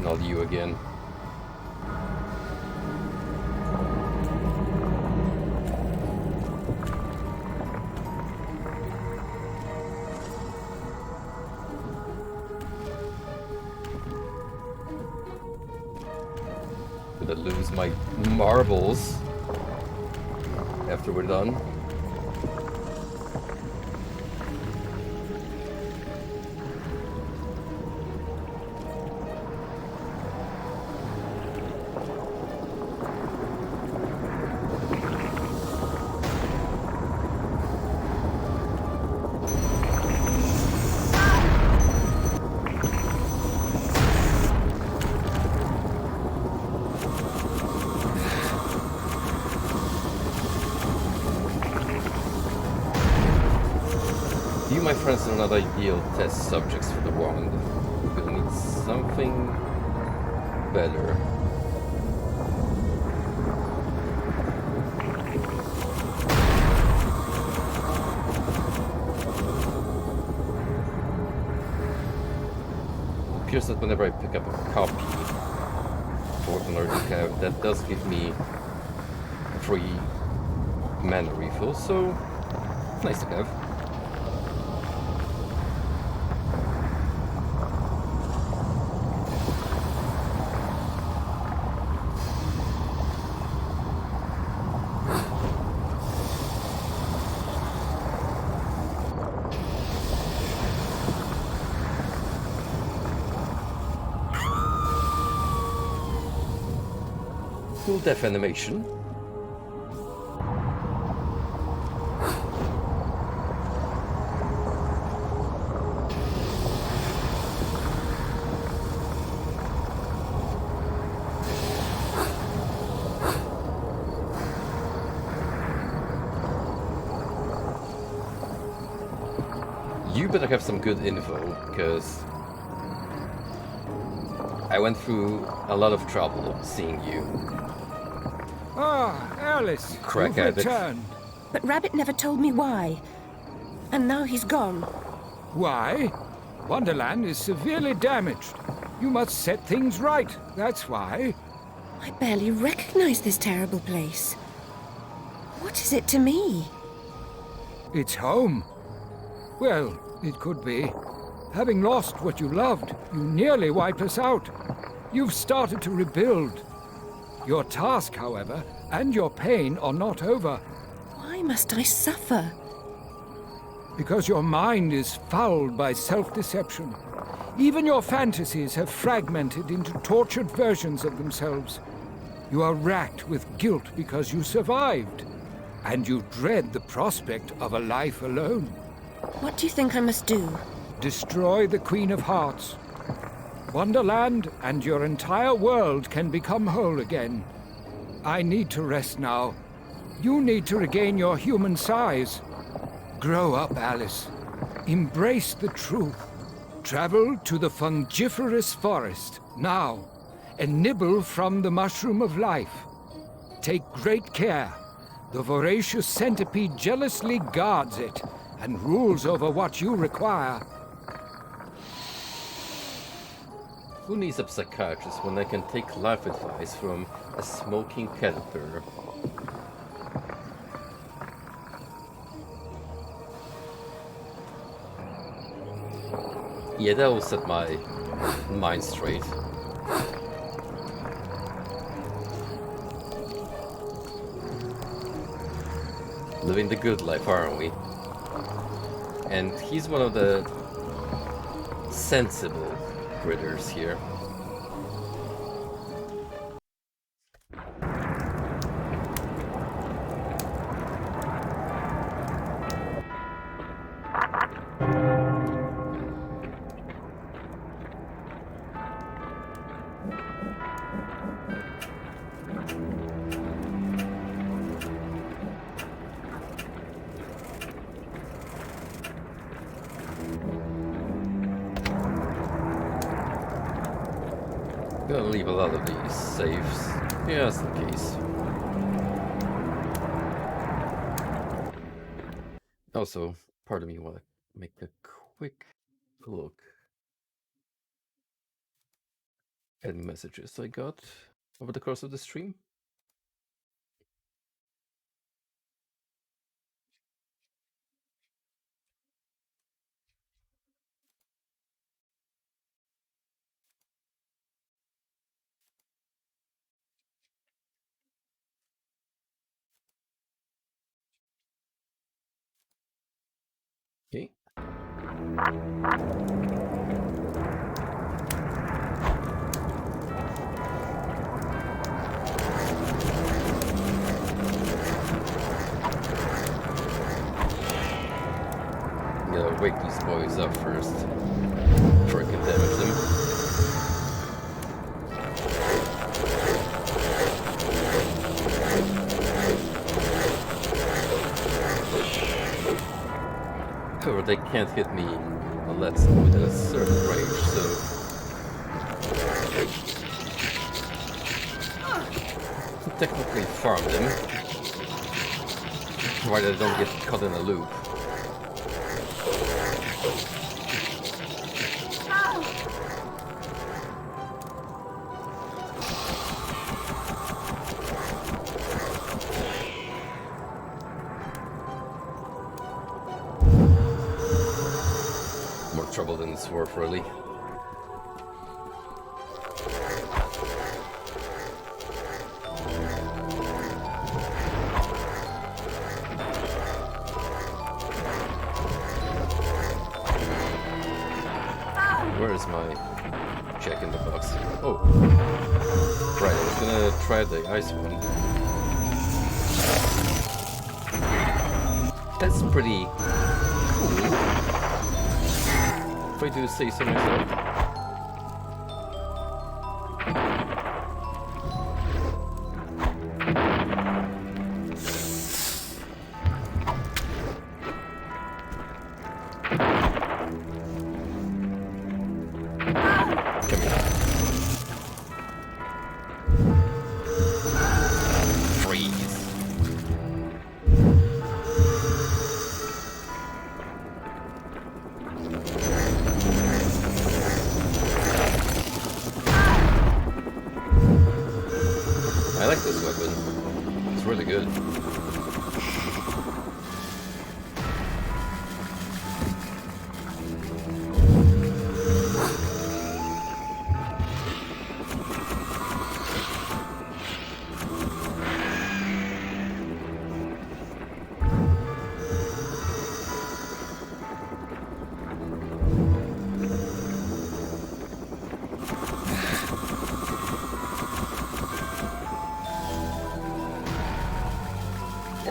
not you again. Gonna lose my marbles after we're done. my friends are not ideal test subjects for the wand. We're gonna need something better. It appears that whenever I pick up a copy for an Cav, that does give me a free mana refill, so nice to have. Full death animation. You better have some good info, because I went through a lot of trouble seeing you. Ah, Alice, Crack you've addict. returned. But Rabbit never told me why. And now he's gone. Why? Wonderland is severely damaged. You must set things right, that's why. I barely recognize this terrible place. What is it to me? It's home. Well, it could be. Having lost what you loved, you nearly wiped us out. You've started to rebuild. Your task, however, and your pain are not over. Why must I suffer? Because your mind is fouled by self-deception. Even your fantasies have fragmented into tortured versions of themselves. You are racked with guilt because you survived, and you dread the prospect of a life alone. What do you think I must do? Destroy the Queen of Hearts. Wonderland and your entire world can become whole again. I need to rest now. You need to regain your human size. Grow up, Alice. Embrace the truth. Travel to the fungiferous forest, now, and nibble from the mushroom of life. Take great care. The voracious centipede jealously guards it and rules over what you require. Who needs a psychiatrist when I can take life advice from a smoking caterpillar? Yeah, that will set my mind straight. Living the good life, aren't we? And he's one of the sensible critters here. Gonna leave a lot of these safes, just in case. Also, part of me want to make a quick look at messages I got over the course of the stream. Okay. Gotta wake these boys up first before I can damage them. However, they can't hit me unless I'm within a certain range, so... I can technically farm them, provided I don't get caught in a loop. More trouble than it's worth, really. Where is my check in the box? Oh, right, I was gonna try the ice one. That's pretty cool, if I do say so myself. Come here. Freeze. I like this weapon. It's really good.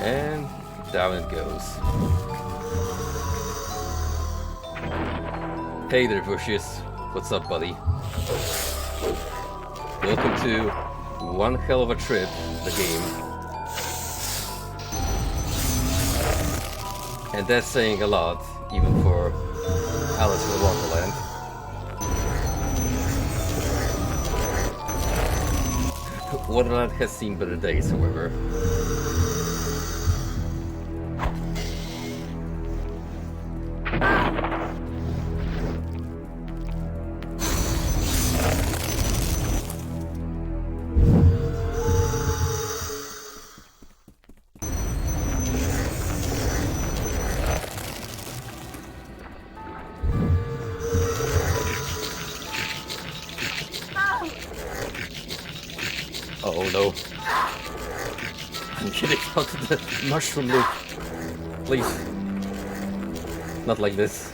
And down it goes. Hey there, Bushes. What's up, buddy? Welcome to one hell of a trip, the game. And that's saying a lot, even for Alice in Wonderland. Wonderland has seen better days, however. Oh no. I'm getting out of the mushroom loop. Please. Not like this.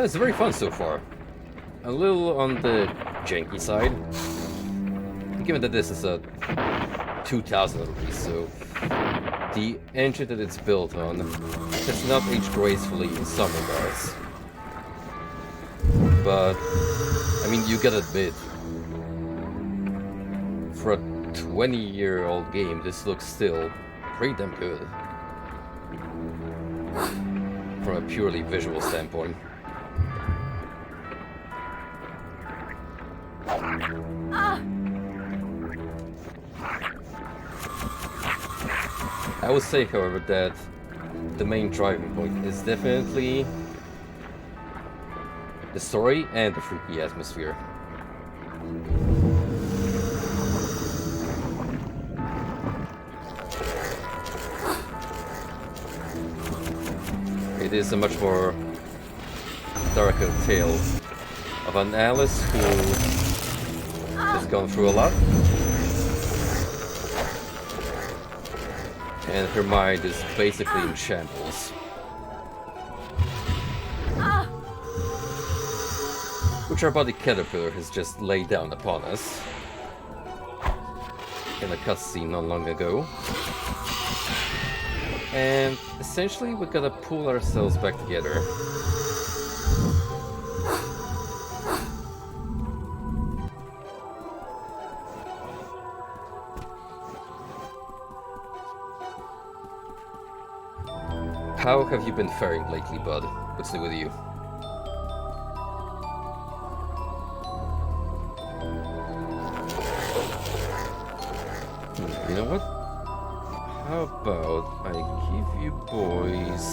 It's very fun so far. A little on the janky side. Given that this is a 2000 release, so the engine that it's built on has not aged gracefully in some regards. But, I mean, you gotta admit, for a 20-year-old game, this looks still pretty damn good. From a purely visual standpoint. I would say, however, that the main driving point is definitely the story and the freaky atmosphere. It is a much more darker tale of an Alice who has gone through a lot. And her mind is basically in shambles. Which our buddy Caterpillar has just laid down upon us in a cutscene not long ago. And essentially we gotta pull ourselves back together How have you been faring lately, bud? What's new with you? You know what? How about I give you boys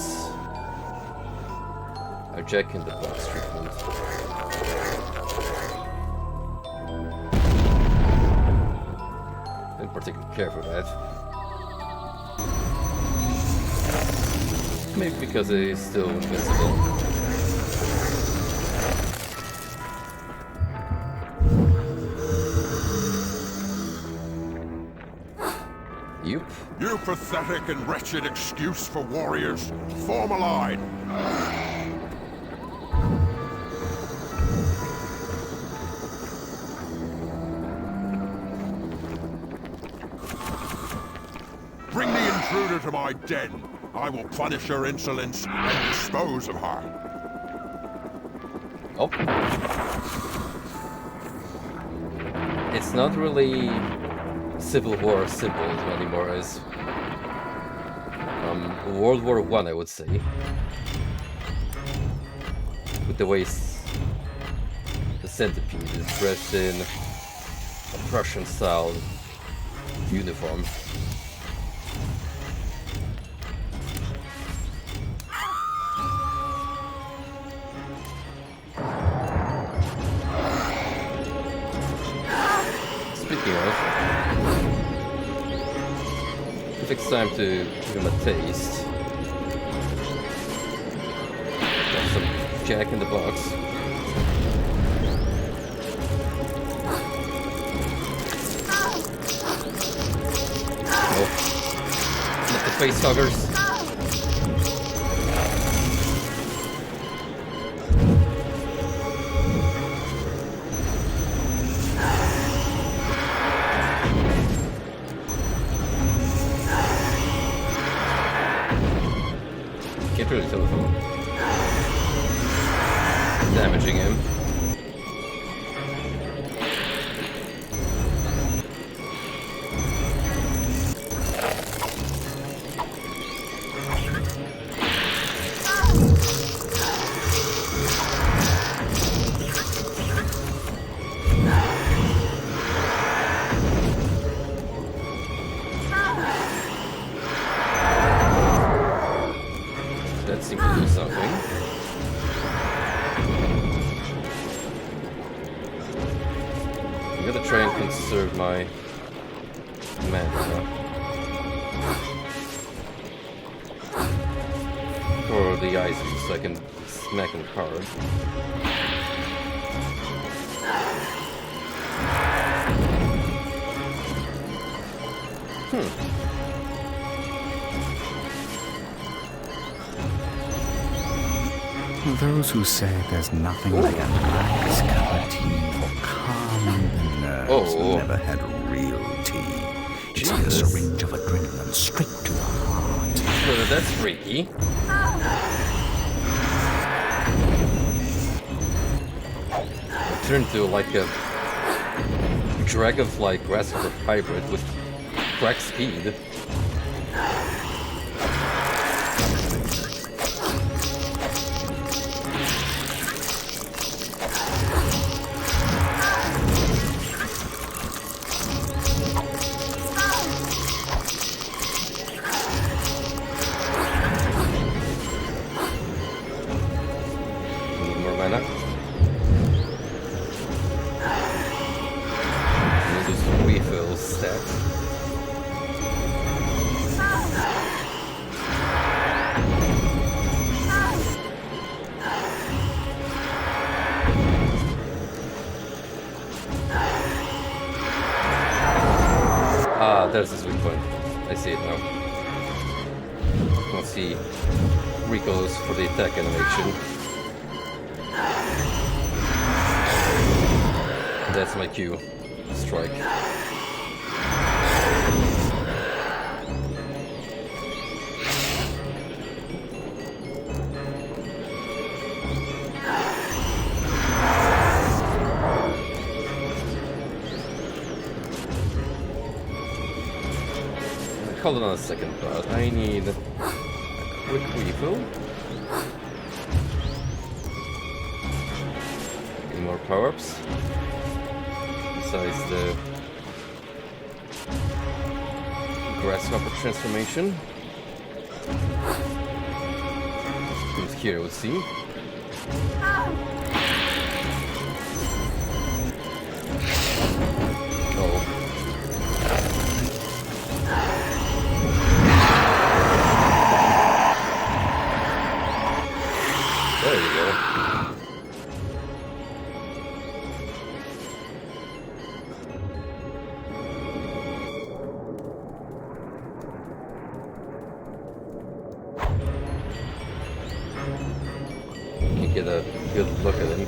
a Jack-in-the-Box treatment? In particular care for that. Maybe because it is still invincible. You pathetic and wretched excuse for warriors. Form a line. Bring the intruder to my den. I will punish her insolence and dispose of her. Oh. It's not really Civil War symbols anymore as World War I would say. With the way the centipede is dressed in a Prussian-style uniform. Speaking of, if it's time to give him a taste, got some Jack in the Box. Oh, not the face huggers. Can't really tell if I'm damaging him. That seems to do something. I'm gonna try and conserve my mana for the items so I can smack him hard. Those who say there's nothing like a nice cup of tea for calming the nerves never had real tea. It's like a syringe of adrenaline straight to the heart. Well, that's freaky. I turned to like a dragonfly grasshopper hybrid with crack speed. There's his weak point. I see it now. Let's see. Recoils for the attack animation. That's my cue. Strike. Hold on a second, but I need quick refill. Any more power-ups? Besides the grasshopper transformation. Who's here, we'll see. Oh. There you go. You can get a good look at him.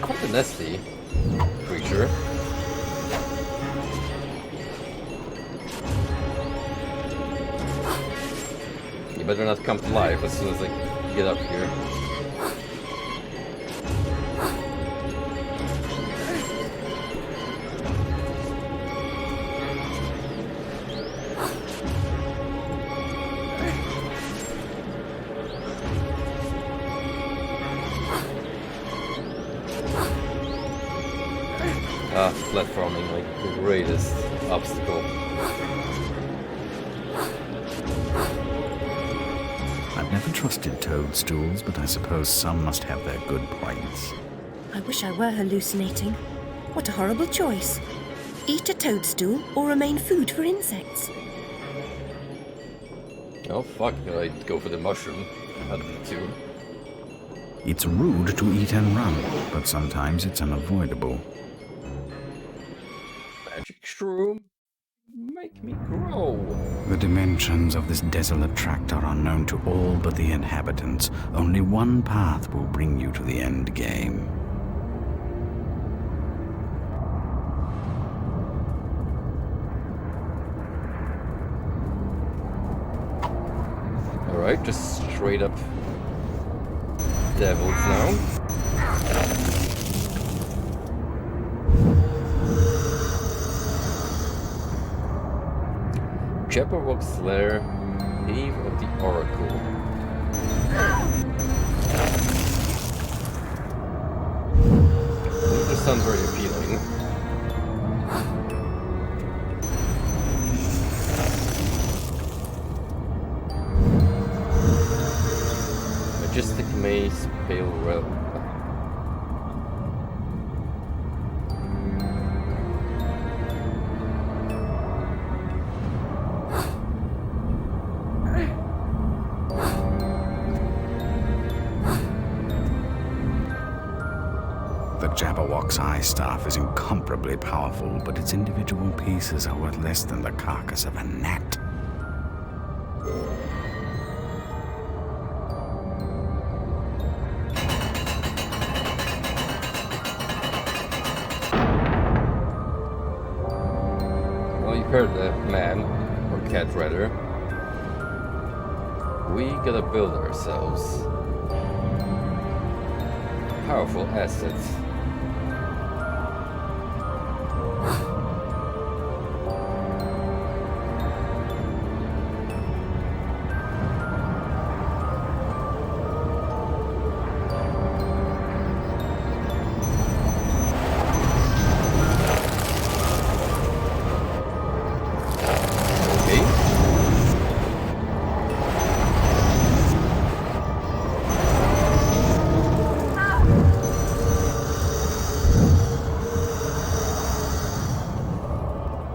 Quite a nasty creature. You better not come to life as soon as I get up here. Platforming, like the greatest obstacle. I've never trusted toadstools, but I suppose some must have their good points. I wish I were hallucinating. What a horrible choice. Eat a toadstool or remain food for insects. Oh fuck, I'd go for the mushroom out of the two. It's rude to eat and run, but sometimes it's unavoidable. Magic shroom, make me grow. The dimensions of this desolate tract are unknown to all but the inhabitants. Only one path will bring you to the end game. Alright, just straight up devils now. Jabberwock's Lair, Cave of the Oracle. This sounds very appealing. Majestic Maze, Pale Realm. The Jabberwock's eye staff is incomparably powerful, but its individual pieces are worth less than the carcass of a gnat. Well, you heard the man, or cat rather. We gotta build ourselves powerful assets.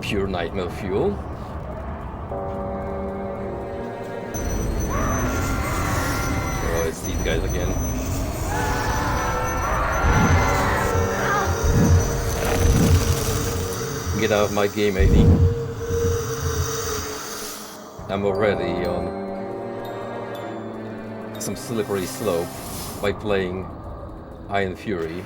Pure nightmare fuel. Oh, it's these guys again. Get out of my game, AD. I'm already on some slippery slope by playing Iron Fury.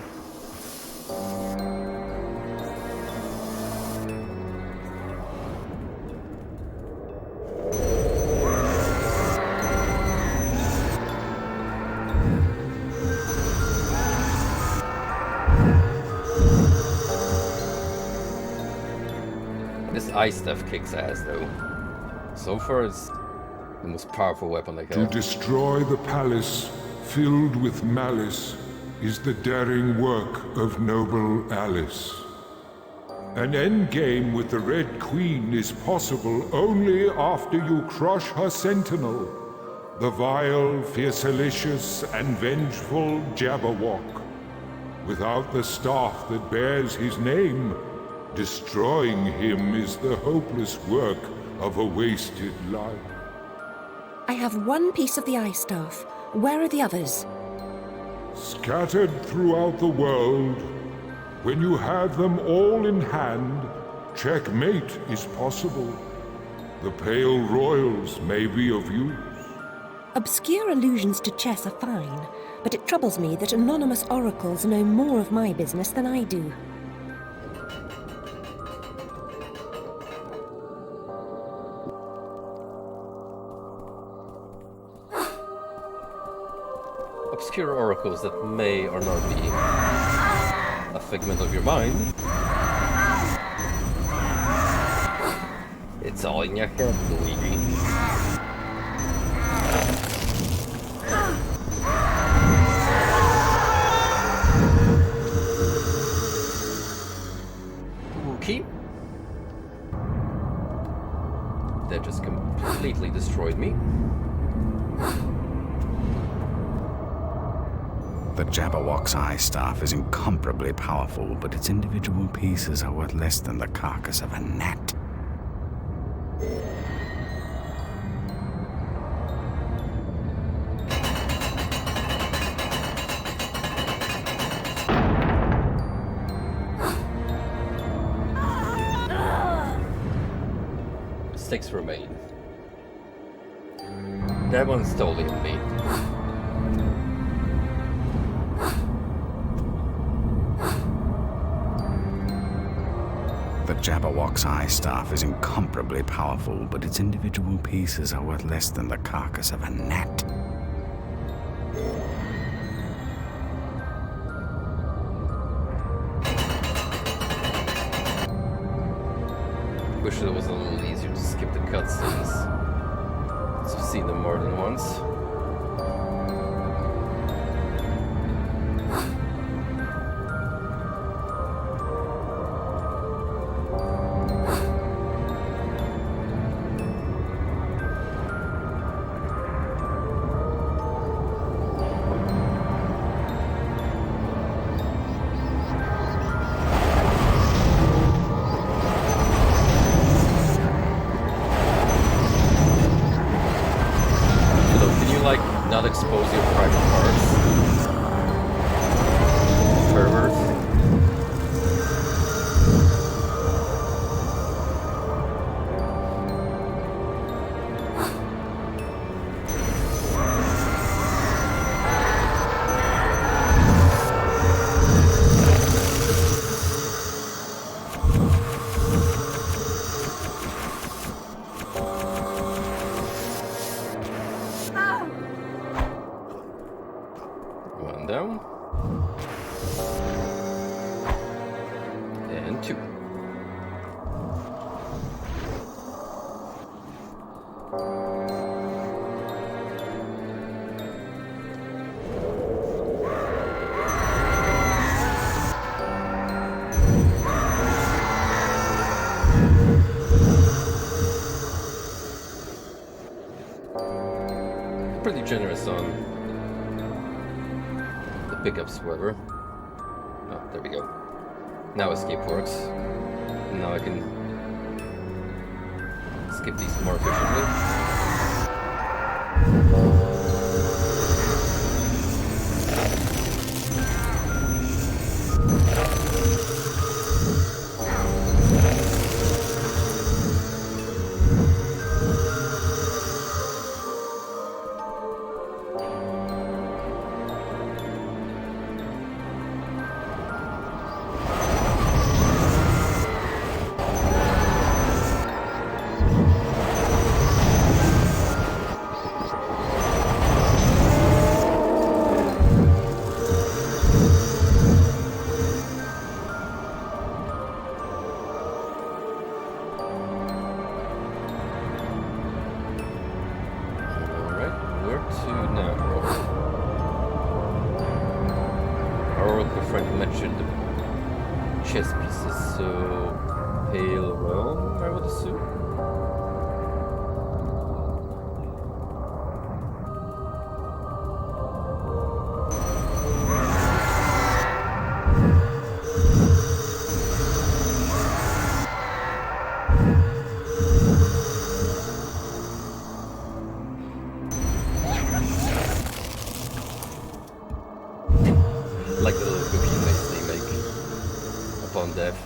This ice stuff kicks ass, though. So far, it's the most powerful weapon I To have. destroy the palace filled with malice is the daring work of noble Alice. An endgame with the Red Queen is possible only after you crush her sentinel, the vile, fiercelicious, and vengeful Jabberwock. Without the staff that bears his name, destroying him is the hopeless work of a wasted life. I have one piece of the ice staff. Where are the others? Scattered throughout the world, when you have them all in hand, checkmate is possible. The Pale Royals may be of use. Obscure allusions to chess are fine, but it troubles me that anonymous oracles know more of my business than I do. Obscure oracles that may or not be a figment of your mind. It's all in your head, Luigi. Okay. That just completely destroyed me. The Jabberwock's eye staff is incomparably powerful, but its individual pieces are worth less than the carcass of a gnat. Six remain. That one's totally on me. The Jabberwock's eye staff is incomparably powerful, but its individual pieces are worth less than the carcass of a gnat. Wish it was a little easier to skip the cutscenes. So I've seen them more than once. Not expose your private parts. Pervert. One down. And two. Pretty generous on the pickups, however. Oh, there we go. Now escape works. Now I can skip these more efficiently. oracle friend who mentioned the chess pieces, so pale realm, I would assume. Like the little goofy face they make upon death.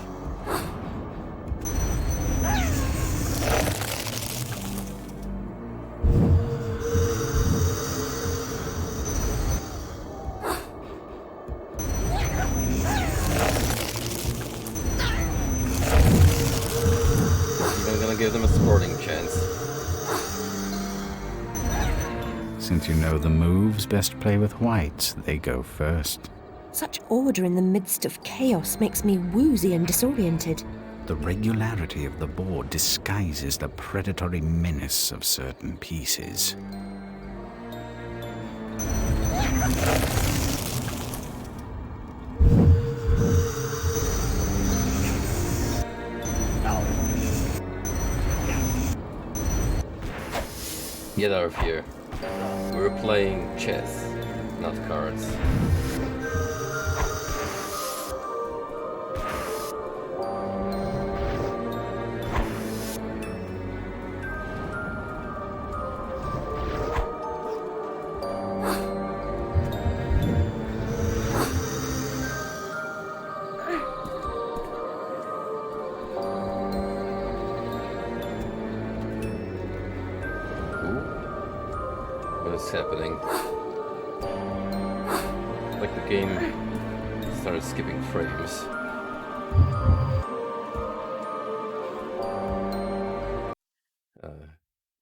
Even gonna give them a sporting chance. Since you know the moves, best play with whites. They go first. Such order in the midst of chaos makes me woozy and disoriented. The regularity of the board disguises the predatory menace of certain pieces. Get out of here. We're playing chess, not cards. What is happening? Like the game started skipping frames.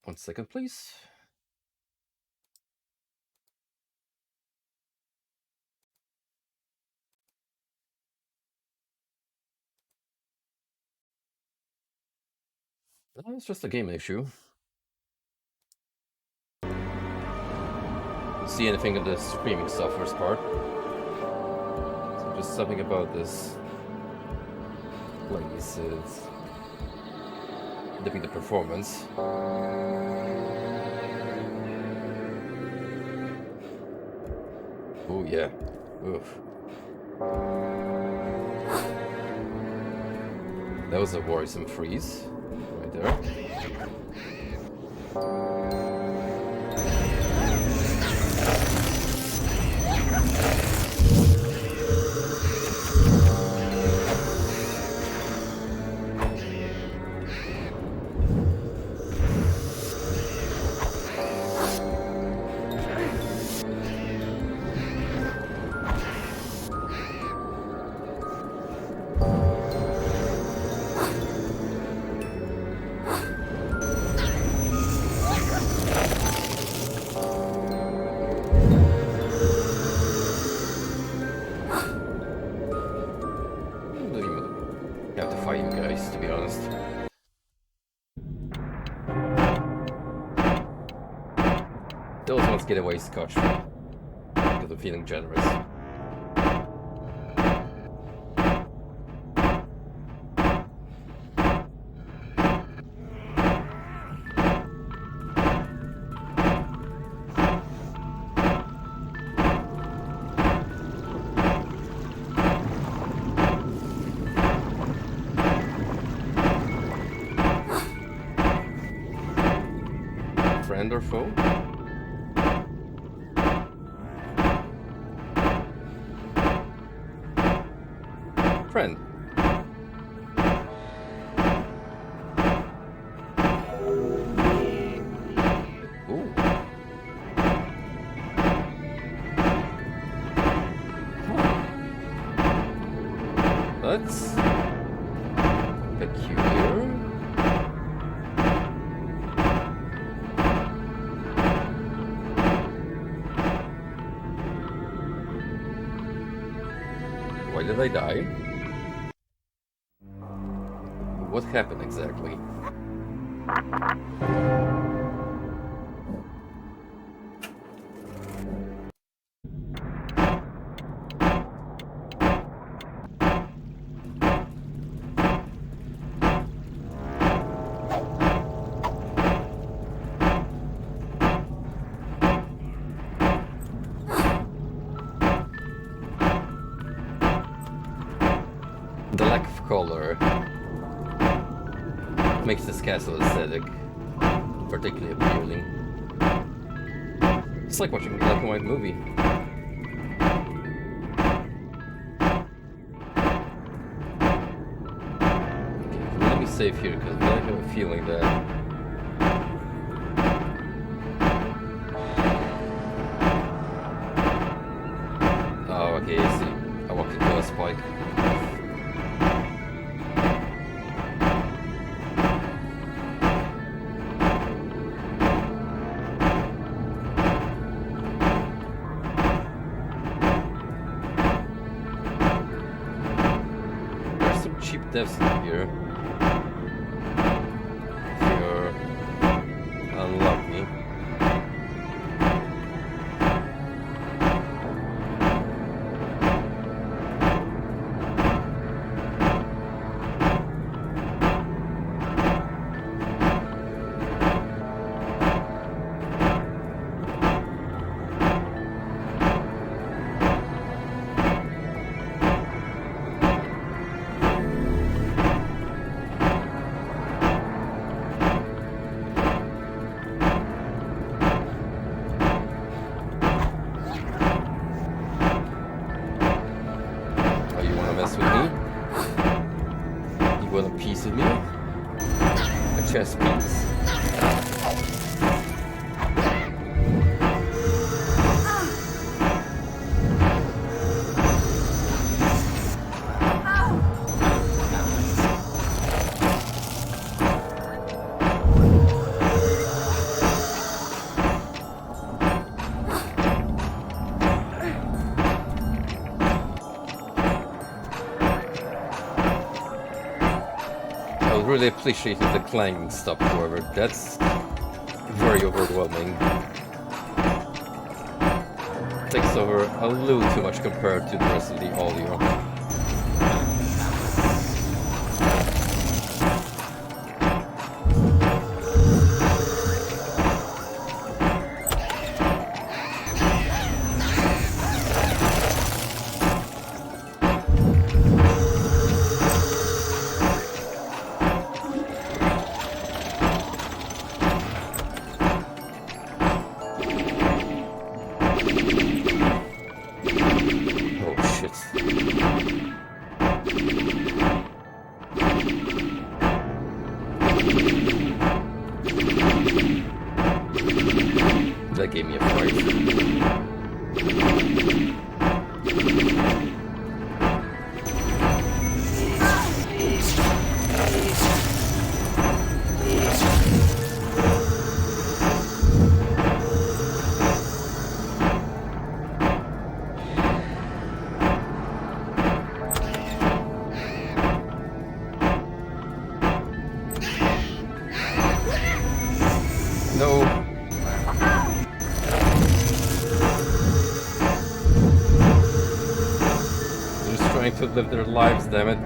1 second, please. No, it's just a game issue. See anything on the streaming software's part. So just something about this place is dipping the performance. Oh yeah. Oof. That was a worrisome freeze right there. Have to fight you guys, to be honest. Those ones get away scotch-free because I'm feeling generous. Friend or foe? Friend. Ooh. That's peculiar. Why did I die? What happened exactly? The lack of color makes this castle aesthetic particularly appealing. It's like watching a black and white movie. Okay, let me save here because I have a feeling that okay, I see. I walked into a spike. There's some cheap devs in here. If you're unlucky. With me? You want a piece of me? A chess piece? I really appreciated the clanging stuff, however. That's very overwhelming. Takes over a little too much compared to the rest of the audio. That gave me a fright. No. Trying to live their lives, damn it.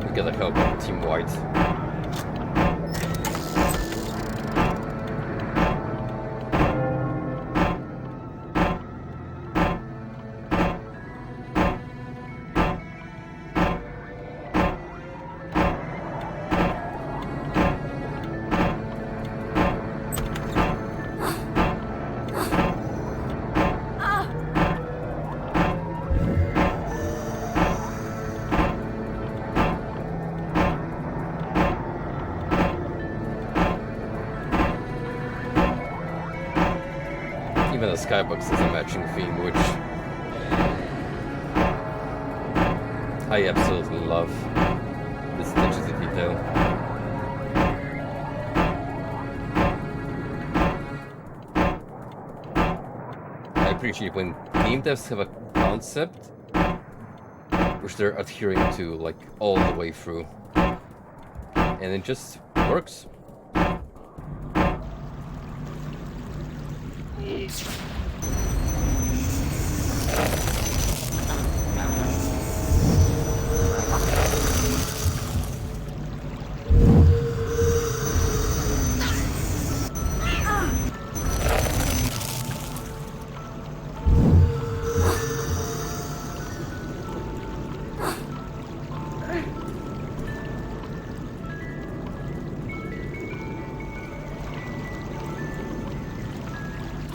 We gotta help out Team White. Even the skybox is a matching theme, which I absolutely love. This attention to detail. I appreciate when game devs have a concept which they're adhering to like all the way through, and it just works.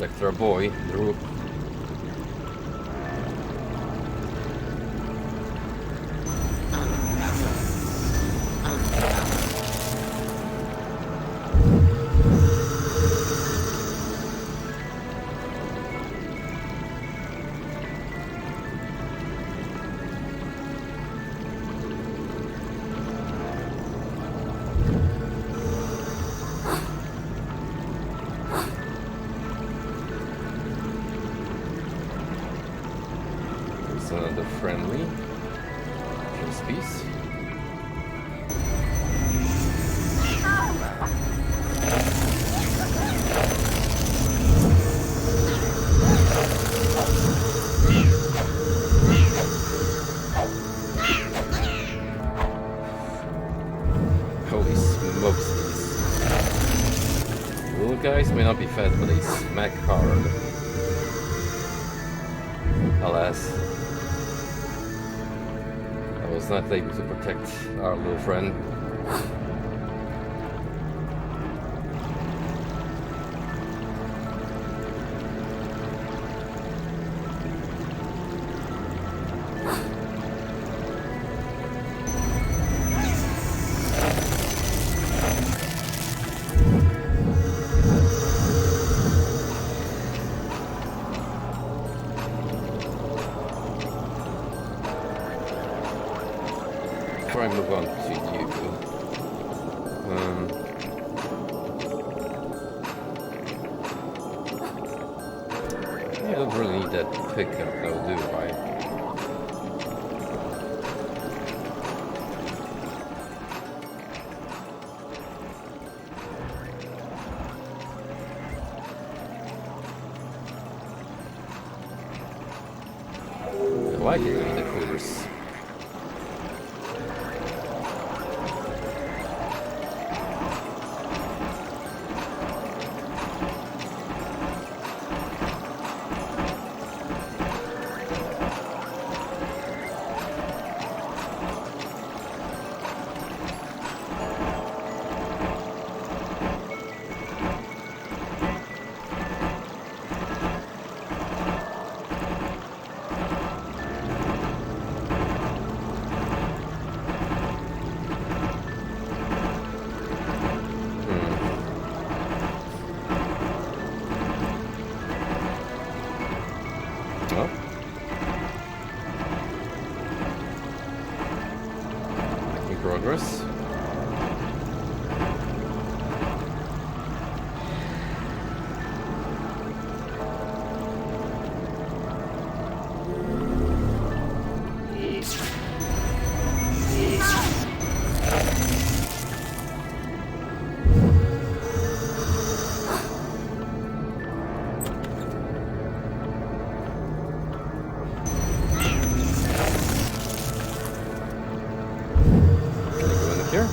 protect our boy, the rook. Another friendly. Just peace. Holy smokes, these little guys may not be fed, but they smack hard. Alas. I was not able to protect our little friend. Try and move on to you. Yeah, I don't really need that pickup, that'll do, right? I like it in the coolers. Oh. Making progress. Here?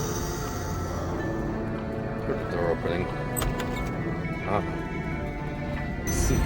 Heard the door opening. Ah. Let's see.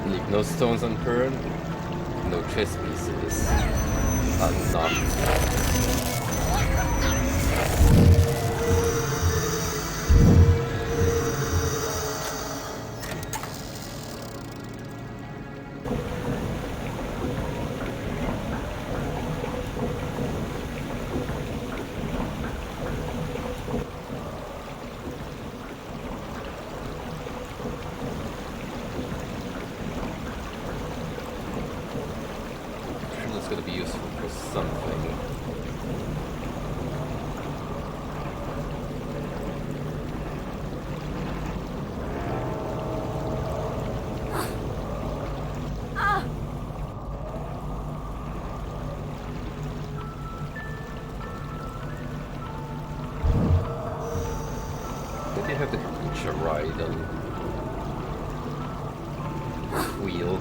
Leave no stones unturned, no chess pieces unknocked. It's going to be useful for something. Maybe I have to hitch a ride on wheel.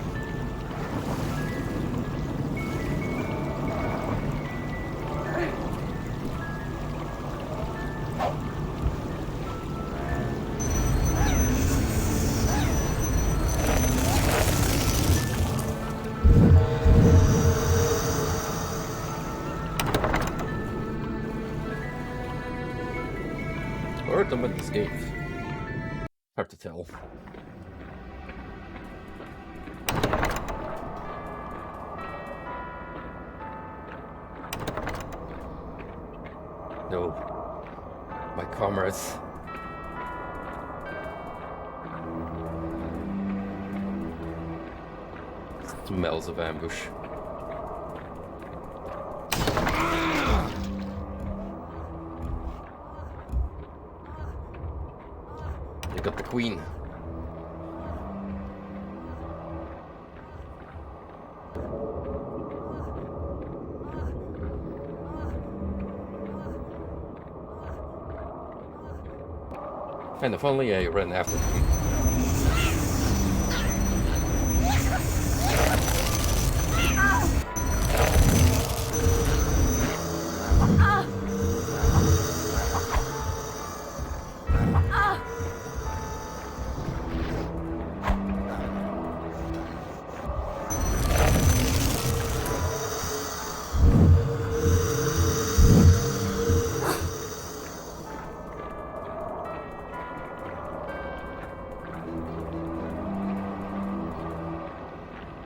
Or the McGee's gate. Hard to tell. No. My comrades. Smells of ambush. You got the queen. And if only I ran after them.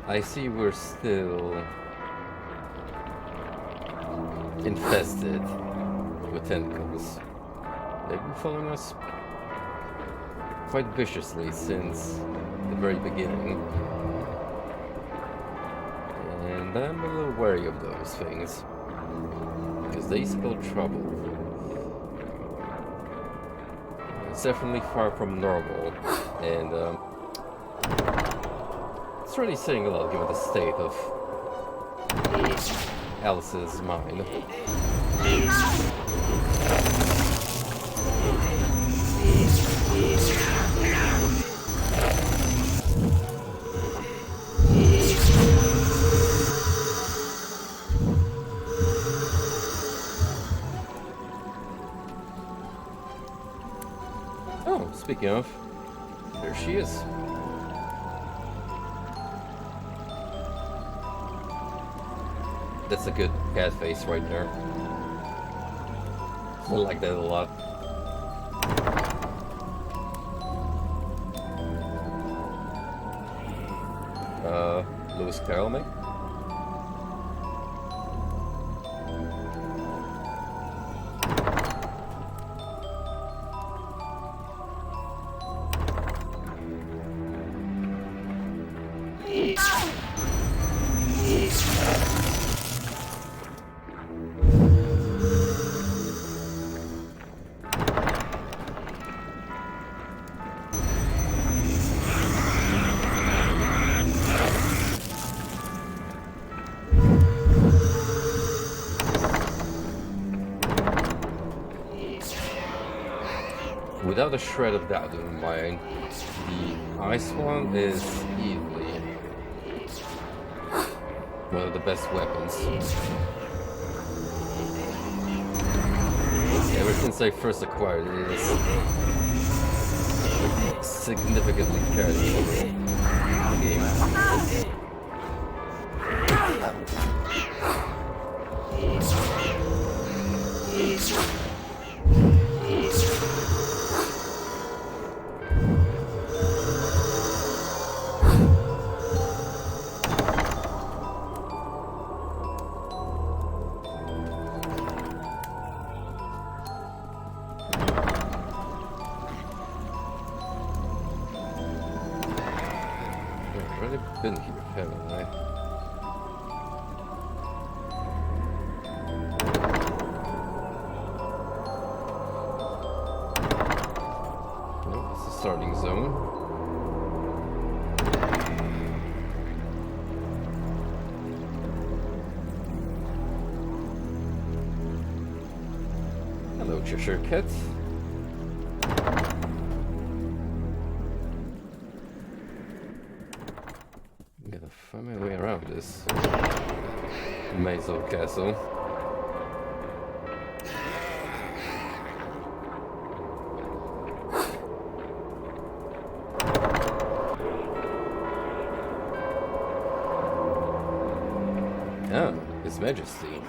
I see we're still infested with tentacles. They've been following us quite viciously since the very beginning. And I'm a little wary of those things, because they spell trouble. It's definitely far from normal, and it's really saying a lot given the state of Alice's mind. Oh, speaking of, there she is. That's a good cat face right there. I like that a lot. Lewis Carroll, mate? Without a shred of doubt in my mind, the Ice One is easily one of the best weapons. Ever since I first acquired it, it is significantly carried the game. I've been here, haven't I? No, it's the starting zone. Hello, Cheshire Cat. find my way around this maze of castle. Ah, His Majesty.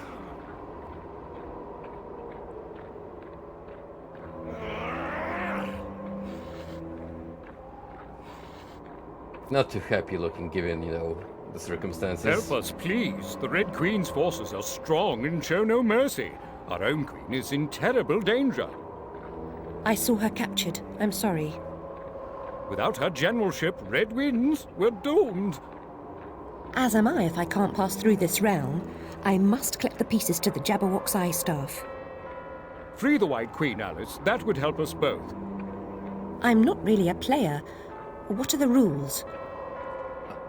Not too happy looking given, the circumstances. Help us, please. The Red Queen's forces are strong and show no mercy. Our own queen is in terrible danger. I saw her captured. I'm sorry. Without her generalship, Red wins. We're doomed. As am I if I can't pass through this realm. I must collect the pieces to the Jabberwock's eye staff. Free the White Queen, Alice. That would help us both. I'm not really a player. What are the rules?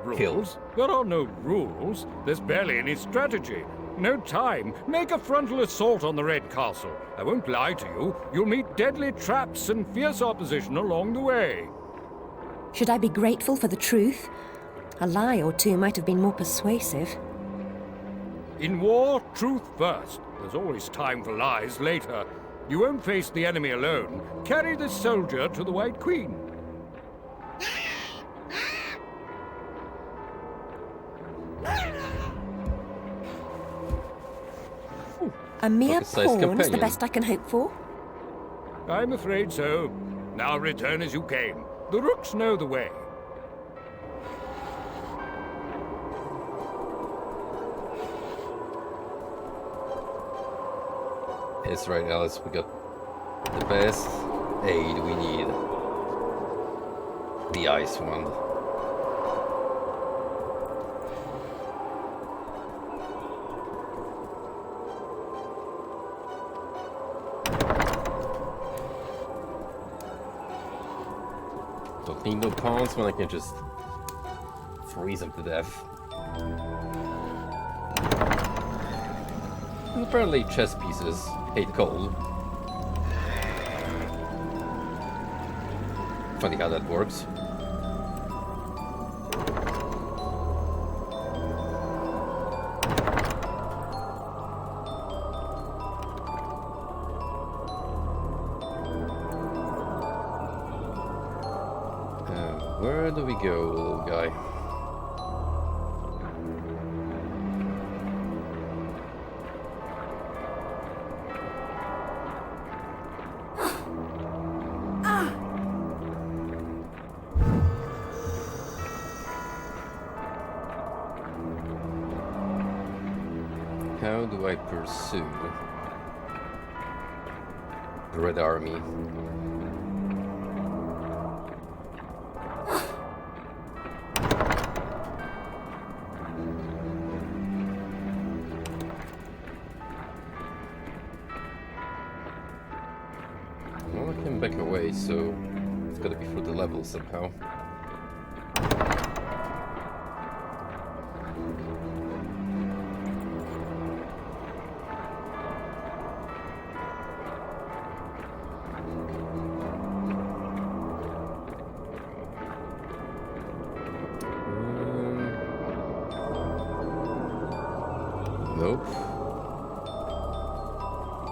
Rules? There are no rules. There's barely any strategy. No time. Make a frontal assault on the Red Castle. I won't lie to you. You'll meet deadly traps and fierce opposition along the way. Should I be grateful for the truth? A lie or two might have been more persuasive. In war, truth first. There's always time for lies later. You won't face the enemy alone. Carry this soldier to the White Queen. A mere Focus-sized pawn's the companion. best I can hope for? I'm afraid so. Now return as you came. The rooks know the way. It's right, Alice. We got the best aid we need. The Ice Wand. Don't need no pawns when I can just freeze them to death. And apparently chess pieces hate cold. Funny how that works. Where do we go, little guy? How do I pursue the Red Army? Well, I can back away, so it's gotta be through the level somehow. Nope.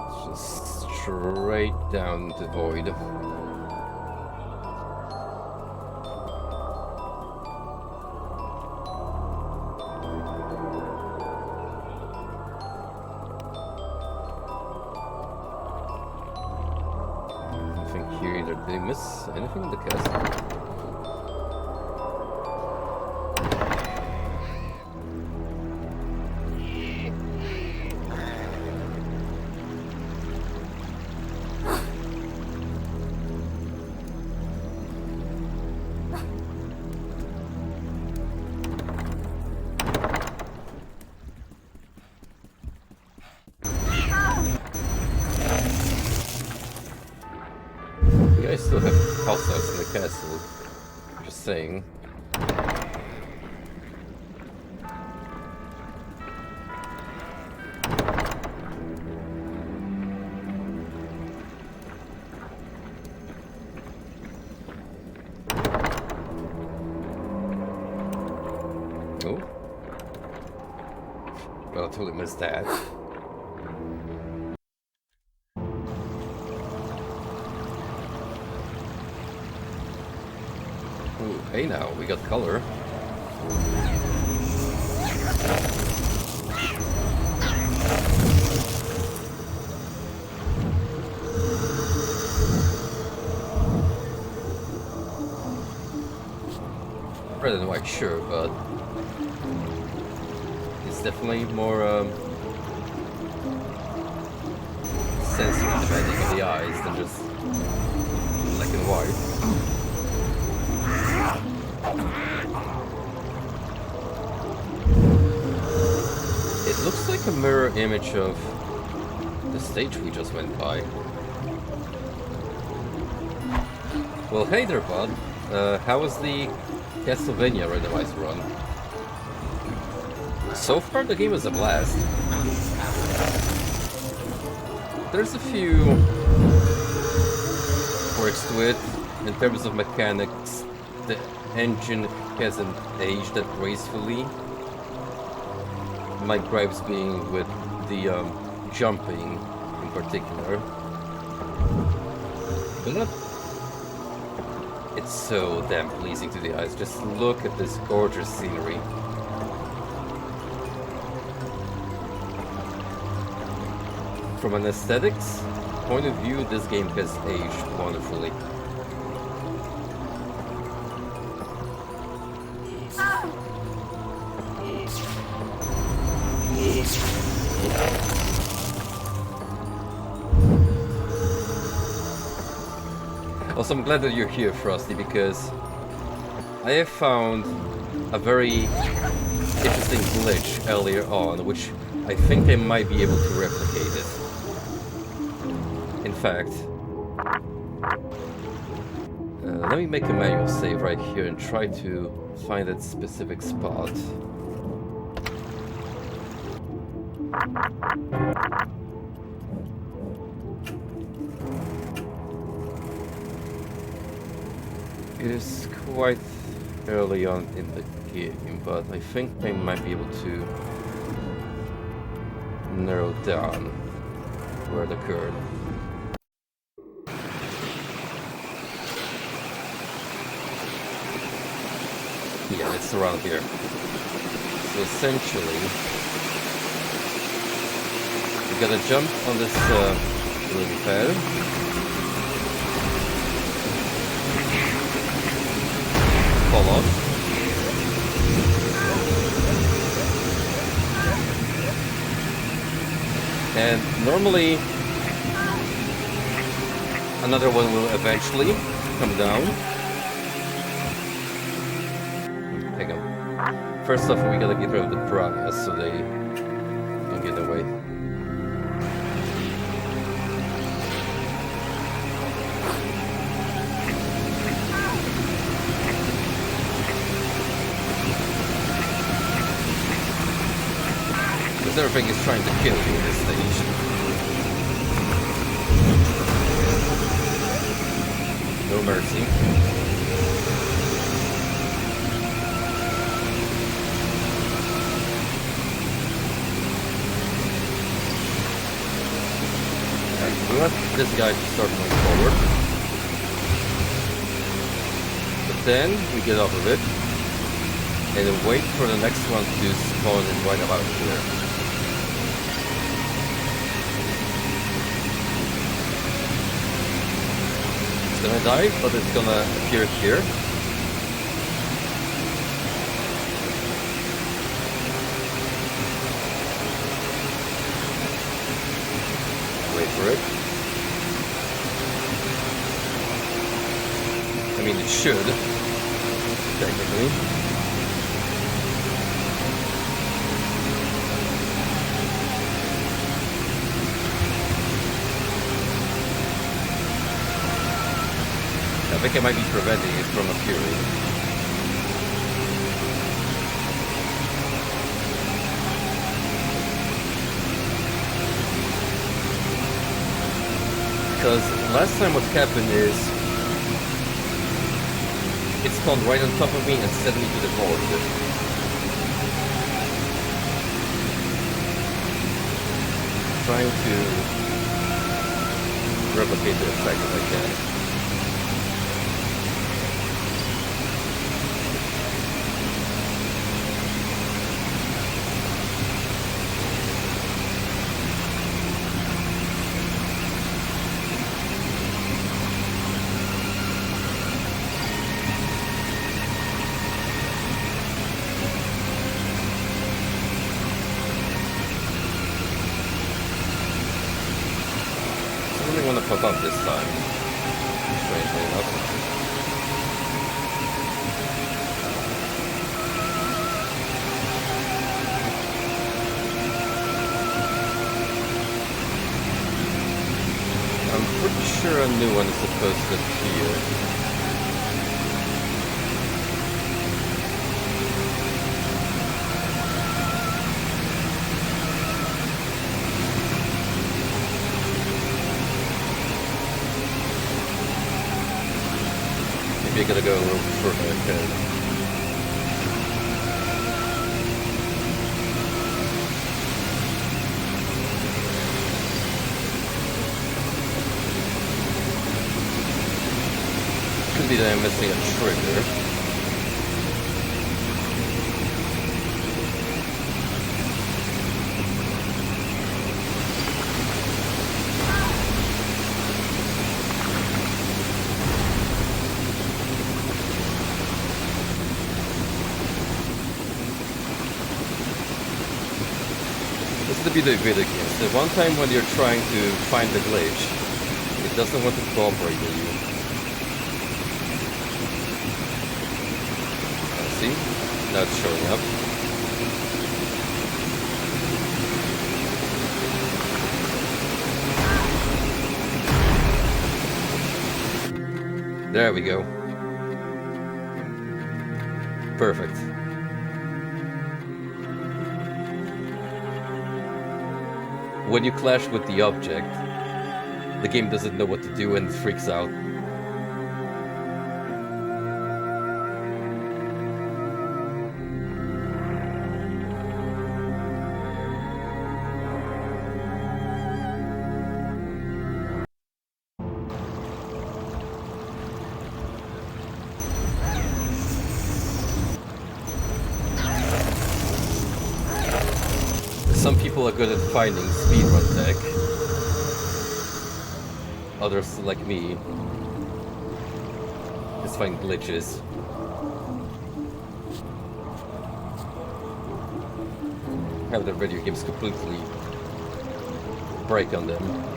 It's just straight down the void. Nothing here either. Did I miss anything in the castle? I still have hostiles in the castle. Just saying. Oh. totally missed that. Ooh, hey now, we got color. Red and white, sure, but it's definitely more sensory depending on the eyes than just black and white. It looks like a mirror image of the stage we just went by. Well, hey there, bud. How was the Castlevania randomized run? So far, the game is a blast. There's a few quirks to it. In terms of mechanics, the engine hasn't aged that gracefully. My gripes being with the jumping in particular. But it's so damn pleasing to the eyes. Just look at this gorgeous scenery. From an aesthetics point of view, this game has aged wonderfully. Also, I'm glad that you're here, Frosty, because I have found a very interesting glitch earlier on, which I think I might be able to replicate it. In fact, let me make a manual save right here and try to find that specific spot. It is quite early on in the game, but I think I might be able to narrow down where it occurred. Yeah, it's around here. So essentially, you gotta jump on this little pad. Fall off. And normally another one will eventually come down. Hang on. First off, we gotta get rid of the piranhas so they don't get away. Because everything is trying to kill you in this stage. No mercy. Alright, we want this guy to start moving forward. But then we get off of it and then wait for the next one to spawn in right about here. It's gonna die, but it's gonna appear here. Wait for it. I mean, it should, technically. I think I might be preventing it from appearing. Because last time what happened is it spawned right on top of me and sent me to the vault. trying to replicate the effect if I can. I really want to pop up this time, strangely enough. I'm pretty sure a new one is supposed to appear. Maybe I gotta go a little further ahead. Could be that I'm missing a trigger. This is the beauty of video games. The one time when you're trying to find the glitch, it doesn't want to cooperate with you. See? Now it's showing up. There we go. Perfect. When you clash with the object, the game doesn't know what to do and freaks out. Some people are good at finding speedrun tech. Others, like me, just find glitches. Have the video games completely break on them.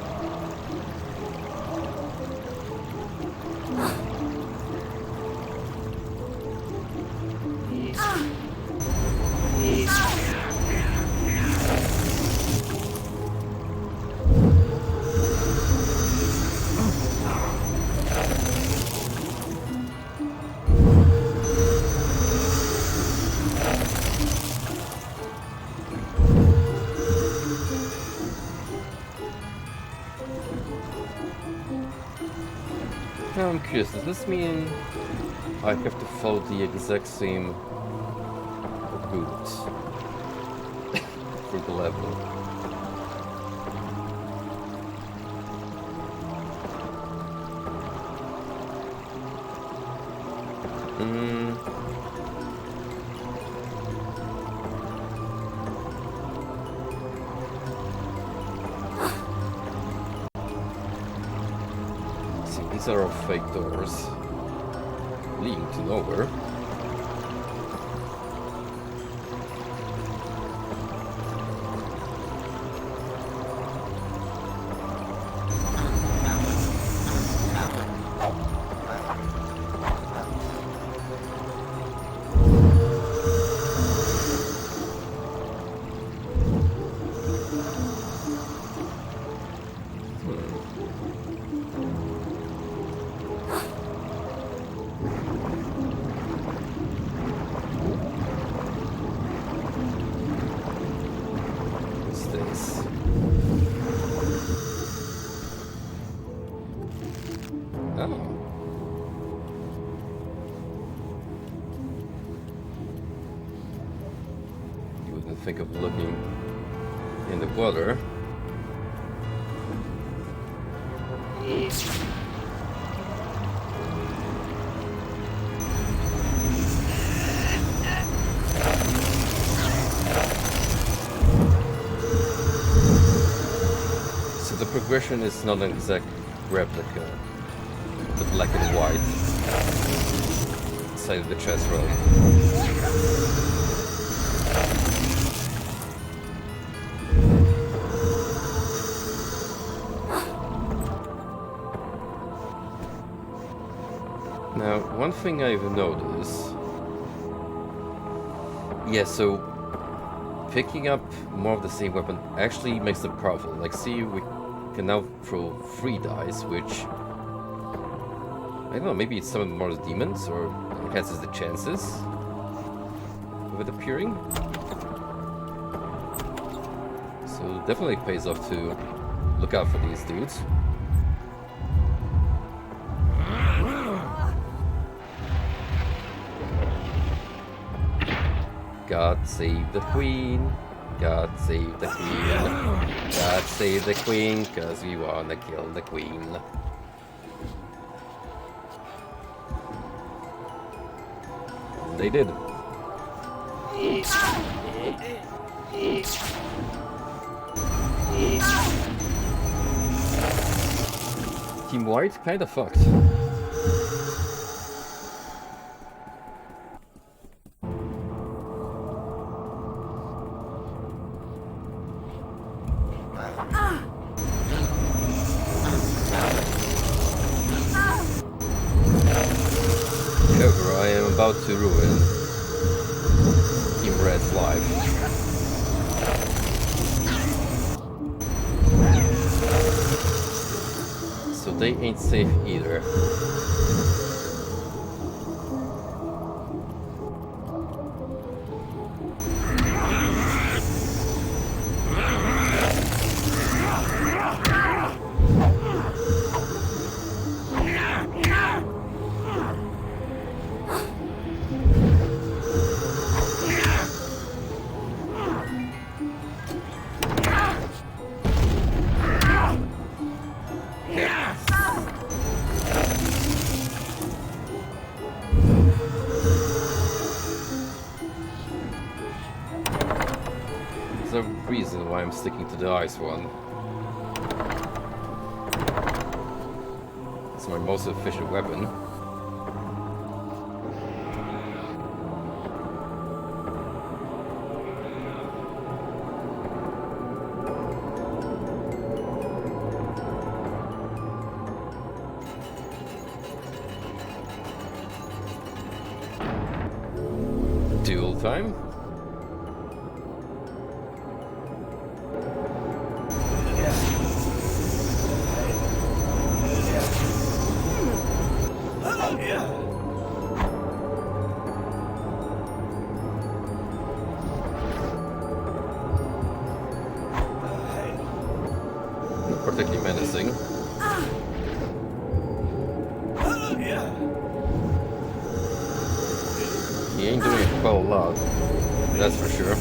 Now I'm curious, does this mean I have to follow the exact same route through the level? These are all fake doors leading to nowhere. Think of looking in the water. So the progression is not an exact replica. The black and white side of the chest, right? Now, one thing I've noticed... Yeah, so picking up more of the same weapon actually makes them powerful. Like, see, we can now throw 3 dice, which... I don't know, maybe it's summon more demons, or enhances the chances of it appearing. So it definitely pays off to look out for these dudes. God save the queen. God save the queen. God save the queen, cause we wanna kill the queen. They did. Team White kinda fucked. However, I am about to ruin Team Red's life. So they ain't safe either. There's a reason why I'm sticking to the ice one. It's my most efficient weapon. Duel time. Particularly menacing. He ain't doing it quite a lot, that's for sure.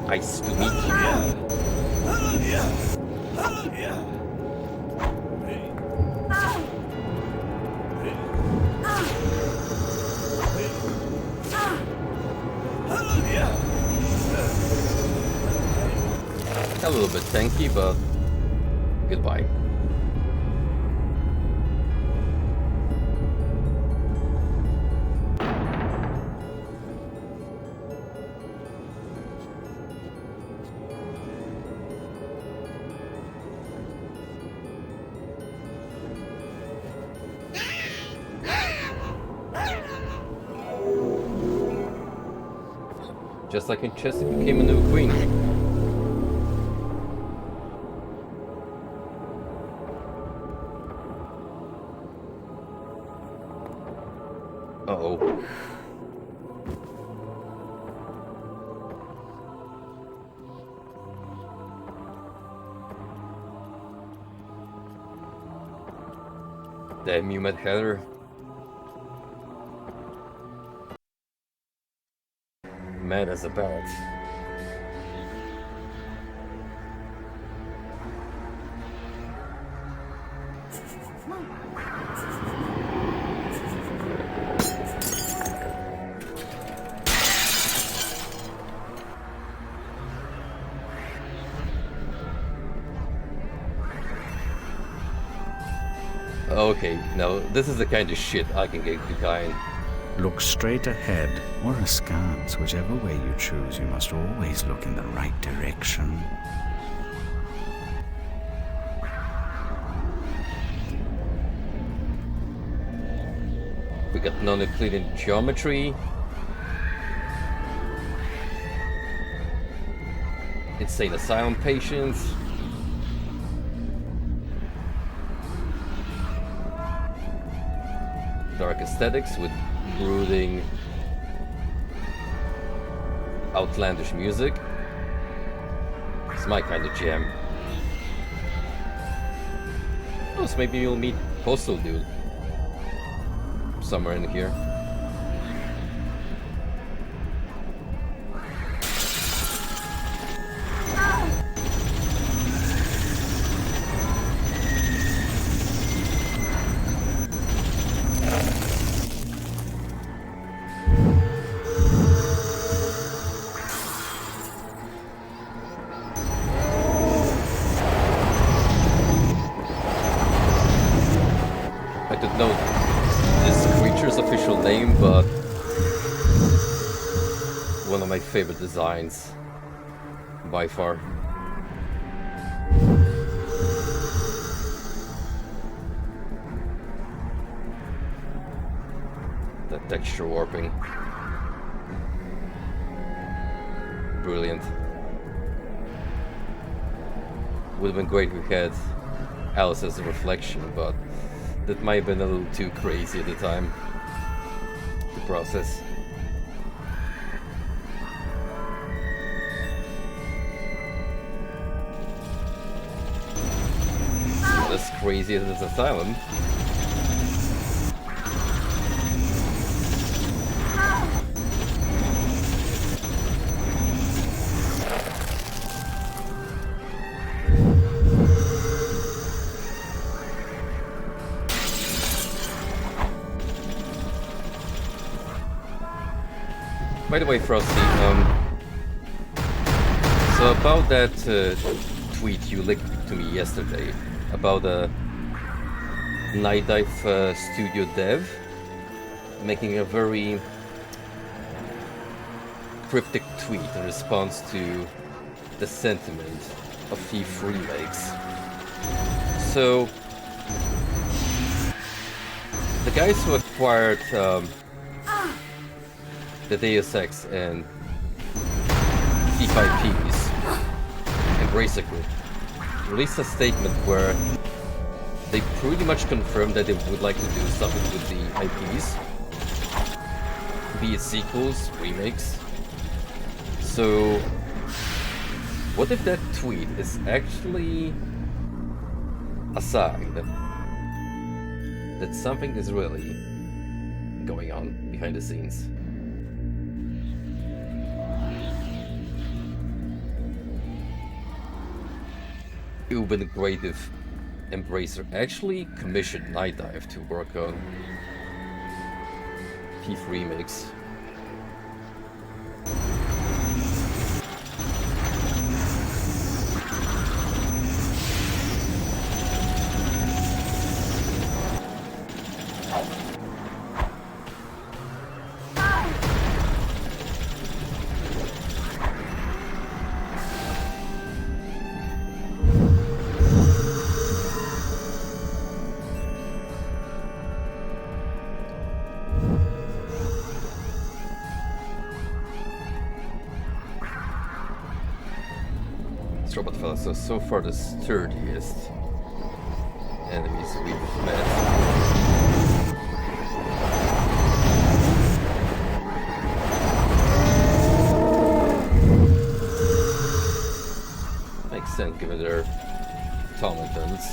Nice to meet you. A little bit tanky, but goodbye. Just like in chess, it became a new queen. Uh-oh. Damn you, Mad Hatter. Mad as a bat. Okay, now this is the kind of shit I can get behind. Look straight ahead or askance, whichever way you choose. You must always look in the right direction. We got non-Euclidean geometry. Insane asylum patients. Dark aesthetics with brooding, outlandish music. It's my kind of jam. Oh, so maybe you'll meet Postal Dude somewhere in here. Favorite designs by far. The texture warping. Brilliant. Would have been great if we had Alice as a reflection, but that might have been a little too crazy at the time to process. As crazy as this asylum. By the way, Frosty, so about that tweet you linked to me yesterday, about a Night Dive studio dev making a very cryptic tweet in response to the sentiment of Thief remakes. So, the guys who acquired the Deus Ex and Thief IPs and Gracer Group released a statement where they pretty much confirmed that they would like to do something with the IPs, be it sequels, remakes. So, what if that tweet is actually a sign that something is really going on behind the scenes? It would have been great if Embracer actually commissioned Night Dive to work on Thief remakes. Robot fella, so far the sturdiest enemies we've met. Makes sense given their automatons.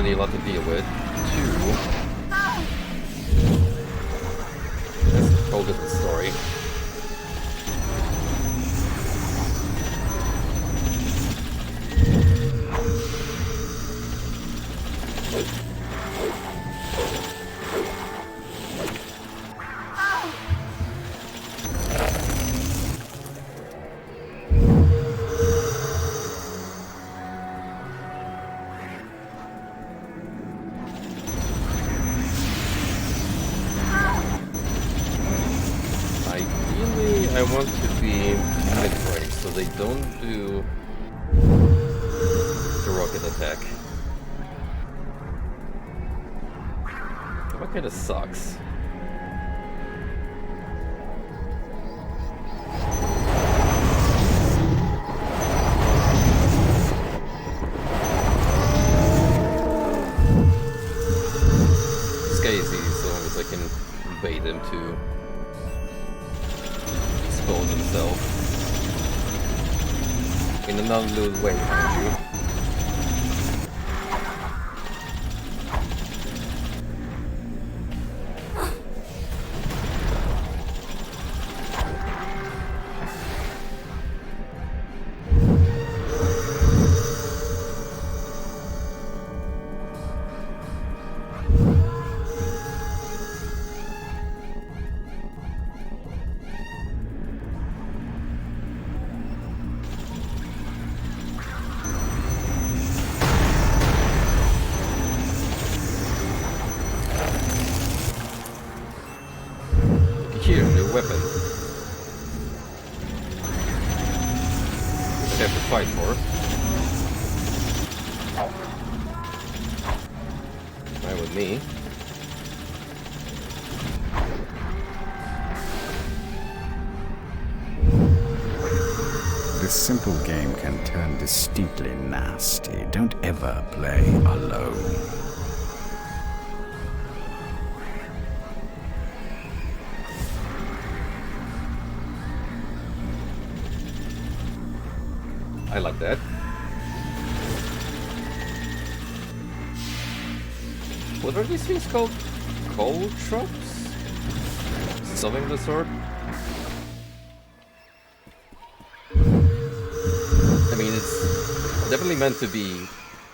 already a lot to deal with. 2. That's a whole different story. I want to be mid-range so they don't do the rocket attack. That kinda sucks. This guy is easy as long as I can bait him to expose himself in an unlured way, mind you. Here, new weapon. I have to fight for. Fine with me. This simple game can turn distinctly nasty. Don't ever play alone. I like that. What are these things called? Coal traps? Something of the sort? I mean, it's definitely meant to be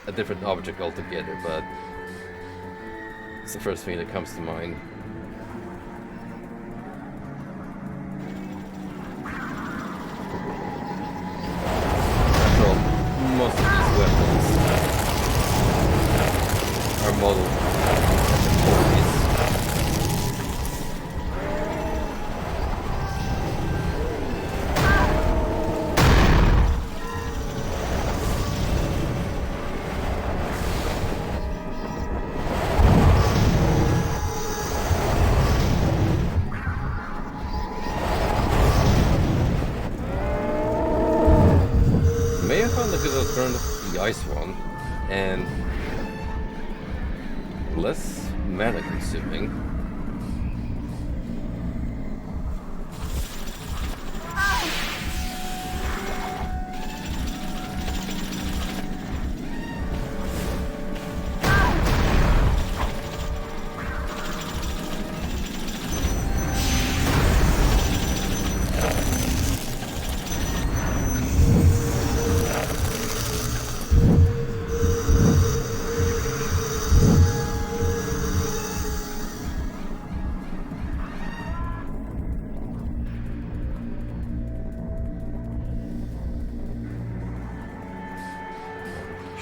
a different object altogether, but it's the first thing that comes to mind. Most of these weapons are modeled for this. May have found a good alternative to the ice one, and less mana consuming.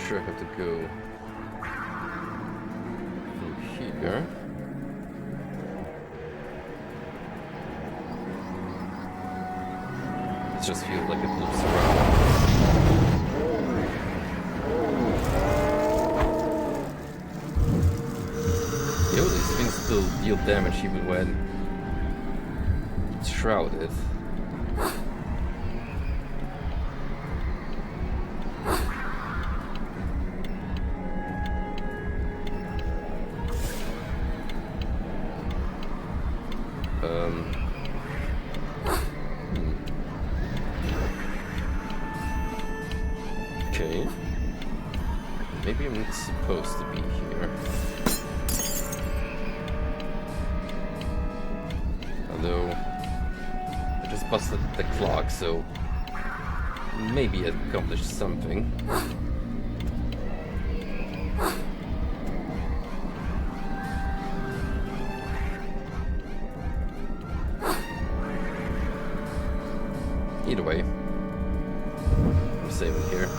Sure, I have to go through here. It just feels like it loops around. Yo, these things still deal damage even when it's shrouded. Okay. Maybe assume it's supposed to be here. Although I just busted the clock, so maybe it accomplished something. Either way, I'm saving here.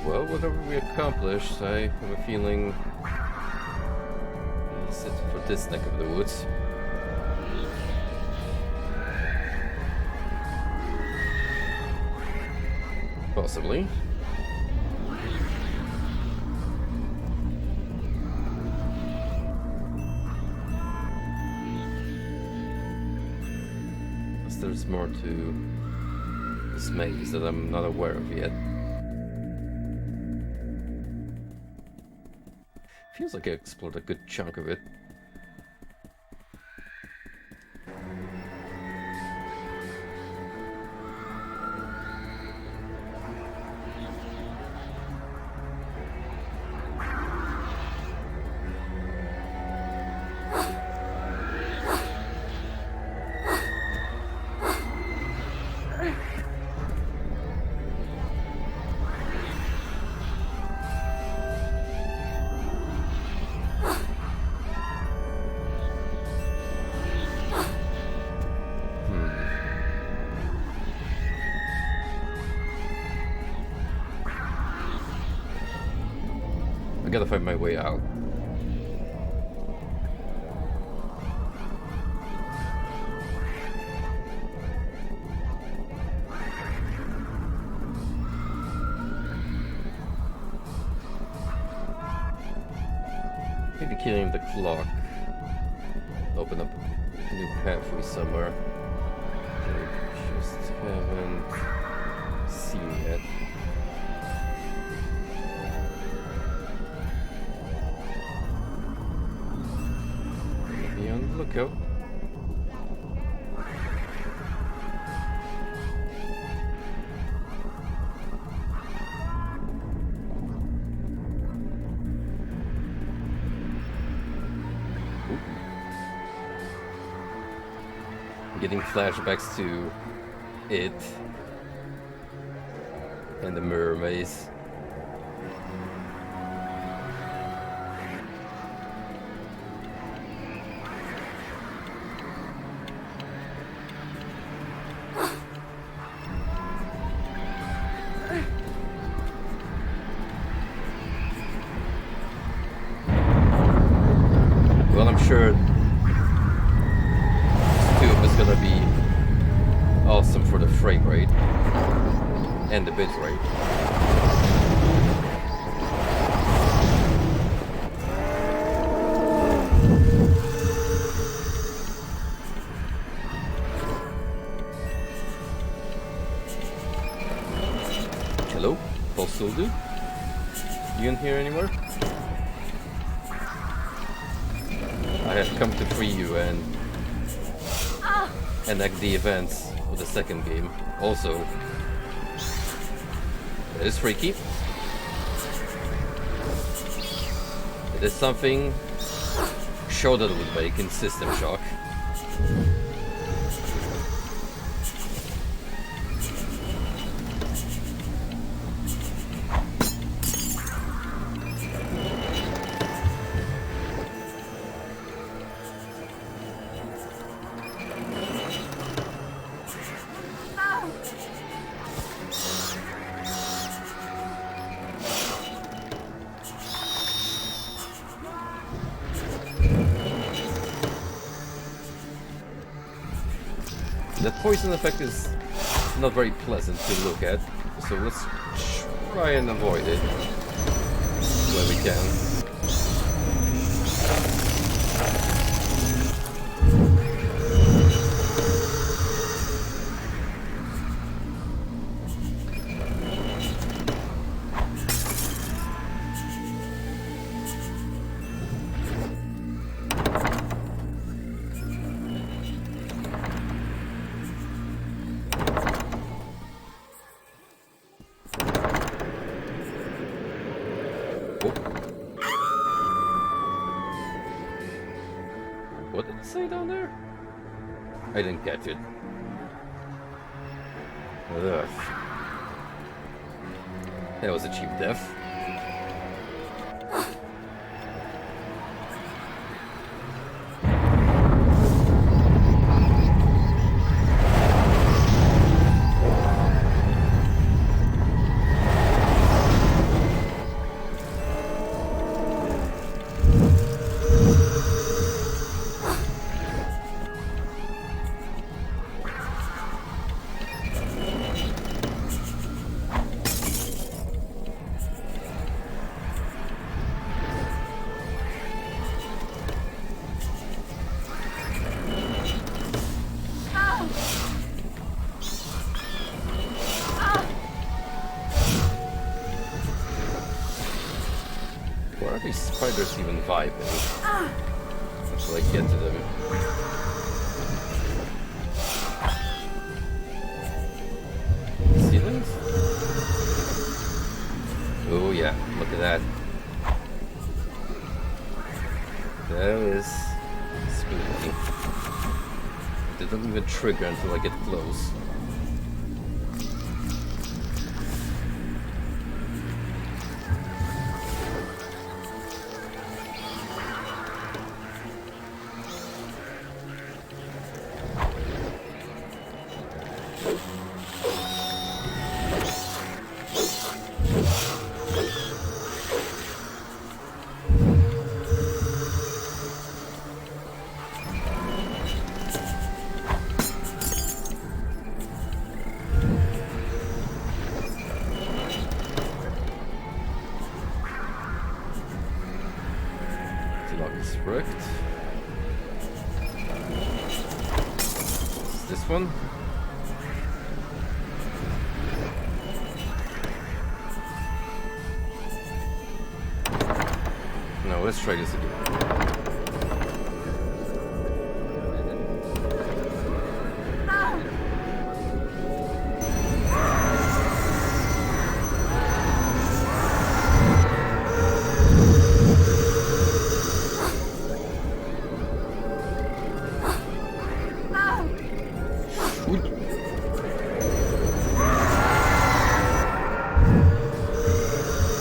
Well, whatever we accomplished, I have a feeling it's it for this neck of the woods. Possibly. Unless there's more to this maze that I'm not aware of yet. Feels like I explored a good chunk of it. I gotta find my way out. Maybe killing the clock open up a new pathway somewhere. I just haven't seen yet. Be on the lookout. Getting flashbacks to it and the mirror maze. Well, I'm sure gonna be awesome for the frame rate and the bit rate. Hello, Postal Dude? You in here anywhere? I have come to free you and enact the events of the second game. Also, it is freaky. It is something sure that it would make in System Shock. That poison effect is not very pleasant to look at, so let's try and avoid it where we can. What did it say down there? I didn't catch it. Ugh. That was a cheap death. Where are these spiders even vibing? Until I get to them. Ceilings? Oh yeah, look at that. That is spooky. They don't even trigger until I get close. This one? No, let's try this again.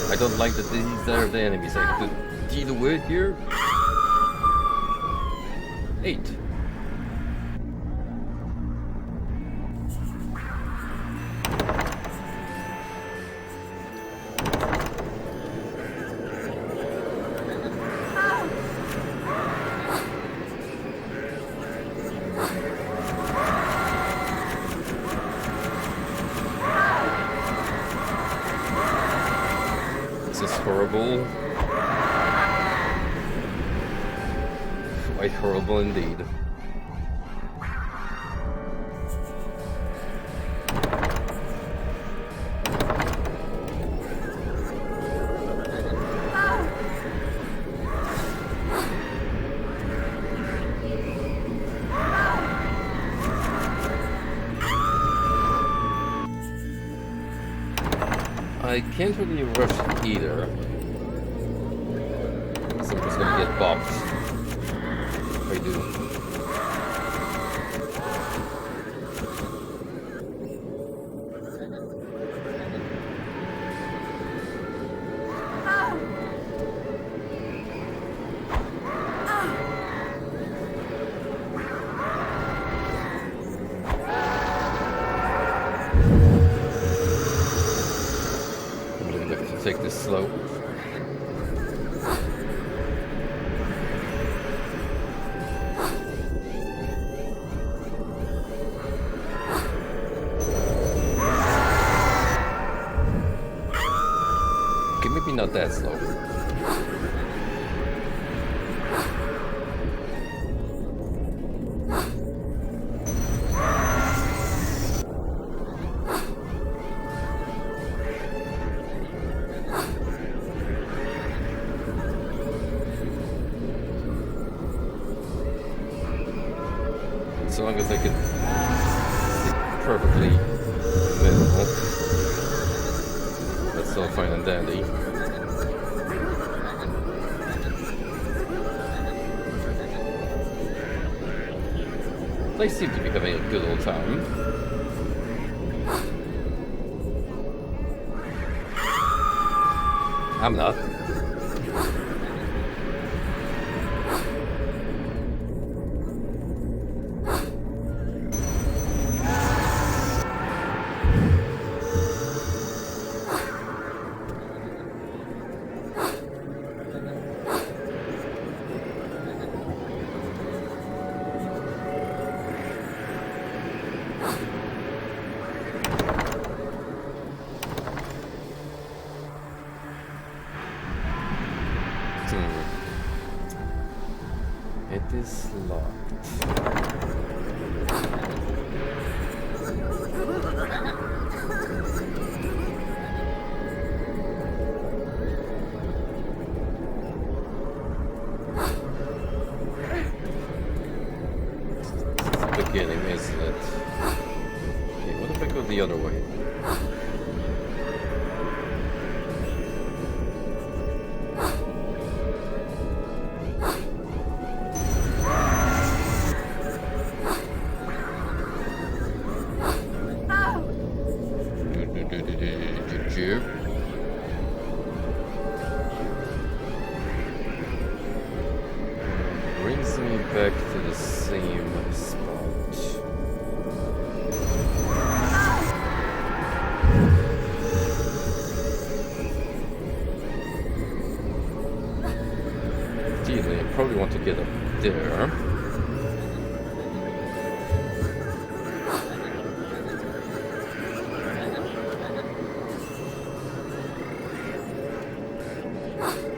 I don't like that these are the enemies. I could see the word here. 8. This is horrible. Quite horrible indeed. I can't really rush either. So I'm just gonna get bopped. If I do. Take this slow. that slow. So long as I can stick perfectly in the middle, that's all fine and dandy. They seem to be having a good old time. I'm not. It is locked. It's the beginning, isn't it? Okay, what if I go the other way? Brings me back to the same spot. Ideally, I probably want to get up there.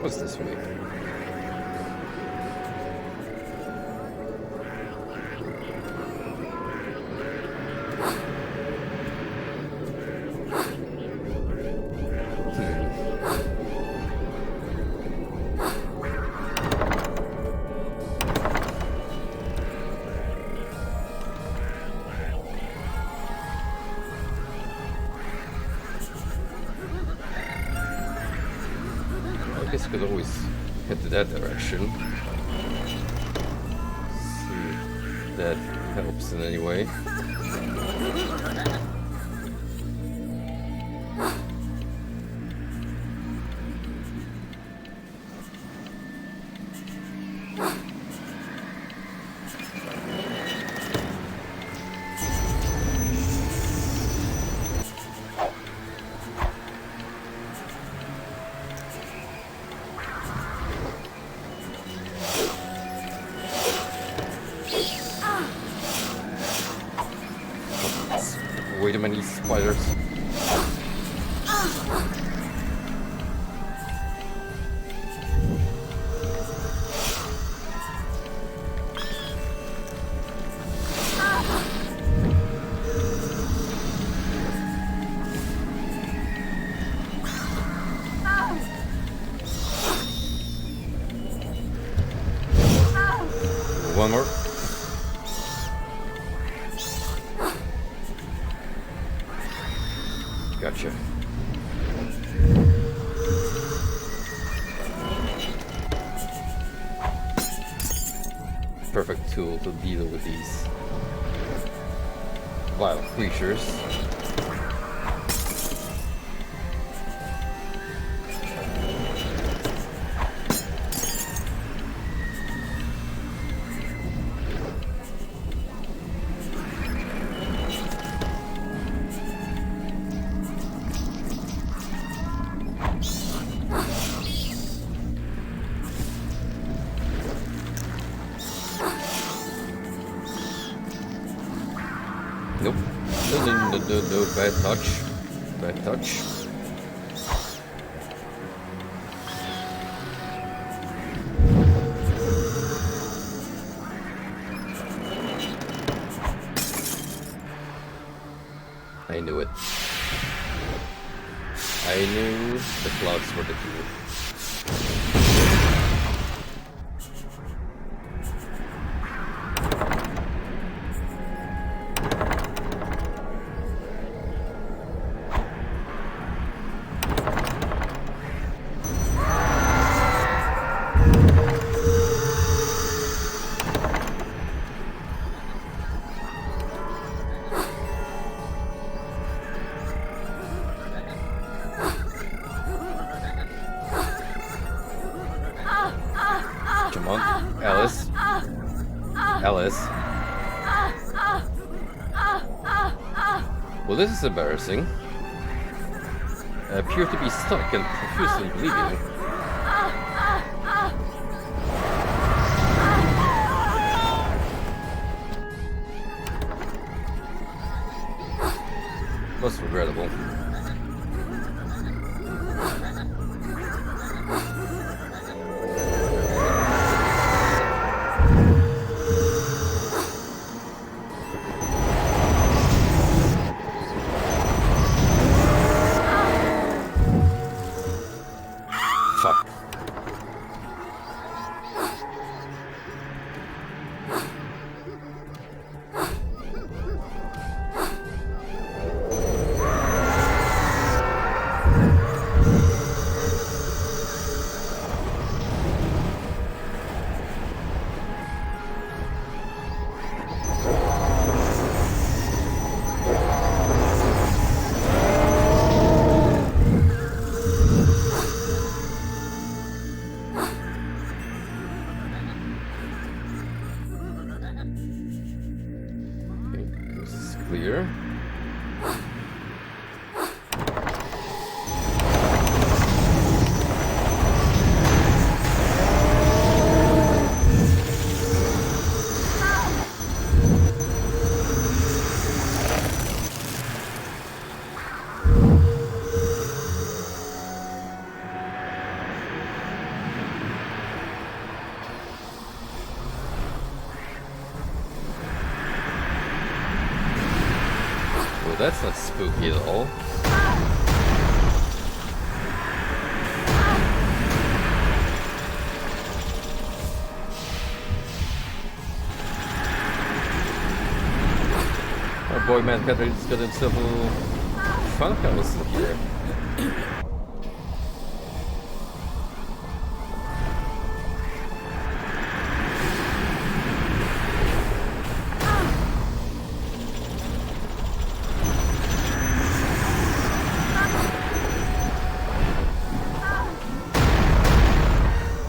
What's this way? I guess I could always head to that direction. See if that helps in any way. Way too many spiders. One more. Gotcha. Perfect tool to deal with these vile creatures. Nope. No, bad touch. Bad touch. knew it. I knew the clouds were the truth. Come on, Alice. Alice. Well, this is embarrassing. I appear to be stuck and profusely bleeding. Most regrettable. Fuck. Clear. Well, that's not spooky at all. Our boy man got himself a little fun house in here.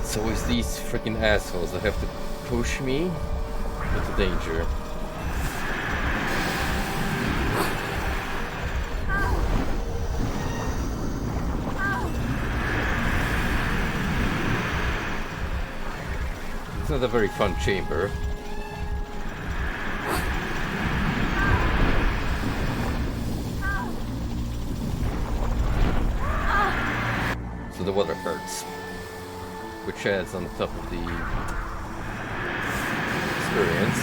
It's always these freaking assholes that have to push me into danger. It's not a very fun chamber. So the water hurts, which adds on top of the experience.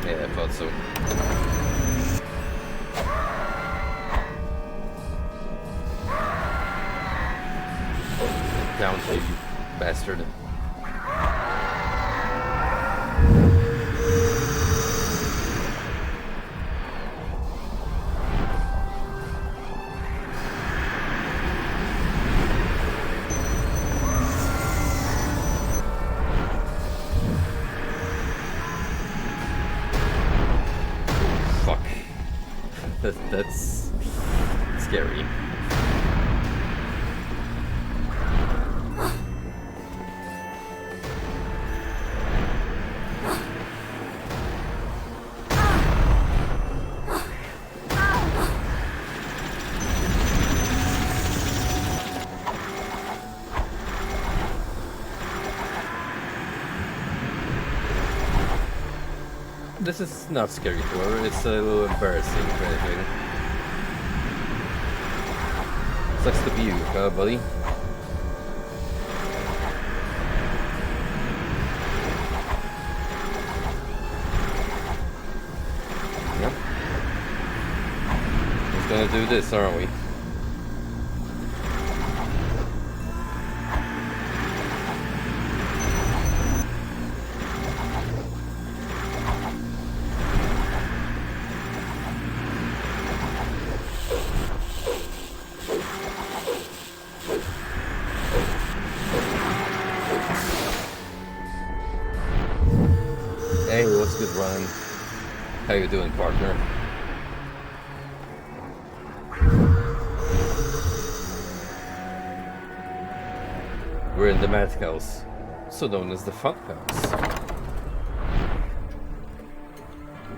Yeah, I thought so. Down to you, bastard. That's scary. This is not scary for her, it's a little embarrassing if anything. Sucks to be you, buddy. Yep. We're gonna do this, aren't we? Hey, what's good, Ryan? How you doing, partner? We're in the Mad House, so known as the Fun House.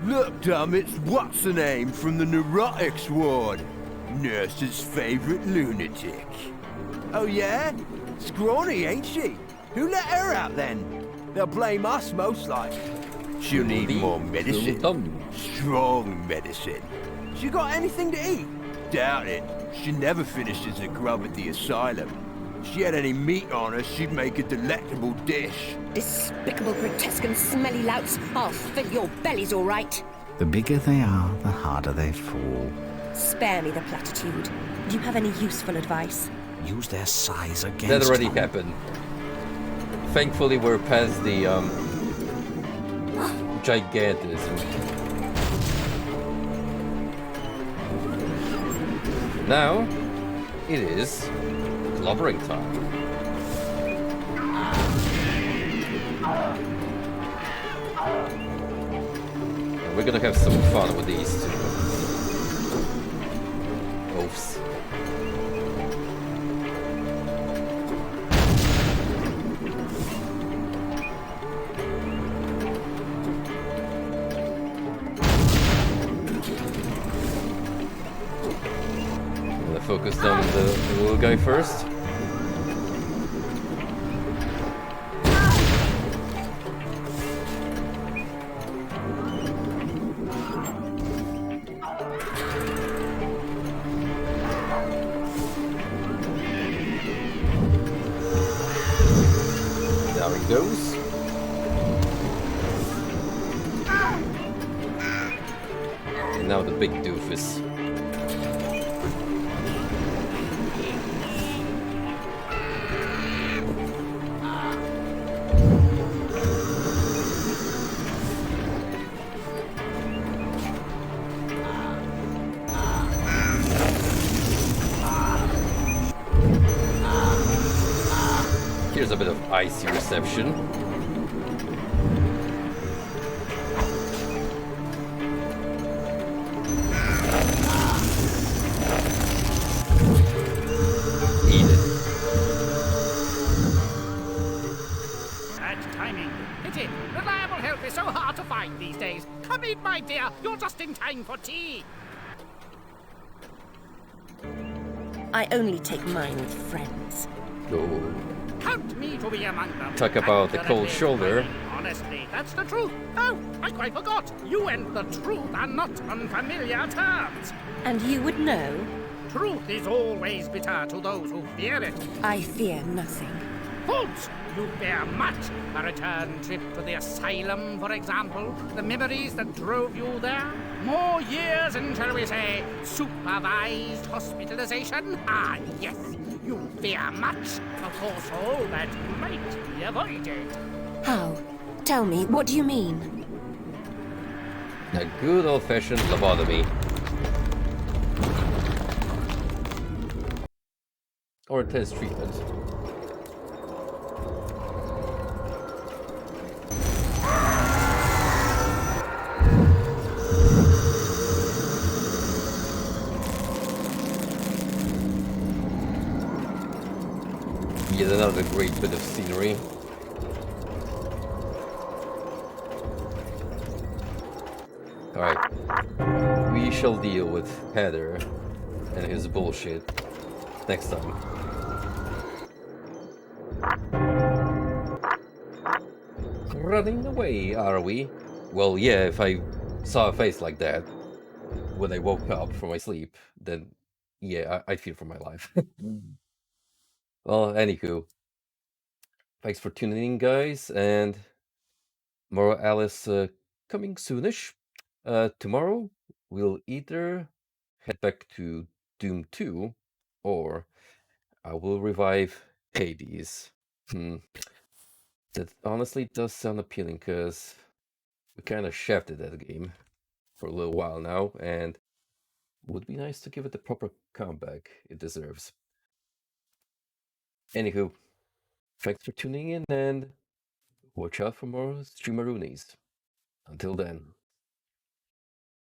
Look, damn, it's what's the name from the neurotics ward? Nurse's favorite lunatic. Oh yeah? Scrawny, ain't she? Who let her out then? They'll blame us most like. She'll need more medicine. Strong medicine. She got anything to eat? Doubt it. She never finishes a grub at the asylum. If she had any meat on her, she'd make a delectable dish. Despicable, grotesque and smelly louts. I'll fill your bellies all right. The bigger they are, the harder they fall. Spare me the platitude. Do you have any useful advice? Use their size against That already them. happened. Thankfully, we're past the gigantism. Now, it is clobbering time. And we're gonna have some fun with these two. Oafs. Focus on the little guy first. There he goes. And now the big doofus. Here's a bit of icy reception. Eat it. Bad timing. Pity. Reliable help is so hard to find these days. Come in, my dear. You're just in time for tea. I only take mine with friends. Oh. Count me to be among them. Talk about the cold shoulder. Honestly, that's the truth. Oh, I quite forgot. You and the truth are not on familiar terms. And you would know? Truth is always bitter to those who fear it. I fear nothing. False! You fear much. A return trip to the asylum, for example. The memories that drove you there. More years in, shall we say, supervised hospitalization? Ah, yes. You fear much. Of course, all that might be avoided. How? Tell me, what do you mean? A good old-fashioned lobotomy. Or intense treatment. Yet another great bit of scenery. Alright. We shall deal with Heather and his bullshit next time. Running away, are we? Well, yeah, if I saw a face like that when I woke up from my sleep, then yeah, I'd fear for my life. Well, anywho, thanks for tuning in, guys, and more Alice coming soonish. Tomorrow we'll either head back to Doom 2 or I will revive Hades. That honestly does sound appealing because we kind of shafted that game for a little while now, and would be nice to give it the proper comeback it deserves. Anywho, thanks for tuning in and watch out for more Streameroonies. Until then.